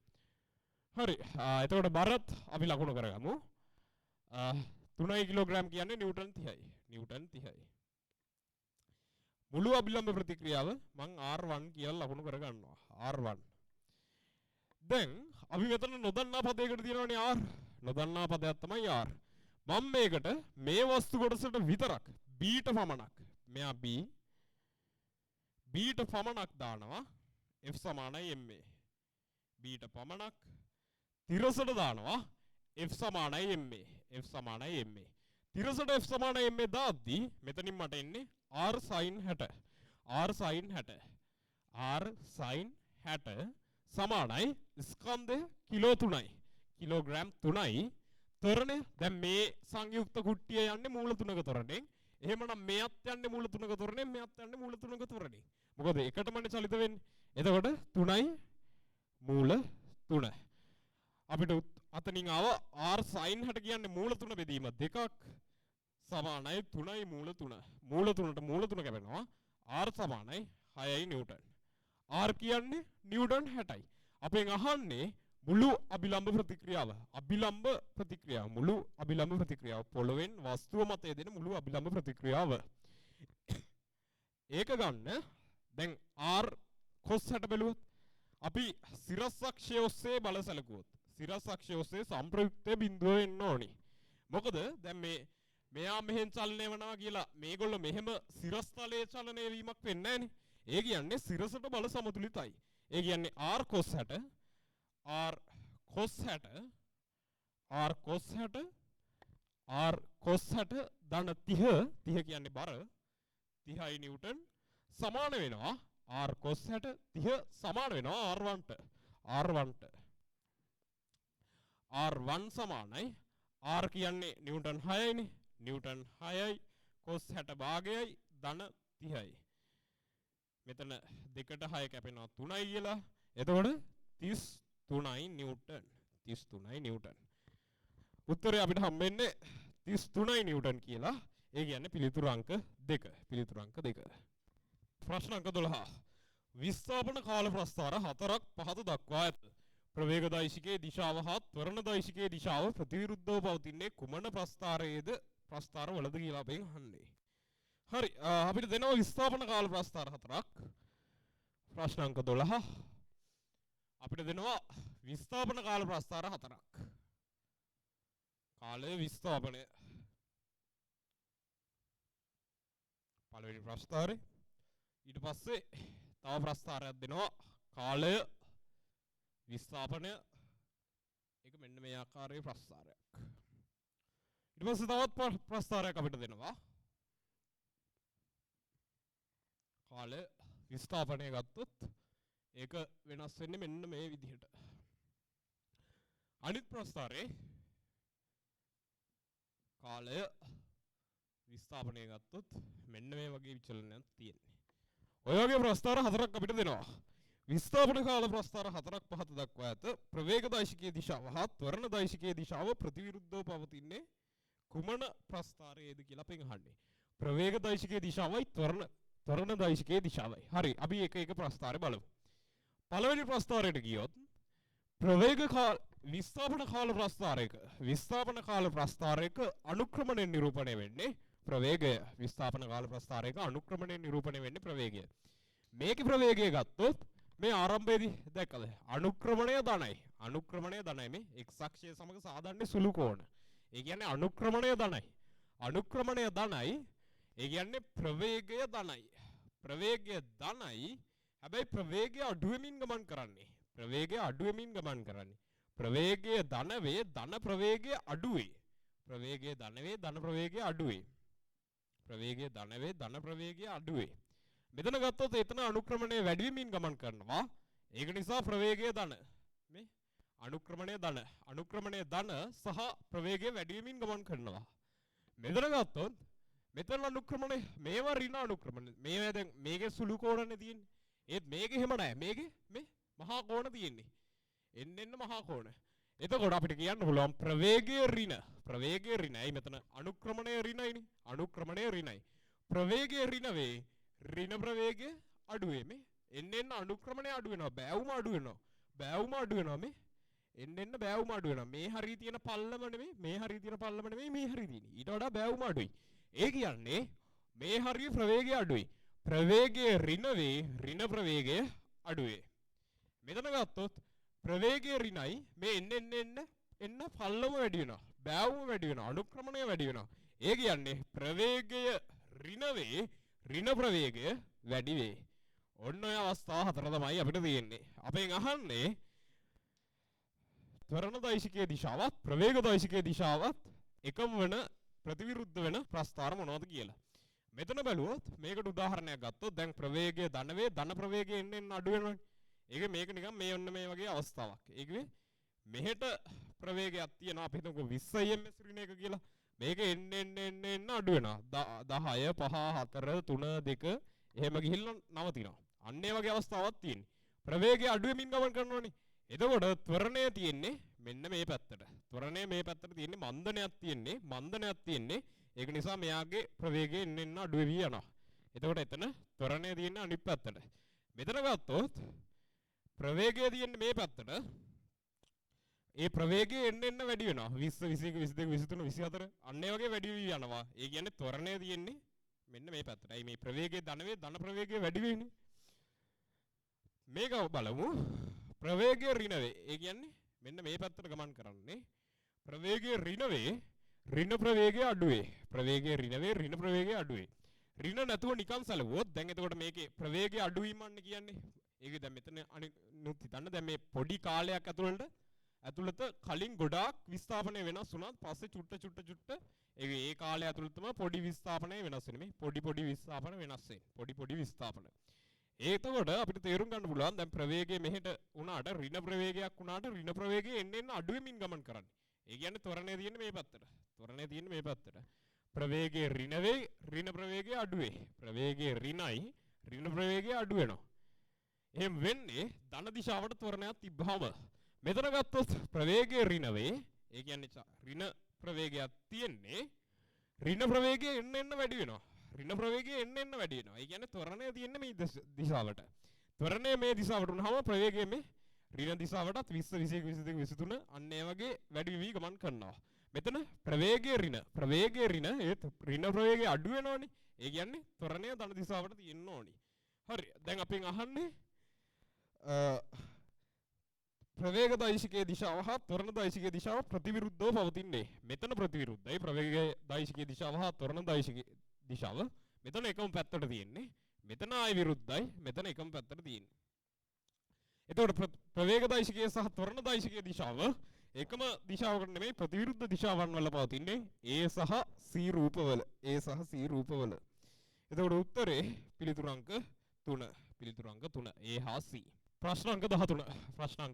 හරි. එතකොට බරත් අපි ලකුණු කරගමු. 3 කිලෝග්‍රෑම් කියන්නේ නිව්ටන් 30යි. නිව්ටන් 30යි. මුළු අභිලම්බ ප්‍රතික්‍රියාව මම R1 කියලා ලකුණු කරගන්නවා. R1. දැන් අපි මෙතන නොදන්නා පදයකට තියෙනවනේ R. නොදන්නා පදයක් තමයි R. මම මේකට මේ වස්තු කොටසට විතරක් B ට පමණක් මෙයා B ට පමණක් දානවා. F සමානයි ma. B ට පමණක් තිරසට දානවා. F සමානයි ma. F සමානයි ma. තිරසට F සමානයි ma දාද්දී මෙතනින් මට එන්නේ R sin 60. R sin 60. R sin 60 සමානයි ස්කන්ධය කිලෝ 3යි. කිලෝග්‍රෑම් 3යි. ත්වරණය දැන් මේ සංයුක්ත කුට්ටිය යන්නේ මූල 3ක ත්වරණයෙන්. එහෙමනම් මෙයත් යන්නේ මූල 3ක ත්වරණයෙන්, මෙයත් යන්නේ මූල 3ක ත්වරණයෙන්. මොකද එකටමනේ චලිත වෙන්නේ. එතකොට 3යි මූල 3. අපිට අතනින් ආව R sin 60 කියන්නේ මූල 3 බෙදීම දෙකක් සමානයි 3යි මූල 3. මූල 3ට මූල 3 කැපෙනවා. R සමානයි 6යි නිව්ටන්. R කියන්නේ නිව්ටන් 60යි. අපෙන් අහන්නේ මුළු අභිලම්බ ප්‍රතික්‍රියාව. අභිලම්බ ප්‍රතික්‍රියාව. මුළු අභිලම්බ ප්‍රතික්‍රියාව. පොළවෙන් වස්තුව මත යෙදෙන මුළු අභිලම්බ ප්‍රතික්‍රියාව. ඒක ගන්න දැන් R cos 60 බැලුවොත් අපි සිරස් අක්ෂය ඔස්සේ බල සැලකුවොත් සිරස් අක්ෂය ඔස්සේ සම්ප්‍රයුක්ත බිඳුව වෙන්න ඕනි. මොකද දැන් මෙයා මෙහෙන් චලනය වෙනවා කියලා මේගොල්ලෝ මෙහෙම සිරස් තලයේ චලනය වීමක් වෙන්නේ නැහනේ. ඒ කියන්නේ සිරසට බල සමතුලිතයි. ඒ කියන්නේ r cos 60 r cos 60 r cos 60 r cos 60 ධන 30 30 කියන්නේ බර 30 නිව්ටන් සමාන වෙනවා r cos 60 30 සමාන වෙනවා r1ට r1ට r1 සමානයි r කියන්නේ නිව්ටන් 6යිනේ නිව්ටන් 6යි cos 60 භාගයයි ධන 30යි මෙතන 2ට 6 කැපෙනවා 3යි කියලා එතකොට 33යි නිව්ටන් 33යි නිව්ටන් උත්තරේ අපිට හම්බෙන්නේ 33යි නිව්ටන් කියලා ඒ කියන්නේ පිළිතුරු අංක 2 පිළිතුරු අංක 2 ප්‍රශ්න අංක 12 විස්ථාපන කාල ප්‍රස්ථාර 4ක් පහත දක්වා ඇත ප්‍රවේග දෛශිකයේ දිශාව හා ත්වරණ දෛශිකයේ දිශාව ප්‍රතිවිරුද්ධව පවතින්නේ කුමන ප්‍රස්ථාරයේද ප්‍රස්ථාර වලද කියලා අපෙන් අහන්නේ හරි අපිට දෙනවා විස්ථාපන කාල ප්‍රස්ථාර 4ක් ප්‍රශ්න අංක 12 අපිට දෙනවා විස්ථාපන කාල ප්‍රස්ථාර 4ක් කාලය විස්ථාපනය පළවෙනි ප්‍රස්ථාරේ ඊට පස්සේ තව ප්‍රස්ථාරයක් දෙනවා කාලය විස්ථාපනය ඒක මෙන්න මේ ආකාරයේ ප්‍රස්ථාරයක් ඊට පස්සේ තවත් ප්‍රස්ථාරයක් අපිට දෙනවා කාලය විස්ථාපනය ගත්තොත් ඒක වෙනස් වෙන්නේ මෙන්න මේ විදිහට අනිත් ප්‍රස්ථාරේ කාලය විස්ථාපනය ගත්තොත් මෙන්න මේ වගේ විචලනයක් තියෙන්නේ. ඔය වගේ ප්‍රස්ථාර 4ක් අපිට දෙනවා. විස්ථාපන කාල ප්‍රස්ථාර 4ක් පහත දක්වා ඇත. ප්‍රවේග දෛශිකයේ දිශාව හා ත්වරණ දෛශිකයේ දිශාව ප්‍රතිවිරුද්ධව පවතින්නේ කුමන ප්‍රස්ථාරයේද කියලා අපෙන් අහන්නේ. ප්‍රවේග දෛශිකයේ දිශාවයි ත්වරණ දෛශිකයේ දිශාවයි. හරි අපි එක එක ප්‍රස්ථාරය බලමු. පළවෙනි ප්‍රස්ථාරයට ගියොත් ප්‍රවේග කාල විස්ථාපන කාල ප්‍රස්ථාරයක අනුක්‍රමණයෙන් නිරූපණය වෙන්නේ ප්‍රවේගය විස්ථාපන කාල ප්‍රස්ථාරයක අනුක්‍රමණයෙන් නිරූපණය වෙන්නේ ප්‍රවේගය මේකේ ප්‍රවේගය ගත්තොත් මේ ආරම්භයේදී දැක්කද අනුක්‍රමණය ධනයි මේ x අක්ෂය සමග සාදන්නේ සුළු කෝණ ඒ කියන්නේ අනුක්‍රමණය ධනයි ඒ කියන්නේ ප්‍රවේගය ධනයි හැබැයි ප්‍රවේගය අඩු වෙමින් ගමන් කරන්නේ ප්‍රවේගය ධන වේ ධන ප්‍රවේගය අඩුවේ මෙතන ගත්තොත් එතන අනුක්‍රමණය වැඩි වෙමින් ගමන් කරනවා ඒක නිසා ප්‍රවේගය ධන මේ අනුක්‍රමණය ධන සහ ප්‍රවේගය වැඩි වෙමින් ගමන් කරනවා මෙතන ගත්තොත් මෙතන අනුක්‍රමණය මේවා ඍණ අනුක්‍රමණය මේවා දැන් මේකේ සුළු කෝණනේ තියෙන්නේ ඒත් මේකේ එහෙම නැහැ මේකේ මේ මහා කෝණ තියෙන්නේ එන්න මහා කෝණ එතකොට අපිට කියන්න පුළුවන් ප්‍රවේගය ඍණයි මෙතන අනුක්‍රමණය ඍණයි ප්‍රවේගය ඍණ වේ ඍණ ප්‍රවේගය අඩු වේ මේ එන්න අනුක්‍රමණය අඩු වෙනවා බෑවුම අඩු වෙනවා මේ එන්න බෑවුම අඩු වෙනවා මේ හරිය තියෙන පල්ලම නෙමෙයි මේ හරිය තියෙන්නේ ඊට වඩා බෑවුම අඩුයි ඒ කියන්නේ මේ හරිය ප්‍රවේගය අඩුයි ප්‍රවේගය ඍණ වේ ඍණ ප්‍රවේගය අඩු වේ මෙතන ගත්තොත් ප්‍රවේගය ඍණයි මේ එන්න පල්ලම වැඩි වෙනවා බෑවුම වැඩි වෙනවා අනුක්‍රමණය වැඩි වෙනවා ඒ කියන්නේ ප්‍රවේගය ඍණ වේ ඍණ ප්‍රවේගය වැඩි වේ ඔන්න ඔය අවස්ථා හතර තමයි අපිට තියෙන්නේ අපෙන් අහන්නේ ත්වරණ දෛශිකයේ දිශාවත් ප්‍රවේග දෛශිකයේ දිශාවත් එකම වෙන ප්‍රතිවිරුද්ධ වෙන ප්‍රස්ථාර මොනවද කියලා මෙතන බැලුවොත් මේකට උදාහරණයක් ගත්තොත් දැන් ප්‍රවේගය ධන වේ ධන ප්‍රවේගය එන්න අඩු වෙනවනේ ඒක මේක නිකන් මේ ඔන්න මේ වගේ අවස්ථාවක්. ඒකේ මෙහෙට ප්‍රවේගයක් තියෙනවා අපි හිතමුකෝ 20 ms ඍණ එක කියලා. මේක එන්න අඩු වෙනවා. 10 5 4 3 2 එහෙම ගිහිල්ලා නවතිනවා. අන්න ඒ වගේ අවස්ථාවක් තියෙන්නේ. ප්‍රවේගය අඩු වෙමින් ගමන් කරනෝනේ. එතකොට ත්වරණය තියෙන්නේ මෙන්න මේ පැත්තට. ත්වරණය මේ පැත්තට තියෙන්නේ මන්දනයක් තියෙන්නේ. ඒක නිසා මෙයාගේ ප්‍රවේගය එන්න අඩු වෙවි යනවා. එතකොට එතන ත්වරණය තියෙන්නේ අනිත් පැත්තට. මෙතන ගත්තොත් ප්‍රවේගය තියෙන්නේ මේ පැත්තට ඒ ප්‍රවේගය එන්න වැඩි වෙනවා 20 21 22 23 24 අන්න ඒ වගේ වැඩි වෙවි යනවා ඒ කියන්නේ ත්වරණය තියෙන්නේ මෙන්න මේ පැත්තට. අයි මේ ප්‍රවේගය ධන ප්‍රවේගය වැඩි වෙන්නේ මේක බලමු ප්‍රවේගය ඍණ වේ ඒ කියන්නේ මෙන්න මේ පැත්තට ගමන් කරන්නේ ප්‍රවේගය ඍණ වේ ඍණ ප්‍රවේගය අඩු වේ ඍණ ප්‍රවේගය අඩු වේ ඍණ නැතුව නිකන් සැලුවොත් දැන් එතකොට මේකේ ප්‍රවේගය අඩු වීමන්නේ කියන්නේ. ඒක දැන් මෙතන අනිත් හිතන්න දැන් මේ පොඩි කාලයක් ඇතුළත කලින් ගොඩාක් විස්ථාපනය වෙනස් වුණා. පස්සේ චුට්ට ඒ කාලය ඇතුළතම පොඩි විස්ථාපනය වෙනස් වෙන්නේ. මේ පොඩි විස්ථාපන වෙනස් වෙන්නේ. පොඩි විස්ථාපන. එතකොට අපිට තේරුම් ගන්න පුළුවන් දැන් ප්‍රවේගය මෙහෙට වුණාට ඍණ ප්‍රවේගයක් වුණාට ර්ණ ප්‍රවේගය එන්න අඩු වෙමින් ගමන් කරන්නේ. ඒ කියන්නේ ත්වරණය තියෙන්නේ මේ පැත්තට. ප්‍රවේගය ඍණ වේ, ඍණ ප්‍රවේගය අඩු වේ. ප්‍රවේගය ඍණයි, ඍණ ප්‍රවේගය අඩු වෙනවා. එහෙම වෙන්නේ ධන දිශාවට ත්වරණයක් තිබ්බහම. මෙතන ගත්තොත් ප්‍රවේගය ඍණ වේ. ඒ කියන්නේ ඍණ ප්‍රවේගයක් තියෙන්නේ. ඍණ ප්‍රවේගය එන්න වැඩි වෙනවා. ඍණ ප්‍රවේගය එන්න වැඩි වෙනවා. ඒ කියන්නේ ත්වරණය තියෙන්නේ මේ දිශාවට. ත්වරණය මේ දිශාවට වුණාම ප්‍රවේගය මේ ඍණ දිශාවටත් 20 21 22 23 අන්න ඒ වගේ වැඩි වෙවි ගමන් කරනවා. මෙතන ප්‍රවේගය ඍණ ඒත් ඍණ ප්‍රවේගය අඩු වෙනවනේ. ඒ කියන්නේ ත්වරණය ධන දිශාවට තියෙන්න ඕනි. හරි. දැන් අපෙන් අහන්නේ ප්‍රවේග දෛශිකයේ දිශාව හා ත්වරණ දෛශිකයේ දිශාව ප්‍රතිවිරුද්ධව පවතින්නේ. මෙතන ප්‍රතිවිරුද්ධයි. ප්‍රවේග දෛශිකයේ දිශාව හා ත්වරණ දෛශිකයේ දිශාව මෙතන එකම පැත්තට තියෙන්නේ. මෙතන ආය විරුද්ධයි. මෙතන එකම පැත්තට තියෙන්නේ. එතකොට ප්‍රවේග දෛශිකයේ සහ ත්වරණ දෛශිකයේ දිශාව එකම දිශාවකට නෙමෙයි ප්‍රතිවිරුද්ධ දිශාවන් වල පවතින්නේ. A සහ C රූපවල. එතකොට උත්තරේ පිළිතුරු අංක 3. A හා C. ප්‍රශ්න අංක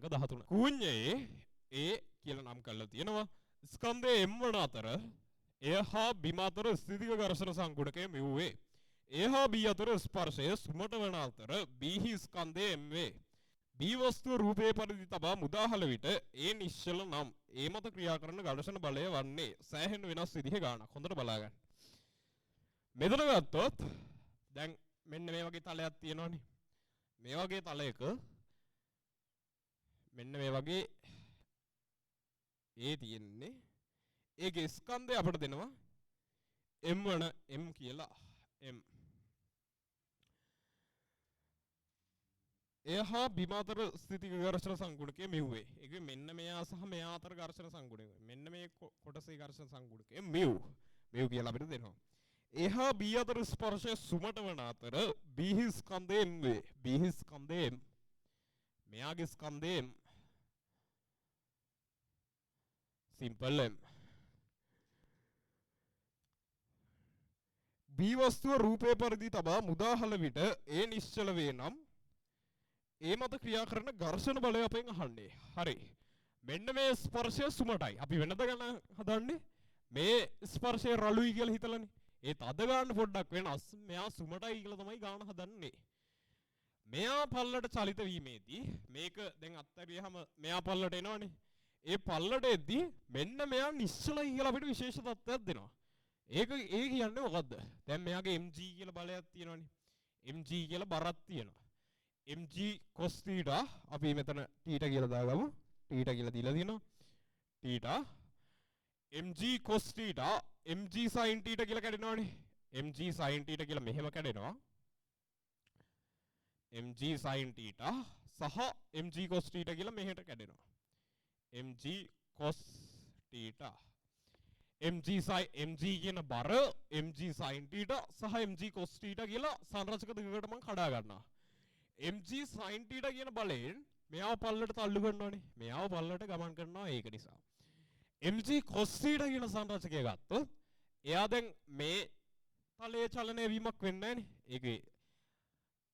13. කුඤ්ඤයේ A කියලා නම් කරලා තියෙනවා. ස්කන්ධයේ M වන අතර එය හා බිම අතර ස්ථිතික ඝර්ෂණ සංගුණකය මෙව්වේ. එය හා B අතර ස්පර්ශය සුමට වන අතර B හි ස්කන්ධය M වේ. B වස්තුව රූපයේ පරිදි තබා මුදාහල විට ඒ නිශ්චල නම් ඒ මත ක්‍රියා කරන ඝර්ෂණ බලය වන්නේ සෑහෙන වෙනස් විදිහේ ගානක්. හොඳට බලා ගන්න. මෙතන ගත්තොත් දැන් මෙන්න මේ වගේ තලයක් තියෙනවනේ. මේ වගේ තලයක මෙන්න මේ වගේ ඒ තියෙන්නේ. ඒකේ ස්කන්ධය අපිට දෙනවා M වන M කියලා. M එහා බිම අතර ස්ථිතික ඝර්ෂණ සංගුණකය මෙව්වේ. ඒක මෙන්න මෙයා සහ මෙයා අතර ඝර්ෂණ සංගුණකය. මෙන්න මේ කොටසේ ඝර්ෂණ සංගුණකය මෙව් කියලා අපිට දෙනවා. එහා B අතර ස්පර්ශය සුමට වන අතර B හි ස්කන්ධය M වේ. B හි ස්කන්ධය M. මෙයාගේ ස්කන්ධය M. Simple M. B වස්තුව රූපයේ පරිදි තබා මුදාහල විට ඒ නිශ්චල වේ නම් ඒ මත ක්‍රියා කරන ඝර්ෂණ බලය අපෙන් අහන්නේ. හරි. මෙන්න මේ ස්පර්ශය සුමටයි. අපි වෙනද ගන්න හදන්නේ මේ ස්පර්ශය රළුයි කියලා හිතලානේ. ඒත් අද ගන්න පොඩ්ඩක් වෙනස්. මෙයා සුමටයි කියලා තමයි ගන්න හදන්නේ. මෙයා පල්ලට චලිත වීමේදී මේක දැන් අත්තරියහම මෙයා පල්ලට එනවනේ. ඒ පල්ලට එද්දී මෙන්න මෙයා නිශ්චලයි කියලා අපිට විශේෂ තත්ත්වයක් දෙනවා. ඒ කියන්නේ මොකද්ද? දැන් මෙයාගේ mg කියලා බලයක් තියෙනවනේ. mg කියලා බරක් තියෙනවා. mg cos theta අපි මෙතන theta කියලා දාගමු. theta කියලා දීලා තියෙනවා. theta mg cos theta mg sin theta කියලා කැඩෙනවනේ. mg sin theta කියලා මෙහෙම කැඩෙනවා. mg sin theta සහ mg cos theta කියලා මෙහෙට කැඩෙනවා. mg cos theta mg කියන බර mg sin theta සහ mg cos theta කියලා සංරචක දෙකකට මම කඩා ගන්නවා. mg sin theta කියන බලයෙන් මෙයාව පල්ලට තල්ලු කරනවානේ. මෙයාව පල්ලට ගමන් කරනවා ඒක නිසා. mg cos theta කියන සංරචකය ගත්තොත් එයා දැන් මේ තලයේ චලනය වීමක් වෙන්නේ නැහනේ. ඒකේ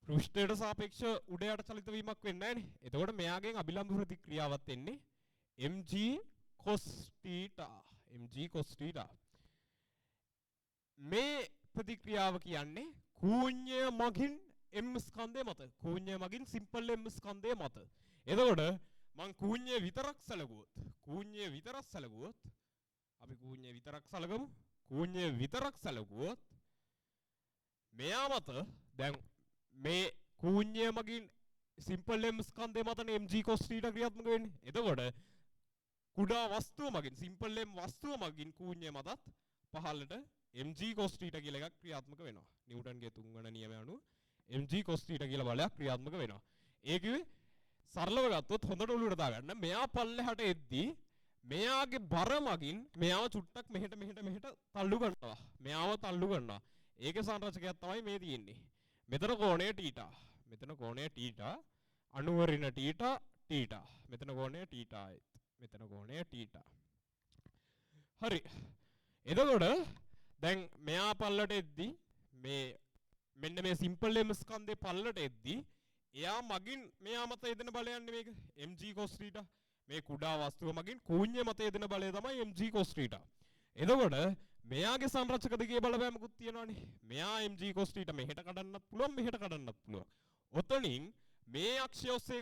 පෘෂ්ඨයට සාපේක්ෂව උඩ යට චලිත වීමක් වෙන්නේ නැහනේ. එතකොට මෙයාගෙන් අභිලම්බ ප්‍රතික්‍රියාවක් එන්නේ mg cos theta. mg cos theta මේ ප්‍රතික්‍රියාව කියන්නේ කූඤ්ඤය මගින් m ස්කන්ධය මත. කූඤ්ඤය මගින් සිම්පල් m ස්කන්ධය මත. එතකොට මං කූඤ්ඤය විතරක් සැලකුවොත් අපි කූඤ්ඤය විතරක් සැලකමු. කූඤ්ඤය විතරක් සැලකුවොත් මෙයා මත දැන් මේ කූඤ්ඤය මගින් සිම්පල් m ස්කන්ධය මතනේ mg cos theta ක්‍රියාත්මක වෙන්නේ. එතකොට කුඩා වස්තුව මගින් සිම්පල් m වස්තුව මගින් කූඤ්ඤය මතත් පහළට mg cos theta කියලා එකක් ක්‍රියාත්මක වෙනවා. නිව්ටන්ගේ තුන්වන නියමය අනුව mg cos theta කියලා බලයක් ක්‍රියාත්මක වෙනවා. ඒ කිව්වේ සරලව ගත්තොත් හොඳට ඔලුවට දාගන්න. මෙයා පල්ලෙහාට එද්දී මෙයාගේ බර මගින් මෙයාව චුට්ටක් මෙහෙට තල්ලු කරනවා. ඒකේ සංරචකයක් තමයි මේ තියෙන්නේ. මෙතන කෝණය θ. මෙතන කෝණය θ. අනුවරිණ θ. මෙතන කෝණය θ ආයෙත්. මෙතන කෝණය θ. හරි. එතකොට දැන් මෙයා පල්ලට එද්දි මේ මෙන්න මේ සිම්පල් m ස්කන්ධේ පල්ලට එද්දි එයා මගින් මෙයා මත යෙදෙන බලයන්නේ මේක mg cos θ. මේ කුඩා වස්තුව මගින් කූඤ්ඤ මත යෙදෙන බලය තමයි mg cos θ. එතකොට මෙයාගේ සංරචක දෙකේ බලපෑමකුත් තියෙනවානේ. මෙයා mg cos θ මෙහෙට කඩන්නත් පුළුවන් මෙහෙට කඩන්නත් පුළුවන්. ඔතනින් මේ අක්ෂය ඔස්සේ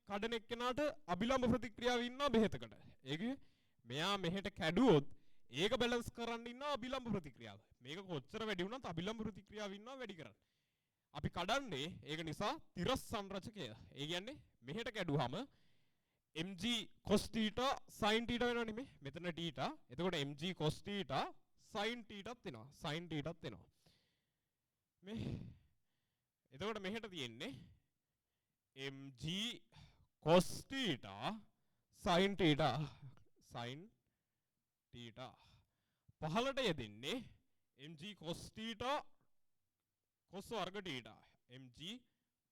කඩන එක්කෙනාට අභිලම්බ ප්‍රතික්‍රියාව ඉන්නවා බෙහෙතකට. ඒක මෙයා මෙහෙට කැඩුවොත් ඒක බැලන්ස් කරන්න ඉන්නවා අභිලම්බ ප්‍රතික්‍රියාව. මේක කොච්චර වැඩි වුණත් අභිලම්බ ප්‍රතික්‍රියාව ඉන්නවා වැඩි කරන්න. අපි කඩන්නේ ඒක නිසා තිරස් සංරචකය. ඒ කියන්නේ මෙහෙට කැඩුවාම mg cos θ sin θ වෙනවනේ මේ. මෙතන θ. එතකොට mg cos θ sin θත් වෙනවා. sin θත් වෙනවා. මේ එතකොට මෙහෙට තියෙන්නේ mg cos θ sin θ sin θ. පහළට යෙදෙන්නේ mg cos θ cos වර්ග θ. mg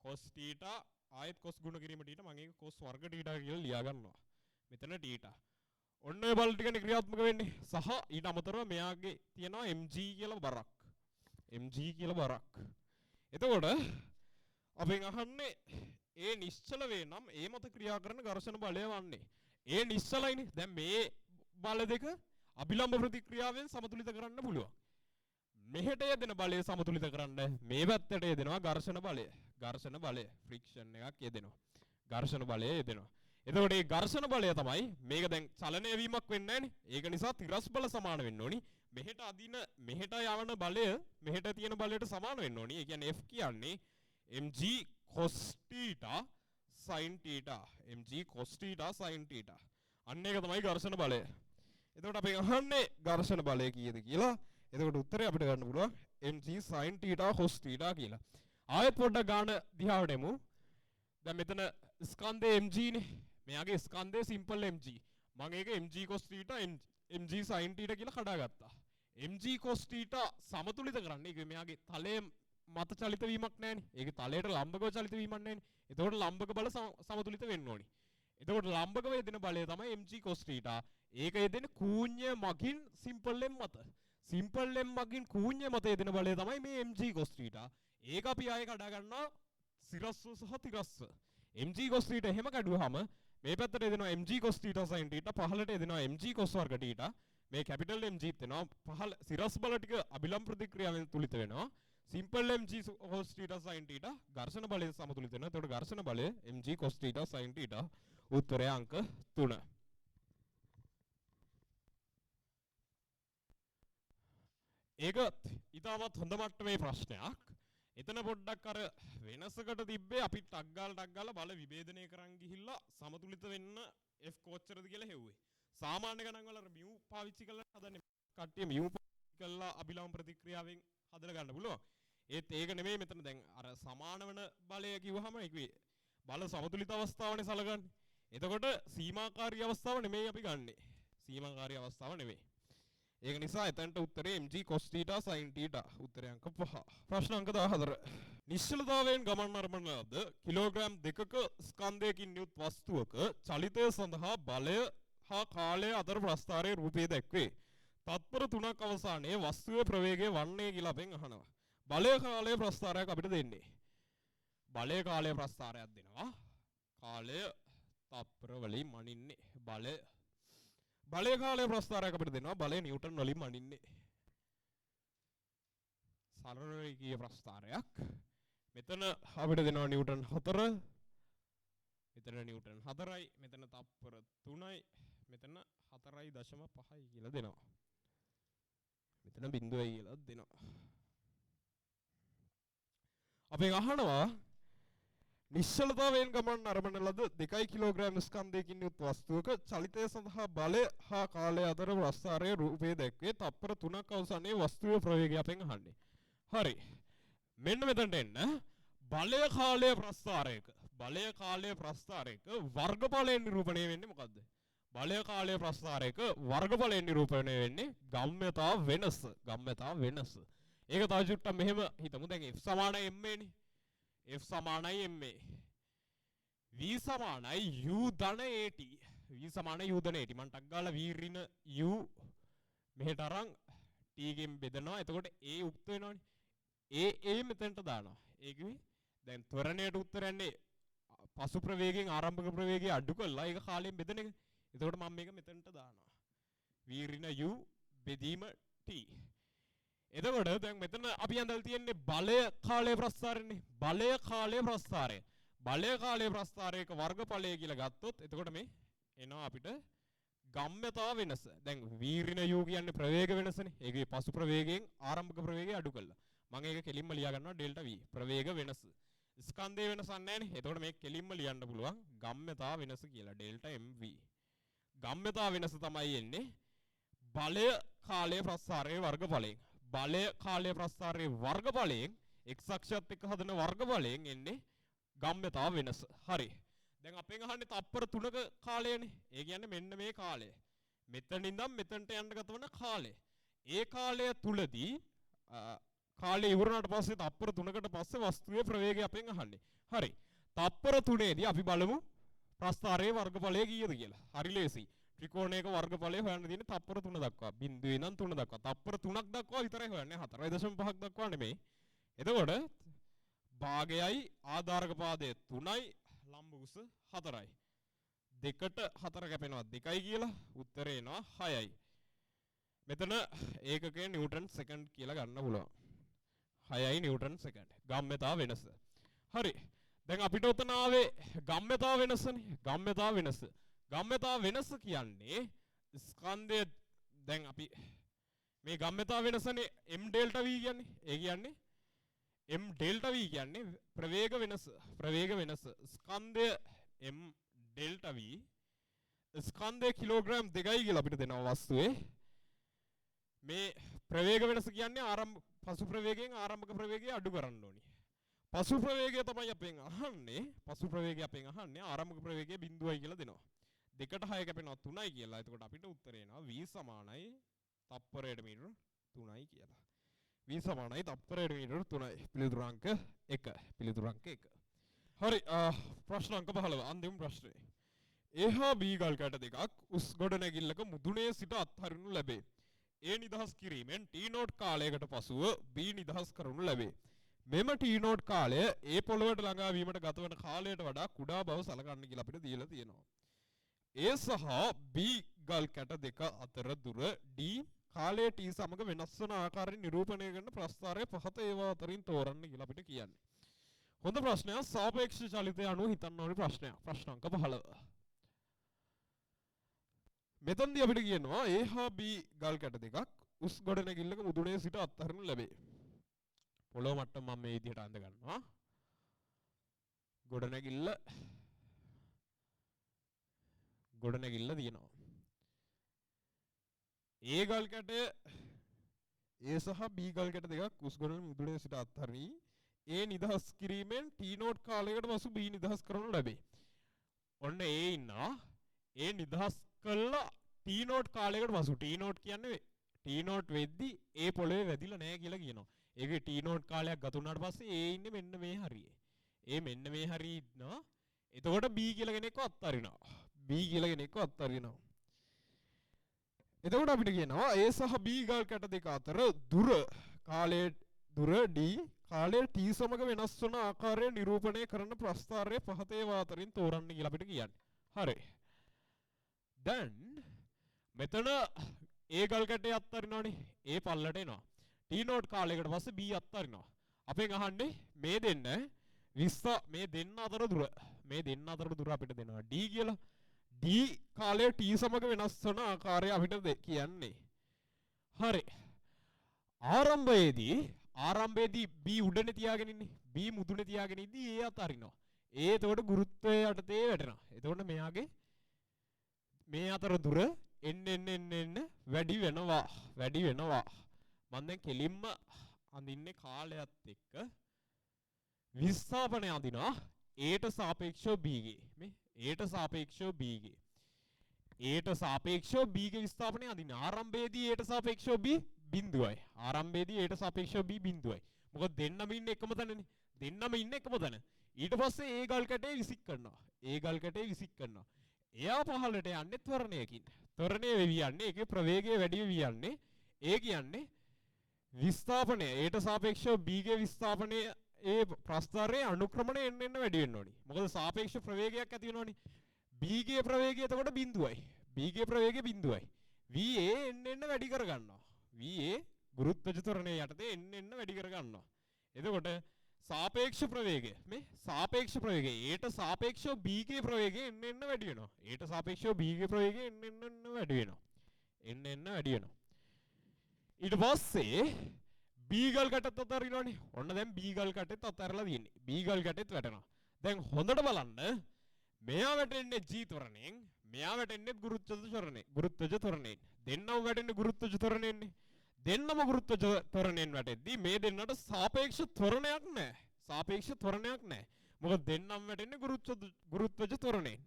cos θ ආයෙත් cos ගුණ කිරීම θ මම ඒක cos වර්ග θ කියලා ලියා ගන්නවා. මෙතන θ. ඔන්න ඔය බල ටිකනේ ක්‍රියාත්මක වෙන්නේ. සහ ඊට අමතරව මෙයාගේ තියෙනවා mg කියලා බරක්. mg කියලා බරක්. එතකොට අපෙන් අහන්නේ ඒ නිශ්චල වේ නම් ඒ මත ක්‍රියා කරන ඝර්ෂණ බලය වන්නේ. ඒ නිශ්චලයිනේ. දැන් මේ බල දෙක අභිලම්බ ප්‍රතික්‍රියාවෙන් සමතුලිත කරන්න පුළුවන්. මෙහෙට යෙදෙන බලය සමතුලිත කරන්න මේ පැත්තට යෙදෙනවා ඝර්ෂණ බලය. ඝර්ෂණ බලය ෆ්‍රික්ෂන් එකක් යෙදෙනවා. ඝර්ෂණ බලය යෙදෙනවා. එතකොට මේ ඝර්ෂණ බලය තමයි මේක දැන් චලනය වීමක් වෙන්නේ නැහනේ. ඒක නිසා තිරස් බල සමාන වෙන්න ඕනි. මෙහෙට අදින මෙහෙට යවන බලය මෙහෙට තියෙන බලයට සමාන වෙන්න ඕනි. ඒ කියන්නේ F කියන්නේ mg cos θ sin θ. mg cos θ sin θ. අන්න ඒක තමයි ඝර්ෂණ බලය. එතකොට අපි අහන්නේ ඝර්ෂණ බලය කීයද කියලා. එතකොට උත්තරේ අපිට ගන්න පුළුවන් mg sin θ cos θ කියලා. ආයෙත් පොඩ්ඩක් ගන්න දිහාවට එමු. දැන් මෙතන ස්කන්ධේ mg නේ. මෙයාගේ ස්කන්ධේ සිම්පල් mg. මම ඒක mg cos θ mg sin θ කියලා කඩාගත්තා. mg cos θ සමතුලිත කරන්න. ඒක මෙයාගේ තලයේ මත චලිත වීමක් නැහැනේ. ඒකේ තලයට ලම්බකව චලිත වීමක් නැහැනේ. එතකොට ලම්බක බල සමතුලිත වෙන්න ඕනි. එතකොට ලම්බකව යෙදෙන බලය තමයි mg cos θ. ඒක යෙදෙන කූඤ්ඤ මගින් සිම්පල් m මත. සිම්පල් m මගින් කූඤ්ඤ මත යෙදෙන බලය තමයි මේ mg cos θ. ඒක අපි ආයෙ කඩා ගන්නවා සිරස්ව සහ තිරස්ව. mg cos θ එහෙම කඩුවාම මේ පැත්තට යෙදෙනවා mg cos θ sin θ, පහළට යෙදෙනවා mg cos වර්ග θ. මේ කැපිටල් mg වෙනවා. පහළ සිරස් බල ටික අභිලම්බ ප්‍රතික්‍රියාවෙන් තුලිත වෙනවා. සිම්පල් mg cos θ sin θ ඝර්ෂණ බලයෙන් සමතුලිත වෙනවා. එතකොට ඝර්ෂණ බලය mg cos θ sin θ. උත්තරය අංක 3. ඒක ඊටමත් හොඳ මට්ටමේ ප්‍රශ්නයක්. එතන පොඩ්ඩක් අර වෙනසකට තිබ්බේ අපි ටක් ගාලා බල විභේදනය කරන් ගිහිල්ලා සමතුලිත වෙන්න F කොච්චරද කියලා හෙව්වේ. සාමාන්‍ය ගණන් වල μ පාවිච්චි කරලා හදන්නේ කට්ටිය μ පාවිච්චි කරලා අභිලම්බ ප්‍රතික්‍රියාවෙන් හදලා ගන්න පුළුවන්. ඒත් ඒක නෙමෙයි මෙතන දැන් අර සමාන වෙන බලය කිව්වහම ඒක බල සමතුලිත අවස්ථාවනේ සලකන්නේ. එතකොට සීමාකාරී අවස්ථාව නෙමෙයි අපි ගන්නෙ. සීමාකාරී අවස්ථාව නෙමෙයි. ඒක නිසා එතනට උත්තරේ mg cos θ sin θ. උත්තරය අංක 5. ප්‍රශ්න අංක 14. නිශ්චලතාවයෙන් ගමන් අරඹන ලද කිලෝග්‍රෑම් 2ක ස්කන්ධයකින් යුත් වස්තුවක චලිතය සඳහා බලය හා කාලය අතර ප්‍රස්ථාරයේ රූපය දැක්වේ. තත්පර 3ක් අවසානයේ වස්තුවේ ප්‍රවේගය වන්නේ කියලා අපෙන් අහනවා. බලය කාලය ප්‍රස්ථාරයක් අපිට දෙන්නේ. බලය කාලය ප්‍රස්ථාරයක් දෙනවා. කාලය තත්පර වලින් මනින්නේ. බලය කාලය ප්‍රස්ථාරයක් අපිට දෙනවා. බලය නිව්ටන් වලින් මනින්නේ. සරල රේඛීය ප්‍රස්ථාරයක්. මෙතන අපිට දෙනවා නිව්ටන් 4. මෙතන නිව්ටන් 4යි. මෙතන තත්පර 3යි. මෙතන 4.5යි කියලා දෙනවා. මෙතන බිඳුවයි කියලා දෙනවා. අපි අහනවා නිශ්චලතාවයෙන් ගමන් අරඹන ලද 2 කිලෝග්‍රෑම් ස්කන්ධයකින් යුත් වස්තුවක චලිතය සඳහා බලය හා කාලය අතර ප්‍රස්ථාරයේ රූපය දැක්වේ. තත්පර 3ක් අවසානයේ වස්තුවේ ප්‍රවේගය අපෙන් අහන්නේ. හරි. මෙන්න මෙතනට එන්න. බලය කාලය ප්‍රස්ථාරයක වර්ගඵලයෙන් නිරූපණය වෙන්නේ මොකද්ද? බලය කාලය ප්‍රස්ථාරයක වර්ගඵලයෙන් නිරූපණය වෙන්නේ ගම්‍යතා වෙනස. ඒක තව චුට්ටක් මෙහෙම හිතමු. දැන් F සමානයි ma නේ. F සමානයි ma. V සමානයි u ධන at. V සමානයි u ධන at. මම ටක් ගාලා v ඍණ u මෙහෙට අරන් t ගෙන් බෙදනවා. එතකොට a උක්ත වෙනවනේ. a මෙතනට දානවා. ඒකෙවි දැන් ත්වරණයට උත්තර යන්නේ පසු ප්‍රවේගයෙන් ආරම්භක ප්‍රවේගය අඩු කළා. ඒක කාලයෙන් බෙදන එක. එතකොට මම මේක මෙතනට දානවා. v ඍණ u බෙදීම t. එතකොට දැන් මෙතන අපි අඳලා තියෙන්නේ බලය කාලයේ ප්‍රස්ථාරයනේ. බලය කාලයේ ප්‍රස්ථාරය. බලය කාලයේ ප්‍රස්ථාරයක වර්ගඵලය කියලා ගත්තොත් එතකොට මේ එනවා අපිට ගම්ම්‍යතා වෙනස. දැන් v ඍණ u කියන්නේ ප්‍රවේග වෙනසනේ. ඒකේ පසු ප්‍රවේගයෙන් ආරම්භක ප්‍රවේගය අඩු කළා. මම ඒක කෙලින්ම ලියා ගන්නවා ඩෙල්ටා v ප්‍රවේග වෙනස. ස්කන්ධයේ වෙනසක් නැහැනේ. එතකොට මේක කෙලින්ම ලියන්න පුළුවන් ගම්ම්‍යතා වෙනස කියලා ඩෙල්ටා mv. ගම්ම්‍යතා වෙනස තමයි එන්නේ බලය කාලයේ ප්‍රස්ථාරයේ වර්ගඵලයෙන්. බලය කාලයේ ප්‍රස්ථාරයේ වර්ගඵලයෙන් x අක්ෂයත් එක්ක හදන වර්ගඵලයෙන් එන්නේ ගම්ම්‍යතා වෙනස. හරි. දැන් අපෙන් අහන්නේ තප්පර 3ක කාලයනේ. ඒ කියන්නේ මෙන්න මේ කාලය. මෙතන ඉඳන් මෙතනට යන්න ගත වන කාලය. ඒ කාලය තුලදී කාලය ඉවරනාට පස්සේ තප්පර 3කට පස්සේ වස්තුවේ ප්‍රවේගය අපෙන් අහන්නේ. හරි. තප්පර 3ේදී අපි බලමු ප්‍රස්ථාරයේ වර්ගඵලය කීයද කියලා. හරි ලේසියි. ත්‍රිකෝණයක වර්ගඵලය හොයන්න තියෙන්නේ තප්පර 3 දක්වා. බිංදුවේ ඉඳන් 3 දක්වා. තප්පර 3ක් දක්වා විතරයි හොයන්නේ. 4.5ක් දක්වා නෙමෙයි. එතකොට භාගයයි ආධාරක පාදය 3යි ලම්බ උස 4යි. 2ට 4 කැපෙනවා 2යි කියලා උත්තරේ එනවා 6යි. මෙතන ඒකකයේ නිව්ටන් සෙකන්ඩ් කියලා ගන්න පුළුවන්. 6යි නිව්ටන් සෙකන්ඩ්. ගම්ම්‍යතා වෙනස. හරි. දැන් අපිට උතන ආවේ ගම්ම්‍යතා වෙනසනේ. ගම්ම්‍යතා වෙනස. ගම්ම්‍යතා වෙනස කියන්නේ ස්කන්ධය දැන් අපි මේ ගම්ම්‍යතා වෙනසනේ m ඩෙල්ටා v කියන්නේ. ඒ කියන්නේ m ඩෙල්ටා v කියන්නේ ප්‍රවේග වෙනස. ප්‍රවේග වෙනස. ස්කන්ධය m ඩෙල්ටා v ස්කන්ධය කිලෝග්‍රෑම් 2යි කියලා අපිට දෙනවා වස්තුවේ. මේ ප්‍රවේග වෙනස කියන්නේ පසු ප්‍රවේගයෙන් ආරම්භක ප්‍රවේගය අඩු කරන්න ඕනි. පසු ප්‍රවේගය තමයි අපෙන් අහන්නේ. පසු ප්‍රවේගය අපෙන් අහන්නේ ආරම්භක ප්‍රවේගය 0යි කියලා දෙනවා. 2ට 6 කැපෙනවා 3යි කියලා. එතකොට අපිට උත්තරේ එනවා v සමානයි තප්පරයට මීටර 3යි කියලා. v සමානයි තප්පරයට මීටර 3යි. පිළිතුරු අංක 1. පිළිතුරු අංක 1. හරි. ප්‍රශ්න අංක 15 අන්තිම ප්‍රශ්නේ. A හා B ගල් කැට දෙකක් උස් ගොඩනැගිල්ලක මුදුනේ සිට අත්හරිනු ලැබේ. A නිදහස් කිරීමෙන් T නෝට් කාලයකට පසුව B නිදහස් කරනු ලැබේ. මෙම T නෝට් කාලය A පොළවට ළඟා වීමට ගතවන කාලයට වඩා කුඩා බව සලකන්න කියලා අපිට දීලා තියෙනවා. A සහ B ගල් කැට දෙක අතර දුර D කාලයේ T සමග වෙනස් වන ආකාරයෙන් නිරූපණය කරන ප්‍රස්ථාරය පහත ඒවා අතරින් තෝරන්න කියලා අපිට කියන්නේ. හොඳ ප්‍රශ්නයක්. සාපේක්ෂ චලිතය අනුව හිතන්න ඕනේ ප්‍රශ්නයක්. ප්‍රශ්න අංක 15. මෙතනදී අපිට කියනවා A හා B ගල් කැට දෙකක් උස් ගොඩනැගිල්ලක මුදුනේ සිට අත්හරිනු ලැබේ. පොළොව මට්ටම මම මේ විදිහට අඳ ගන්නවා. ගොඩනැගිල්ල තියෙනවා. A ගල් කැටය A සහ B ගල් කැට දෙකක් උස් ගොඩනැගිල්ල මුදුනේ සිට අත්හරිනි. A නිදහස් කිරීමෙන් T නෝට් කාලයකට පසු B නිදහස් කරනු ලැබේ. ඔන්න A ඉන්නවා. A නිදහස් කළා T නෝට් කාලයකට පසු. T නෝට් කියන්නේ T නෝට් වෙද්දි A පොළවේ වැදිලා නැහැ කියලා කියනවා. ඒකේ T නෝට් කාලයක් ගත වුණාට පස්සේ A ඉන්නේ මෙන්න මේ හරියේ. A මෙන්න මේ හරියේ ඉන්නවා. එතකොට B කියලා කෙනෙක්ව අත්හරිනවා. B කියලා කෙනෙක්ව අත්හරිනවා. එතකොට අපිට කියනවා A සහ B ගල් කැට දෙක අතර දුර කාලයේ දුර D කාලයේ T සමග වෙනස් වන ආකාරය නිරූපණය කරන ප්‍රස්ථාරය පහත ඒවා අතරින් තෝරන්න කියලා අපිට කියන්නේ. හරි. දැන් මෙතන A ගල් කැටේ අත්හරිනවනේ. A පල්ලට එනවා. T නෝට් කාලයකට පස්සේ B අත්හරිනවා. අපෙන් අහන්නේ මේ දෙන්න 20 මේ දෙන්න අතර දුර. මේ දෙන්න අතර දුර අපිට දෙනවා D කියලා. D කාලය T සමග වෙනස් වන ආකාරය අපිට කියන්නේ. හරි. ආරම්භයේදී B උඩනේ තියාගෙන ඉන්නේ. B මුදුනේ තියාගෙන ඉද්දී A අතහරිනවා. A එතකොට ගුරුත්වය යටතේ වැටෙනවා. එතකොට මෙයාගේ මේ අතර දුර එන්න වැඩි වෙනවා. මම දැන් කෙලින්ම අඳින්නේ කාලයත් එක්ක විස්ථාපනය අඳිනවා Aට සාපේක්ෂව B ගේ. මේ Aට සාපේක්ෂව B ගේ. Aට සාපේක්ෂව B ගේ විස්ථාපනය අඳින්න. ආරම්භයේදී Aට සාපේක්ෂව B බිඳුවයි. ආරම්භයේදී ඒට සාපේක්ෂව b බිඳුවයි. මොකද දෙන්නම ඉන්නේ එකම තැනනේ. දෙන්නම ඉන්නේ එකම තැන. ඊට පස්සේ ඒ ගල් කැටේ විසික් කරනවා. ඒ ගල් කැටේ විසික් කරනවා. එයා පහළට යන්නේ ත්වරණයකින්. ත්වරණය වෙවි යන්නේ ඒකේ ප්‍රවේගය වැඩි වෙවි යන්නේ. ඒ කියන්නේ විස්ථාපනය ඒට සාපේක්ෂව b ගේ විස්ථාපනය ඒ ප්‍රස්ථාරයේ අනුක්‍රමණය එන්න එන්න වැඩි වෙන්න ඕනි. මොකද සාපේක්ෂ ප්‍රවේගයක් ඇති වෙනවනේ. b ගේ ප්‍රවේගය එතකොට බිඳුවයි. b ගේ ප්‍රවේගය බිඳුවයි. va එන්න එන්න වැඩි කර ගන්නවා. va ගුරුත්වජ ත්වරණය යටතේ එන්න එන්න වැඩි කර ගන්නවා. එතකොට සාපේක්ෂ ප්‍රවේගය මේ සාපේක්ෂ ප්‍රවේගය ඒට සාපේක්ෂව b ගේ ප්‍රවේගය එන්න එන්න වැඩි වෙනවා. ඒට සාපේක්ෂව b ගේ ප්‍රවේගය එන්න එන්න වැඩි වෙනවා. එන්න එන්න වැඩි වෙනවා. ඊට පස්සේ b ගල් කටත් අතරිනවනේ. ඔන්න දැන් b ගල් කටෙත් අතරලා තියෙන්නේ. b ගල් කටෙත් වැටෙනවා. දැන් හොඳට බලන්න මෙයා වැටෙන්නේ g ත්වරණයෙන්, මෙයා වැටෙන්නේ ගුරුත්වජ ත්වරණයෙන්. ගුරුත්වජ ත්වරණයෙන්. දෙන්නම වැටෙන්නේ ගුරුත්වජ ත්වරණයෙන්නේ. දෙන්නම ගුරුත්වජ ත්වරණයෙන් වැටෙද්දී මේ දෙන්නට සාපේක්ෂ ත්වරණයක් නැහැ. සාපේක්ෂ ත්වරණයක් නැහැ. මොකද දෙන්නම වැටෙන්නේ ගුරුත්වජ ත්වරණයෙන්.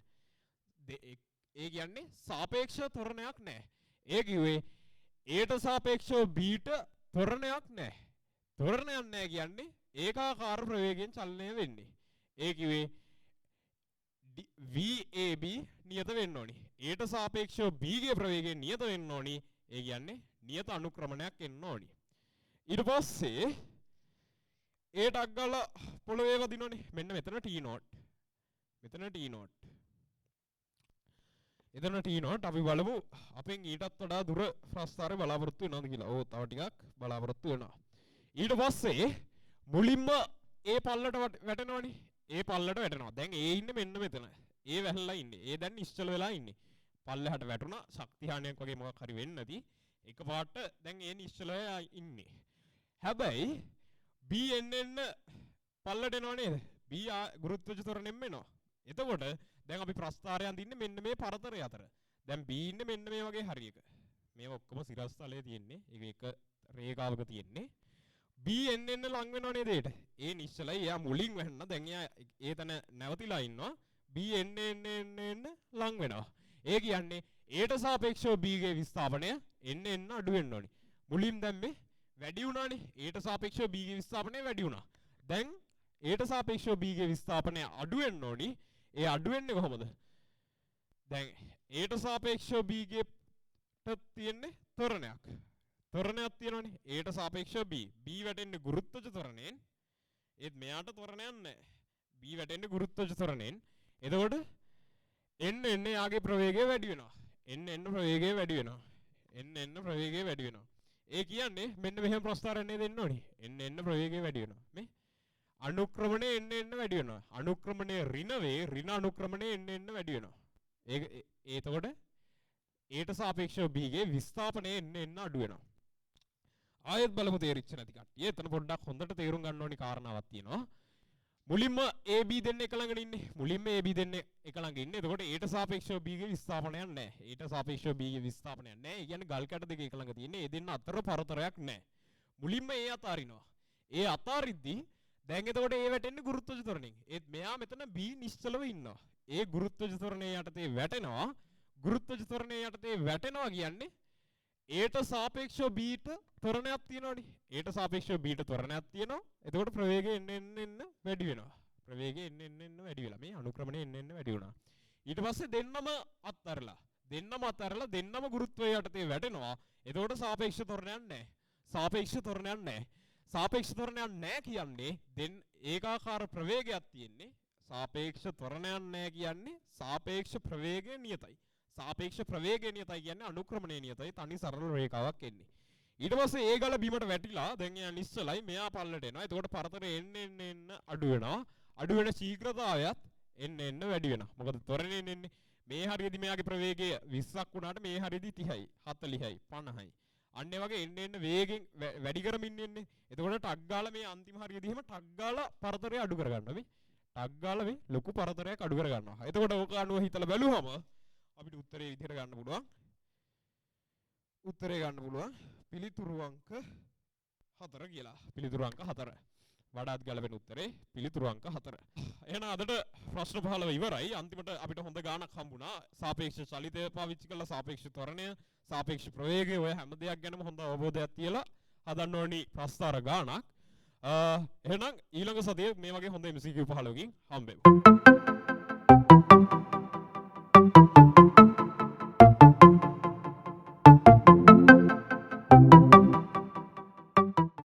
ඒ කියන්නේ සාපේක්ෂ ත්වරණයක් නැහැ. ඒ කිව්වේ ඒට සාපේක්ෂව බීට ත්වරණයක් නැහැ. ත්වරණයක් නැහැ කියන්නේ ඒකාකාර ප්‍රවේගයෙන් චලනය වෙන්නේ. ඒ කිව්වේ VAB නියත වෙන්න ඕනි. ඒට සාපේක්ෂව B ගේ ප්‍රවේගය නියත වෙන්න ඕනි. ඒ කියන්නේ නියත අනුක්‍රමණයක් එන්න ඕනි. ඊට පස්සේ ඒ ටක් ගාලා පොළවේ වදිනවනේ. මෙන්න මෙතන T නෝට්. මෙතන T නෝට්. එතන T නෝට් අපි බලමු අපෙන් ඊටත් වඩා දුර ප්‍රස්ථාරය බලාපොරොත්තු වෙනවද කියලා. ඕ තව ටිකක් බලාපොරොත්තු වෙනවා. ඊට පස්සේ මුලින්ම ඒ පල්ලට වැටෙනවනේ. ඒ පල්ලට වැටෙනවා. දැන් ඒ ඉන්නේ මෙන්න මෙතන. ඒ වැහලා ඉන්නේ. ඒ දැන් නිශ්චල වෙලා ඉන්නේ. පල්ලෙහාට වැටුණා. ශක්තිහානියක් වගේ මොකක් හරි වෙන්නේ නැති. එකපාරට දැන් ඒ නිශ්චල ඉන්නේ. හැබැයි B එන්න පල්ලට එනවා නේද? B ගුරුත්වජ ත්වරණයෙන් එනවා. එතකොට දැන් අපි ප්‍රස්ථාරය අඳින්නේ මෙන්න මේ පරතරය අතර. දැන් B ඉන්නේ මෙන්න මේ වගේ හරියක. මේව ඔක්කොම සිරස්තලයේ තියෙන්නේ. ඒක එක රේඛාවක තියෙන්නේ. B එන්න ලඟ වෙනව නේද ඒට? ඒ නිශ්චලයි. එයා මුලින් වැහෙන්න දැන් එයා ඒ තැන නැවතිලා ඉන්නවා. B එන්න ලඟ වෙනවා. ඒ කියන්නේ ඒට සාපේක්ෂව B ගේ විස්ථාපනය එන්න අඩු වෙන්න ඕනි. මුලින් දැන් මේ වැඩි වුණානේ. ඒට සාපේක්ෂව B ගේ විස්ථාපනය වැඩි වුණා. දැන් ඒට සාපේක්ෂව B ගේ විස්ථාපනය අඩු වෙන්න ඕනි. ඒ අඩු වෙන්නේ කොහොමද? දැන් ඒට සාපේක්ෂව B ගේට තියෙන්නේ ත්වරණයක්. ත්වරණයක් තියෙනවනේ. ඒට සාපේක්ෂව B. B වැටෙන්නේ ගුරුත්වජ ත්වරණයෙන්. ඒත් මෙයාට ත්වරණයක් නැහැ. B වැටෙන්නේ ගුරුත්වජ ත්වරණයෙන්. එතකොට එන්න යාගේ ප්‍රවේගය වැඩි වෙනවා. එන්න ප්‍රවේගය වැඩි වෙනවා. එන්න ප්‍රවේගය වැඩි වෙනවා. ඒ කියන්නේ මෙන්න මෙහෙම ප්‍රස්ථාරයක් නේද එන්න ඕනේ. එන්න ප්‍රවේගය වැඩි වෙනවා. මේ අනුක්‍රමණය එන්න වැඩි වෙනවා. අනුක්‍රමණය ඍණ වේ, ඍණ අනුක්‍රමණය එන්න වැඩි වෙනවා. එතකොට ඒට සාපේක්ෂව B ගේ විස්ථාපනය එන්න අඩු වෙනවා. ආයෙත් බලමු තේරිච්ච නැති කට්ටිය. එතන පොඩ්ඩක් හොඳට තේරුම් ගන්න ඕනි කාරණාවක් තියෙනවා. මුලින්ම AB දෙන්න එක ළඟ ඉන්නේ. මුලින්ම AB දෙන්න එක ළඟ ඉන්නේ. එතකොට ඒට සාපේක්ෂව B ගේ විස්ථාපනයක් නැහැ. ඒට සාපේක්ෂව B ගේ විස්ථාපනයක් නැහැ. ඒ කියන්නේ ගල් කැට දෙක එක ළඟ තියෙන්නේ. ඒ දෙන්න අතර පරතරයක් නැහැ. මුලින්ම ඒ අතාරිනවා. ඒ අතාරිද්දී දැන් එතකොට ඒ වැටෙන්නේ ගුරුත්වජ ත්වරණයෙන්. ඒත් මෙයා මෙතන B නිශ්චලව ඉන්නවා. ඒ ගුරුත්වජ ත්වරණය යටතේ වැටෙනවා. ගුරුත්වජ ත්වරණය යටතේ වැටෙනවා කියන්නේ ඒට සාපේක්ෂව B ට ත්වරණයක් තියෙනවනේ. ඒට සාපේක්ෂව B ට ත්වරණයක් තියෙනවා. එතකොට ප්‍රවේගය එන්න වැඩි වෙනවා. ප්‍රවේගය එන්න වැඩි වෙලා මේ අනුක්‍රමණය එන්න වැඩි වුණා. ඊට පස්සේ දෙන්නම අත්හැරලා දෙන්නම ගුරුත්වය යටතේ වැටෙනවා. එතකොට සාපේක්ෂ ත්වරණයක් නැහැ. සාපේක්ෂ ත්වරණයක් නැහැ. සාපේක්ෂ ත්වරණයක් නැහැ කියන්නේ ඒකාකාර ප්‍රවේගයක් තියෙන්නේ. සාපේක්ෂ ත්වරණයක් නැහැ කියන්නේ සාපේක්ෂ ප්‍රවේගය නියතයි. සාපේක්ෂ ප්‍රවේගය නියතයි කියන්නේ අනුක්‍රමණය නියතයි. තනි සරල රේඛාවක් එන්නේ. ඊට පස්සේ ඒ ගල බිමට වැටිලා දැන් එයා නිශ්චලයි. මෙයා පල්ලට එනවා. එතකොට පරතරය එන්න අඩු වෙනවා. අඩු වෙන ශීඝ්‍රතාවයත් එන්න වැඩි වෙනවා. මොකද ත්වරණයෙන් එන්නේ. මේ හරියදී මෙයාගේ ප්‍රවේගය 20ක් වුණාට මේ හරියදී 30යි 40යි 50යි. අන්න ඒ වගේ එන්න වේගෙන් වැඩි කරමින් එන්නේ. එතකොට ටක් ගාලා මේ අන්තිම හරියදී එහෙම ටක් ගාලා පරතරය අඩු කර ගන්නවා. මේ ටක් ගාලා මේ ලොකු පරතරයක් අඩු කර ගන්නවා. එතකොට ඕක අනුව හිතලා බැලුවම අපිට උත්තරේ විදිහට ගන්න පුළුවන්. උත්තරේ ගන්න පුළුවන් පිළිතුරු අංක 4 කියලා. පිළිතුරු අංක 4. වඩාත් ගැළපෙන උත්තරේ පිළිතුරු අංක 4. එහෙනම් අදට ප්‍රශ්න 15 ඉවරයි. අන්තිමට අපිට හොඳ ගාණක් හම්බුණා. සාපේක්ෂ චලිතය පාවිච්චි කරලා සාපේක්ෂ ත්වරණය, සාපේක්ෂ ප්‍රවේගය ඔය හැම දෙයක් ගැනම හොඳ අවබෝධයක් තියලා හදන්න ඕනි ප්‍රස්තාර ගාණක්. එහෙනම් ඊළඟ සතියේ මේ වගේ හොඳ MCQ 15කින් හම්බෙමු.